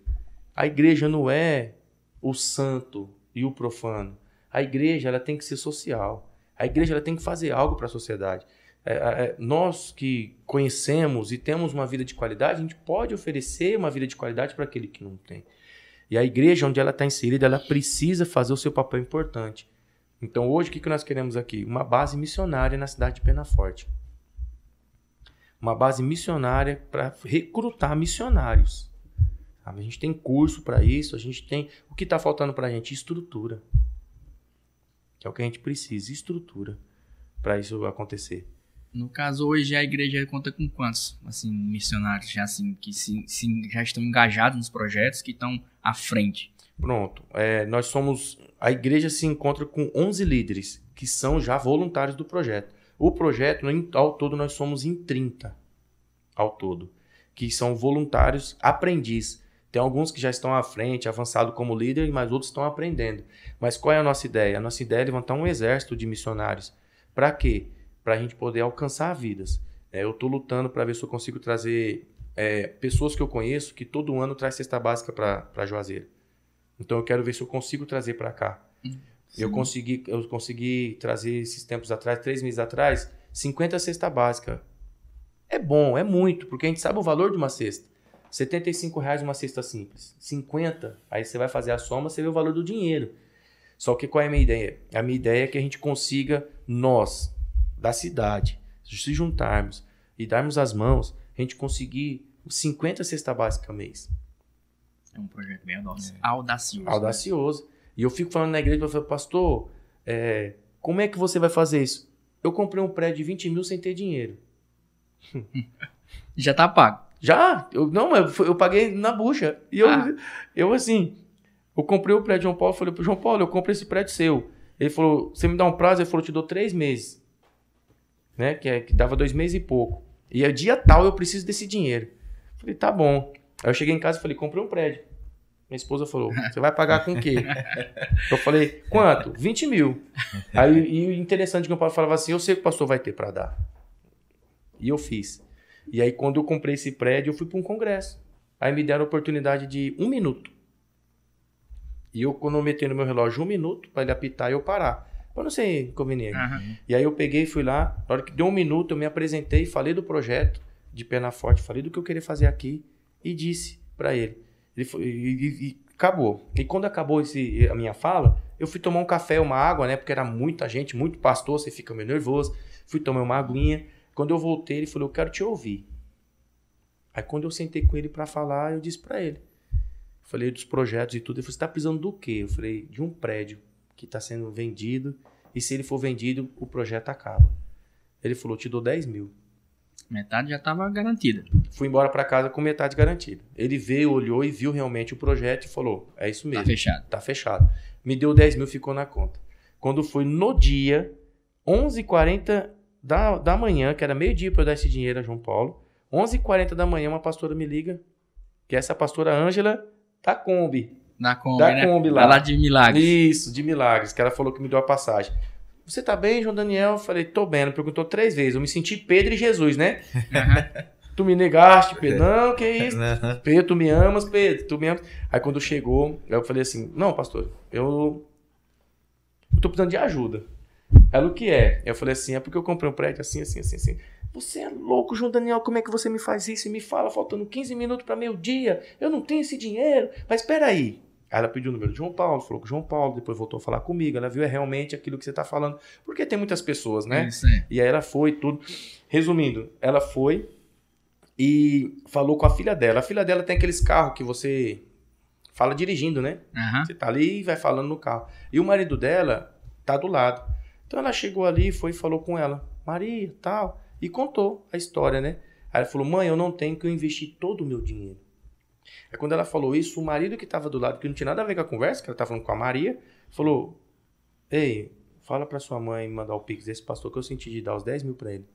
A igreja não é o santo e o profano. A igreja ela tem que ser social. A igreja ela tem que fazer algo para a sociedade. Nós que conhecemos e temos uma vida de qualidade, a gente pode oferecer uma vida de qualidade para aquele que não tem. E a igreja, onde ela está inserida, ela precisa fazer o seu papel importante. Então, hoje, o que nós queremos aqui? Uma base missionária na cidade de Penaforte. Uma base missionária para recrutar missionários. A gente tem curso para isso, a gente tem... O que está faltando para a gente? Estrutura. Que é o que a gente precisa, estrutura, para isso acontecer. No caso, hoje a igreja conta com quantos assim, missionários já, assim, que já estão engajados nos projetos, que estão à frente? Pronto. Nós somos... A igreja se encontra com 11 líderes, que são já voluntários do projeto. O projeto, ao todo, nós somos em 30, ao todo, que são voluntários aprendiz. Tem alguns que já estão à frente, avançado como líder, mas outros estão aprendendo. Mas qual é a nossa ideia? A nossa ideia é levantar um exército de missionários. Para quê? Para a gente poder alcançar vidas. Eu estou lutando para ver se eu consigo trazer pessoas que eu conheço que todo ano traz cesta básica para Juazeiro. Então eu quero ver se eu consigo trazer para cá. Eu consegui trazer esses tempos atrás, 3 meses atrás, 50 cesta básica. É bom, é muito, porque a gente sabe o valor de uma cesta. R$ 75,00 uma cesta simples. 50, aí você vai fazer a soma, você vê o valor do dinheiro. Só que qual é a minha ideia? A minha ideia é que a gente consiga, nós, da cidade, se juntarmos e darmos as mãos, a gente conseguir 50 cesta básica mês. É um projeto bem audacioso. Audacioso. Né? E eu fico falando na igreja, eu falo, pastor, como é que você vai fazer isso? Eu comprei um prédio de 20 mil sem ter dinheiro. Já tá pago. Já? Eu paguei na bucha. E eu comprei o prédio de João Paulo, falei pro João Paulo, eu comprei esse prédio seu. Ele falou, você me dá um prazo? Ele falou, eu te dou 3 meses. Né? Que dava 2 meses e pouco. E é dia tal, eu preciso desse dinheiro. Falei, tá bom. Aí eu cheguei em casa e falei, comprei um prédio. Minha esposa falou, você vai pagar com o quê? Eu falei, quanto? 20 mil. Aí, e o interessante é que o Paulo falava assim, eu sei que o pastor vai ter para dar. E eu fiz. E aí, quando eu comprei esse prédio, eu fui para um congresso. Aí me deram a oportunidade de 1 minuto. E eu cronometrei no meu relógio 1 minuto para ele apitar e eu parar. Para não ser inconveniente. Uhum. E aí eu peguei e fui lá. Na hora que deu 1 minuto, eu me apresentei, falei do projeto de Penaforte, falei do que eu queria fazer aqui e disse para ele. Ele foi, e acabou. E quando acabou a minha fala, eu fui tomar um café, uma água, né? Porque era muita gente, muito pastor, você fica meio nervoso. Fui tomar uma aguinha. Quando eu voltei, ele falou, eu quero te ouvir. Aí quando eu sentei com ele para falar, eu disse para ele. Falei dos projetos e tudo. Ele falou, você está precisando do quê? Eu falei, de um prédio que está sendo vendido. E se ele for vendido, o projeto acaba. Ele falou, te dou 10 mil. Metade já estava garantida. Fui embora para casa com metade garantida. Ele veio, olhou e viu realmente o projeto e falou, é isso mesmo. Tá fechado. Tá fechado. Me deu 10 mil, ficou na conta. Quando foi no dia, 11h40 da manhã, que era meio-dia para eu dar esse dinheiro a João Paulo, 11h40 da manhã, uma pastora me liga, que é essa pastora Ângela da Kombi. Da Kombi, né? Kombi lá. Lá de Milagres. Isso, de Milagres, que ela falou que me deu a passagem. você tá bem, João Daniel? Eu falei, tô bem. Ela perguntou 3 vezes. Eu me senti Pedro e Jesus, né? Tu me negaste, Pedro. Não, que isso? Pedro, tu me amas, Pedro. Tu me amas. Aí quando chegou, eu falei assim, não, pastor, eu tô precisando de ajuda. Ela, o que é? Eu falei assim, é porque eu comprei um prédio assim. Você é louco, João Daniel, como é que você me faz isso? E me fala, faltando 15 minutos para meio-dia. Eu não tenho esse dinheiro. Mas espera aí. Aí ela pediu o número de João Paulo, falou com o João Paulo, depois voltou a falar comigo. Ela viu realmente aquilo que você está falando. Porque tem muitas pessoas, né? Isso é. E aí ela foi, tudo. Resumindo, ela foi e falou com a filha dela. A filha dela tem aqueles carros que você fala dirigindo, né? Você tá ali e vai falando no carro. E o marido dela tá do lado. Então ela chegou ali, foi e falou com ela. Maria, tal... E contou a história, né? Aí ela falou, mãe, eu não tenho, que eu investi todo o meu dinheiro. Aí quando ela falou isso, o marido que estava do lado, que não tinha nada a ver com a conversa, que ela estava falando com a Maria, falou, ei, fala para sua mãe mandar o pix desse pastor, que eu senti de dar os 10 mil para ele.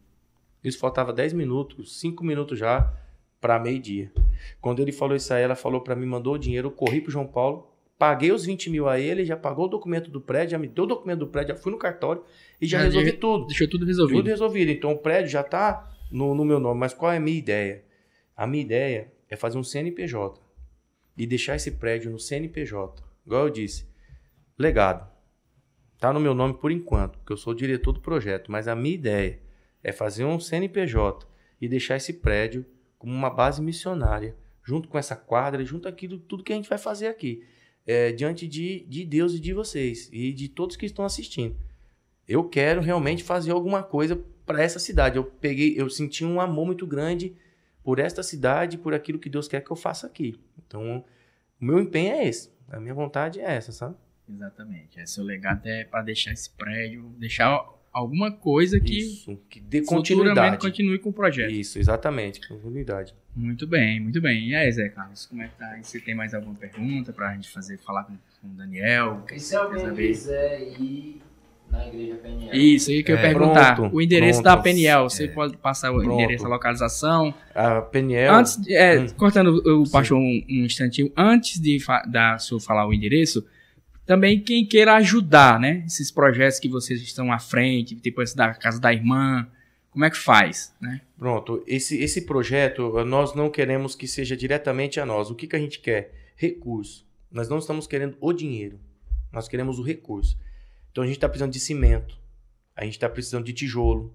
Isso faltava 10 minutos, 5 minutos já para meio-dia. Quando ele falou isso aí, ela falou para mim, mandou o dinheiro, eu corri pro João Paulo, paguei os 20 mil a ele, já pagou o documento do prédio, já me deu o documento do prédio, já fui no cartório e já resolvi tudo. Deixou tudo resolvido. Tudo resolvido. Então o prédio já está no meu nome. Mas qual é a minha ideia? A minha ideia é fazer um CNPJ e deixar esse prédio no CNPJ. Igual eu disse, legado. Está no meu nome por enquanto, porque eu sou o diretor do projeto. Mas a minha ideia é fazer um CNPJ e deixar esse prédio como uma base missionária, junto com essa quadra, junto aquilo, tudo que a gente vai fazer aqui. Diante de Deus e de vocês e de todos que estão assistindo. Eu quero realmente fazer alguma coisa para essa cidade. Eu senti um amor muito grande por esta cidade, por aquilo que Deus quer que eu faça aqui. Então, o meu empenho é esse. A minha vontade é essa, sabe? Exatamente. Seu legado é para deixar esse prédio, deixar alguma coisa que dê continuidade. Continue com o projeto. Isso, exatamente. Continuidade. Muito bem, muito bem. E aí, Zé Carlos, como é que tá? Você tem mais alguma pergunta para a gente falar com o Daniel? E se alguém quiser ir na igreja Peniel? Isso, aí que eu ia perguntar. Pronto, o endereço da Peniel, você pode passar o endereço, a localização? A Peniel... Antes, cortando o pastor um instantinho, antes de senhor falar o endereço, também quem queira ajudar, né? Esses projetos que vocês estão à frente, tipo esse da Casa da Irmã, como é que faz, né? Pronto, esse projeto, nós não queremos que seja diretamente a nós. O que a gente quer? Recurso. Nós não estamos querendo o dinheiro, nós queremos o recurso. Então a gente está precisando de cimento, a gente está precisando de tijolo,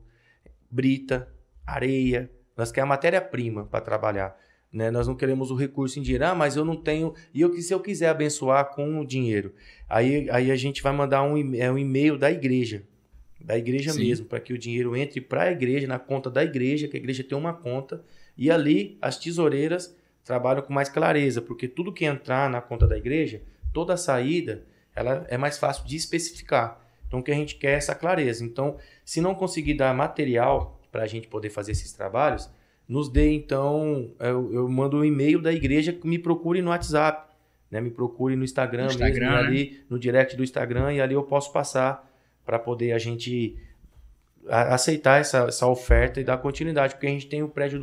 brita, areia, nós queremos a matéria-prima para trabalhar. Né? Nós não queremos o recurso em dinheiro, mas eu não tenho, se eu quiser abençoar com o dinheiro, aí a gente vai mandar um e-mail da igreja Sim. mesmo, para que o dinheiro entre para a igreja, na conta da igreja, que a igreja tem uma conta, e ali as tesoureiras trabalham com mais clareza, porque tudo que entrar na conta da igreja, toda a saída, ela é mais fácil de especificar. Então o que a gente quer é essa clareza. Então, se não conseguir dar material para a gente poder fazer esses trabalhos, nos dê, então, eu mando um e-mail da igreja, me procure no WhatsApp, né? Me procure no Instagram mesmo, né? Ali no direct do Instagram, e ali eu posso passar para poder a gente aceitar essa oferta e dar continuidade, porque a gente tem o prédio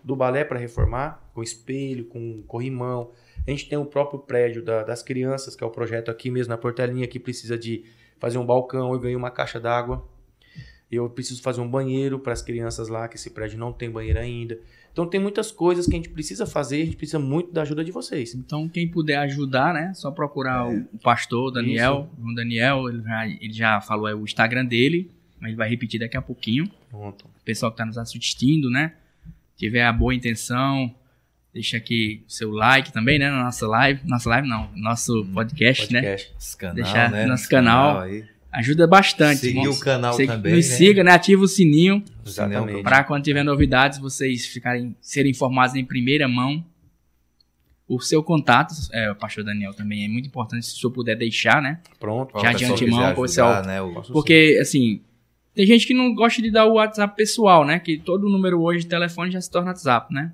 do balé para reformar, com espelho, com corrimão, a gente tem o próprio prédio das crianças, que é o projeto aqui mesmo na Portelinha, que precisa de fazer um balcão, eu ganhei uma caixa d'água. Eu preciso fazer um banheiro para as crianças lá, que esse prédio não tem banheiro ainda. Então tem muitas coisas que a gente precisa fazer, a gente precisa muito da ajuda de vocês. Então quem puder ajudar, né? Só procurar o pastor Daniel. O Daniel, ele já falou o Instagram dele, mas ele vai repetir daqui a pouquinho. Pronto. O pessoal que está nos assistindo, né? Tiver a boa intenção, deixa aqui o seu like também, né? Na nossa live. Nossa live não, nosso podcast, né? Nosso canal, deixar né? Nosso canal aí. Ajuda bastante. Seguir o canal também, nos siga, né? Ativa o sininho. Exatamente. Para quando tiver novidades, vocês serem informados em primeira mão. O seu contato, pastor Daniel, também é muito importante, se o senhor puder deixar, né? Pronto. Já de antemão, pessoal. Né, porque, assim, tem gente que não gosta de dar o WhatsApp pessoal, né? Que todo número hoje de telefone já se torna WhatsApp, né?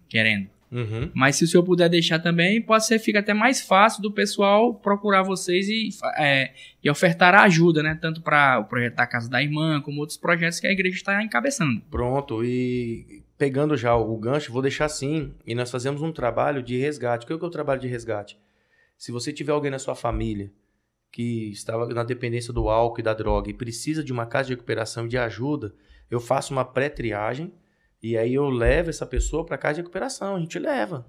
Querendo. Uhum. Mas se o senhor puder deixar também, pode ser, fica até mais fácil do pessoal procurar vocês e ofertar a ajuda, né? Tanto para o projeto da Casa da Irmã, como outros projetos que a igreja está encabeçando. Pronto, e pegando já o gancho, vou deixar assim, e nós fazemos um trabalho de resgate. O que é o trabalho de resgate? Se você tiver alguém na sua família que estava na dependência do álcool e da droga e precisa de uma casa de recuperação e de ajuda, eu faço uma pré-triagem e aí eu levo essa pessoa para casa de recuperação. A gente leva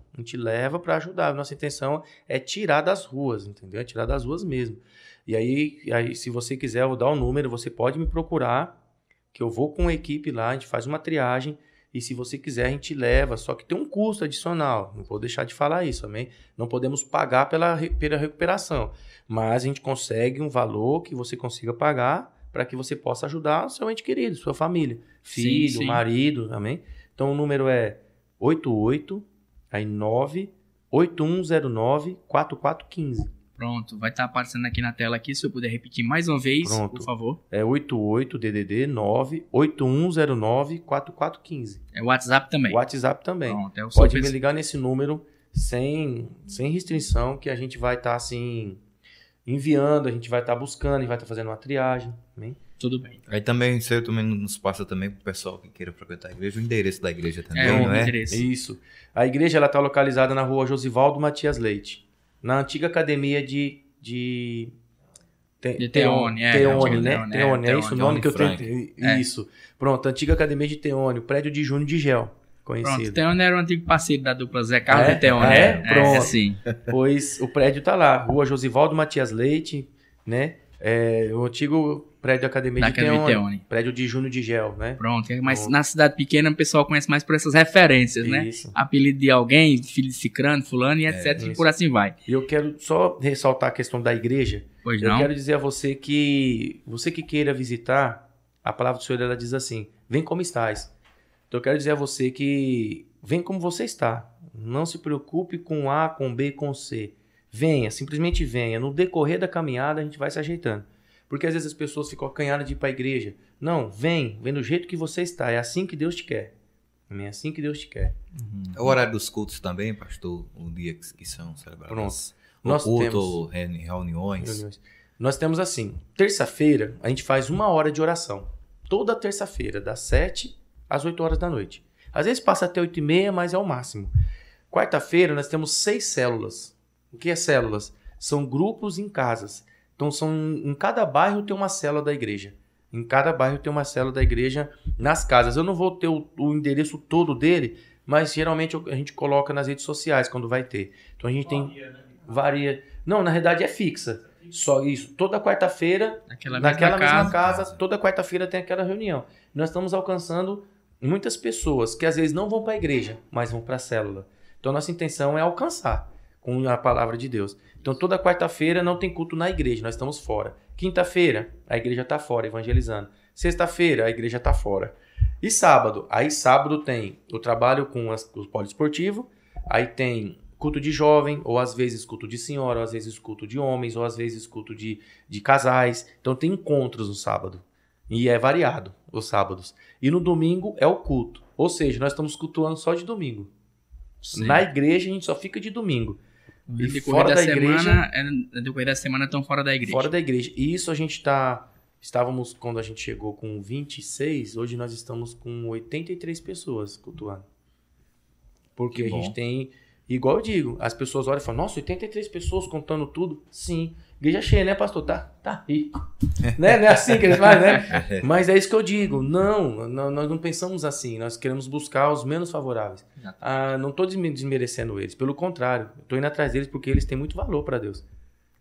para ajudar. Nossa intenção é tirar das ruas, entendeu? É tirar das ruas mesmo. E aí se você quiser, eu vou dar o número, você pode me procurar, que eu vou com a equipe lá, a gente faz uma triagem. E se você quiser, a gente leva, só que tem um custo adicional. Não vou deixar de falar isso também. Não podemos pagar pela recuperação. Mas a gente consegue um valor que você consiga pagar para que você possa ajudar o seu ente querido, sua família. Filho, sim. marido, amém? Então o número é 98109-4415. Pronto, vai estar aparecendo aqui na tela aqui, se eu puder repetir mais uma vez, Pronto. por favor. É 88-DDD 98109-4415. É o WhatsApp também. O WhatsApp também. Pronto, é o Pode seu me ligar nesse número sem restrição, que a gente vai estar assim enviando, a gente vai estar buscando, a gente vai estar fazendo uma triagem. Amém? Tudo bem. Aí também, você também nos passa também pro pessoal que queira frequentar a igreja, o endereço da igreja também, É, não o é? endereço. Isso. A igreja está localizada na rua Josivaldo Matias Leite, na antiga academia de Teone, né? Teone, é isso o nome que eu tentei. Isso. Pronto, antiga academia de Teone, o prédio de Júnior de Gel, conhecido. Pronto, Teone era um antigo parceiro da dupla Zé Carlos e Teone. Pronto. Sim. Pois o prédio está lá, rua Josivaldo Matias Leite, né? O antigo prédio da academia de Teone, prédio de Júnior de Gel, né? Pronto, mas na cidade pequena o pessoal conhece mais por essas referências, né? Isso. Apelido de alguém, filho de cicrano, fulano e etc. E por assim vai. E eu quero só ressaltar a questão da igreja. Pois Eu não? quero dizer a você que queira visitar, a palavra do Senhor ela diz assim: vem como estás. Então eu quero dizer a você que vem como você está. Não se preocupe com A, com B, com C. Venha, simplesmente venha. No decorrer da caminhada a gente vai se ajeitando. Porque às vezes as pessoas ficam acanhadas de ir para a igreja. Não, vem do jeito que você está. É assim que Deus te quer. É assim que Deus te quer. É o horário dos cultos também, pastor? O dia que são celebrados? Pronto. O Nós culto, temos reuniões. Nós temos assim, terça-feira a gente faz 1 hora de oração. Toda terça-feira, das 7 às 8 horas da noite. Às vezes passa até 8h30, mas é o máximo. Quarta-feira nós temos 6 células. O que é células? São grupos em casas. Então em cada bairro tem uma célula da igreja. Em cada bairro tem uma célula da igreja nas casas. Eu não vou ter o endereço todo dele, mas geralmente a gente coloca nas redes sociais quando vai ter. Então a gente varia. Não, na realidade é fixa. Só isso. Toda quarta-feira, naquela mesma casa, toda quarta-feira tem aquela reunião. Nós estamos alcançando muitas pessoas que às vezes não vão para a igreja, mas vão para a célula. Então nossa intenção é alcançar com a palavra de Deus. Então toda quarta-feira não tem culto na igreja, nós estamos fora. Quinta-feira, a igreja está fora, evangelizando. Sexta-feira, a igreja está fora. E sábado? Aí sábado tem o trabalho com o poliesportivo, aí tem culto de jovem, ou às vezes culto de senhora, ou às vezes culto de homens, ou às vezes culto de casais. Então tem encontros no sábado. E é variado os sábados. E no domingo é o culto. Ou seja, nós estamos cultuando só de domingo. Sim. Na igreja a gente só fica de domingo. E fora da igreja... No decorrer da semana estão fora da igreja. Fora da igreja. E isso a gente estávamos, quando a gente chegou com 26, hoje nós estamos com 83 pessoas cultuando. Porque a gente tem... Igual eu digo, as pessoas olham e falam, nossa, 83 pessoas contando tudo. Sim. Igreja cheia, né, pastor? Tá rico. Né? Não é assim que eles fazem, né? Mas é isso que eu digo. Não, nós não pensamos assim. Nós queremos buscar os menos favoráveis. Não estou desmerecendo eles. Pelo contrário, estou indo atrás deles porque eles têm muito valor para Deus.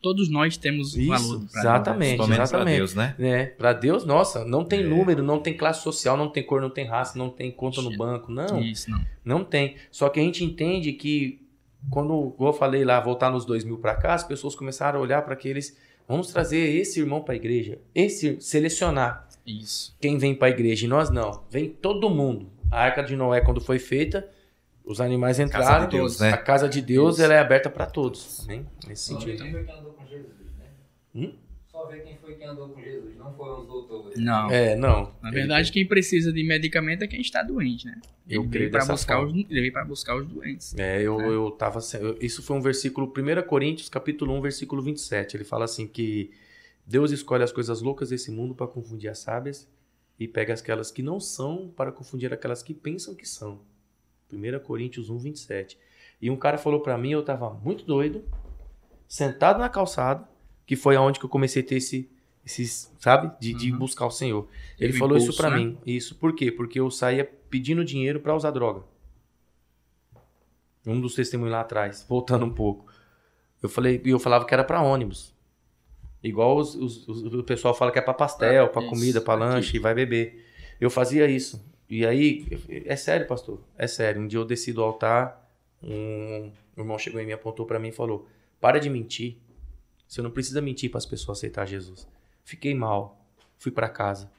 Todos nós temos valor. Exatamente. Para Deus, né? Para Deus, nossa, não tem número, não tem classe social, não tem cor, não tem raça, não tem conta no banco. Não. Isso, não. Não tem. Só que a gente entende que quando eu falei lá, voltar nos 2000 para cá, as pessoas começaram a olhar para aqueles... Vamos trazer esse irmão para a igreja. Selecionar. Isso. Quem vem para a igreja. E nós não. Vem todo mundo. A Arca de Noé, quando foi feita, os animais entraram. Casa de Deus, né? A casa de Deus ela é aberta para todos. Amém? Nesse sentido. Quem foi que andou com Jesus, né? Só ver quem foi que andou com Jesus. Não foram os doutores. Não. Não. Na verdade, quem precisa de medicamento é quem está doente, né? Eu creio dessa forma. Ele veio para buscar os doentes. Eu tava... Isso foi um versículo, 1 Coríntios, capítulo 1, versículo 27. Ele fala assim que Deus escolhe as coisas loucas desse mundo para confundir as sábias e pega aquelas que não são para confundir aquelas que pensam que são. 1 Coríntios 1, 27. E um cara falou para mim, eu tava muito doido, sentado na calçada, que foi aonde que eu comecei a ter esses, sabe? De buscar o Senhor. Ele falou impulso, isso pra né? mim. Isso. Por quê? Porque eu saía pedindo dinheiro pra usar droga. Um dos testemunhos lá atrás, voltando um pouco. Eu falava que era pra ônibus. Igual o pessoal fala que é pra pastel, pra isso, comida, pra lanche, e vai beber. Eu fazia isso. E aí, é sério, pastor, é sério. Um dia eu desci do altar, um irmão chegou em mim, apontou pra mim e falou: para de mentir. Você não precisa mentir para as pessoas aceitar Jesus. Fiquei mal, fui pra casa.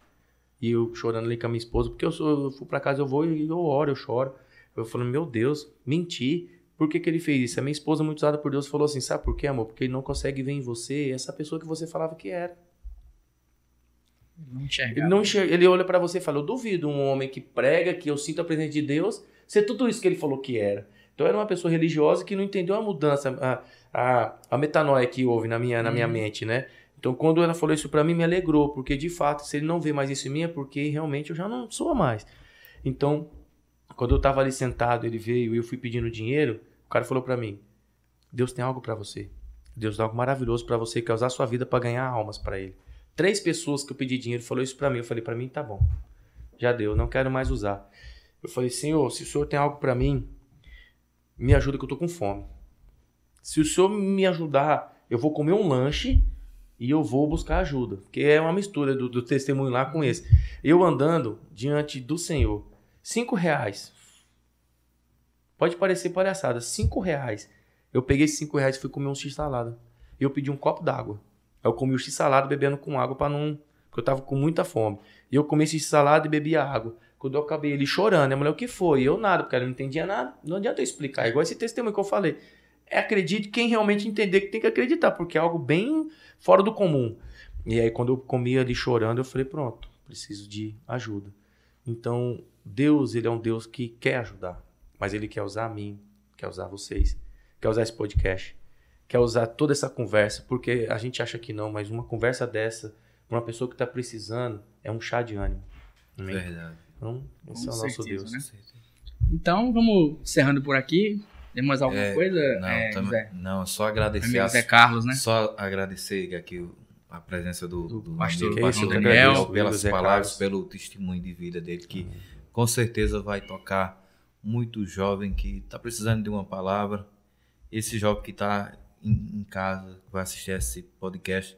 E eu chorando ali com a minha esposa, porque eu fui pra casa, eu vou e eu oro, eu choro. Eu falei: meu Deus, mentir. Por que ele fez isso? A minha esposa, muito usada por Deus, falou assim: sabe por quê, amor? Porque ele não consegue ver em você essa pessoa que você falava que era. Não enxerga. Ele não enxerga, ele olha pra você e fala: eu duvido um homem que prega, que eu sinto a presença de Deus, ser tudo isso que ele falou que era. Então era uma pessoa religiosa que não entendeu a mudança, a metanoia que houve na minha mente, né? Então quando ela falou isso pra mim, me alegrou, porque de fato, se ele não vê mais isso em mim, é porque realmente eu já não sou mais. Então, quando eu tava ali sentado, ele veio e eu fui pedindo dinheiro, o cara falou pra mim: Deus tem algo pra você. Deus tem algo maravilhoso pra você, quer usar a sua vida pra ganhar almas pra ele. 3 pessoas que eu pedi dinheiro falou isso pra mim. Eu falei: pra mim tá bom. Já deu, não quero mais usar. Eu falei: Senhor, se o Senhor tem algo pra mim, me ajuda que eu tô com fome. Se o Senhor me ajudar, eu vou comer um lanche e eu vou buscar ajuda. Porque é uma mistura do testemunho lá com esse. Eu andando diante do Senhor, R$5. Pode parecer palhaçada, R$5. Eu peguei esses R$5 e fui comer um x-salada. E eu pedi um copo d'água. Eu comi o x-salada bebendo com água para não... Porque eu tava com muita fome. E eu comi esse x-salada e bebi água. Quando eu acabei, ele chorando. A mulher: o que foi? Eu nada, porque ela não entendia nada. Não adianta eu explicar. Igual esse testemunho que eu falei. Acredite quem realmente entender, que tem que acreditar, porque é algo bem fora do comum. E aí quando eu comi ali chorando, eu falei: pronto, preciso de ajuda. Então, Deus, ele é um Deus que quer ajudar. Mas ele quer usar a mim, quer usar vocês, quer usar esse podcast, quer usar toda essa conversa, porque a gente acha que não, mas uma conversa dessa, para uma pessoa que está precisando, é um chá de ânimo. Amém? Verdade. Então, esse é o Com nosso certeza, Deus. né? Então, vamos encerrando por aqui. Tem mais alguma coisa, Zé? Não, só agradecer. Amigo Zé Carlos, né? Só agradecer aqui a presença do pastor amigo Pastor Daniel, Daniel, pelas Zé palavras, Carlos. pelo testemunho de vida dele, que com certeza vai tocar muito jovem que está precisando de uma palavra. Esse jovem que está em casa, vai assistir esse podcast,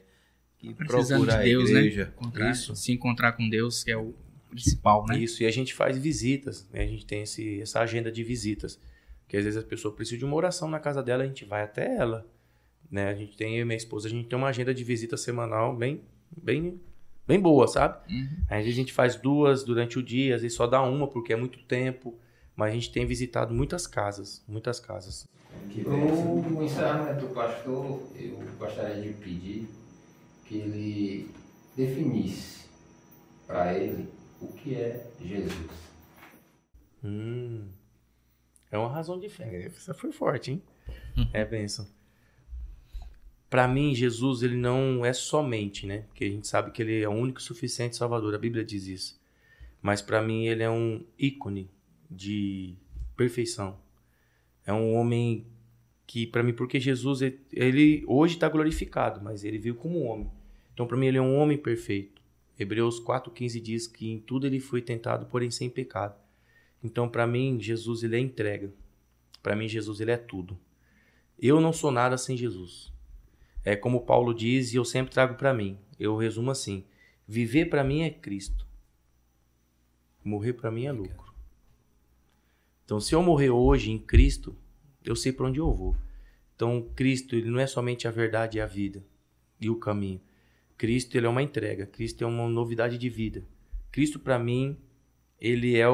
que Precisando procura de Deus, a igreja. né? Se encontrar com Deus, que é o principal, né? Isso, e a gente faz visitas, né? A gente tem essa agenda de visitas, que às vezes a pessoa precisa de uma oração na casa dela, a gente vai até ela, né? A gente tem, eu e minha esposa, a gente tem uma agenda de visita semanal bem boa, sabe? Às vezes a gente faz 2 durante o dia, às vezes só dá uma porque é muito tempo, mas a gente tem visitado muitas casas. No encerramento do pastor, eu gostaria de pedir que ele definisse para ele o que é Jesus. É uma razão de fé. Essa foi forte, hein? É bênção. Para mim, Jesus, ele não é somente, né? Porque a gente sabe que ele é o único e suficiente Salvador. A Bíblia diz isso. Mas para mim, ele é um ícone de perfeição. É um homem que, para mim, porque Jesus, ele hoje está glorificado, mas ele veio como homem. Então, para mim, ele é um homem perfeito. Hebreus 4,15 diz que em tudo ele foi tentado, porém sem pecado. Então, para mim, Jesus, ele é entrega. Para mim, Jesus, ele é tudo. Eu não sou nada sem Jesus. É como Paulo diz, e eu sempre trago para mim. Eu resumo assim: viver para mim é Cristo. Morrer para mim é lucro. Então, se eu morrer hoje em Cristo, eu sei para onde eu vou. Então, Cristo, ele não é somente a verdade e a vida e o caminho. Cristo, ele é uma entrega. Cristo é uma novidade de vida. Cristo, para mim, ele é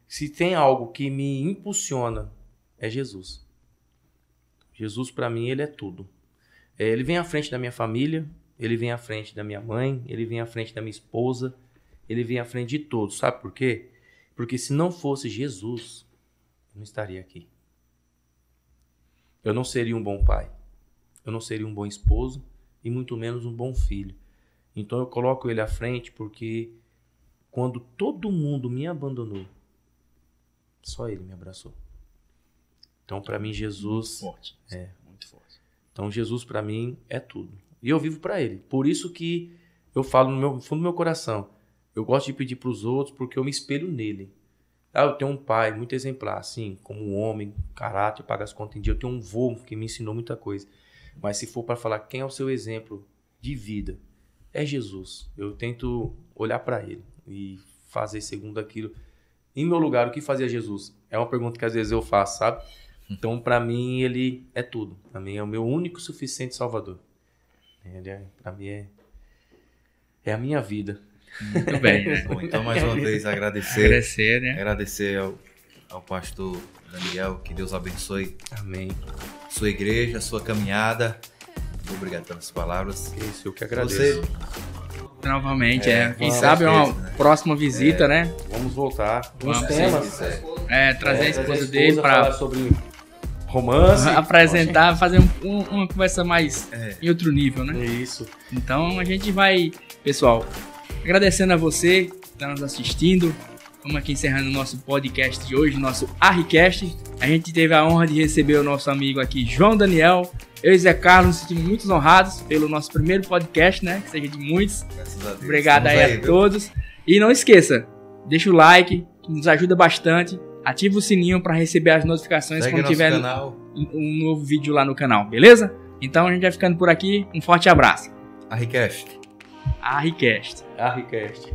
se tem algo que me impulsiona, é Jesus. Jesus, para mim, ele é tudo. Ele vem à frente da minha família, ele vem à frente da minha mãe, ele vem à frente da minha esposa, ele vem à frente de todos. Sabe por quê? Porque se não fosse Jesus, eu não estaria aqui. Eu não seria um bom pai, eu não seria um bom esposo e muito menos um bom filho. Então eu coloco ele à frente porque quando todo mundo me abandonou, só ele me abraçou. Então para mim Jesus muito forte. Então Jesus para mim é tudo. E eu vivo para Ele. Por isso que eu falo no fundo do meu coração. Eu gosto de pedir para os outros porque eu me espelho nele. Eu tenho um pai muito exemplar, assim, como um homem, caráter, paga as contas em dia. Eu tenho um vô que me ensinou muita coisa. Mas se for para falar quem é o seu exemplo de vida, é Jesus. Eu tento olhar para Ele e fazer segundo aquilo. Em meu lugar, o que fazia Jesus? É uma pergunta que às vezes eu faço, sabe? Então, para mim, Ele é tudo. Para mim, é o meu único e suficiente Salvador. Para mim, é a minha vida. Muito bem, né? Bom, então, mais uma vez, agradecer, né? Agradecer ao pastor Daniel, que Deus abençoe. Amém. Sua igreja, sua caminhada. Muito obrigado pelas palavras. Isso, eu que agradeço. Novamente, quem sabe é uma próxima visita, né? Vamos voltar. Vamos temas. Trazer a esposa dele para falar sobre romance. Apresentar, fazer uma conversa mais em outro nível, né? Isso. Então a gente vai, pessoal, agradecendo a você que está nos assistindo. Vamos aqui encerrando o nosso podcast de hoje, nosso Arricast. A gente teve a honra de receber o nosso amigo aqui, João Daniel. Eu e Zé Carlos nos sentimos muito honrados pelo nosso primeiro podcast, né? Que seja de muitos. Graças a Deus. Obrigado aí a todos. E não esqueça, deixa o like, que nos ajuda bastante. Ativa o sininho para receber as notificações Segue quando tiver canal. um novo vídeo lá no canal, beleza? Então a gente vai ficando por aqui. Um forte abraço. Arricast. Arricast. Arricast.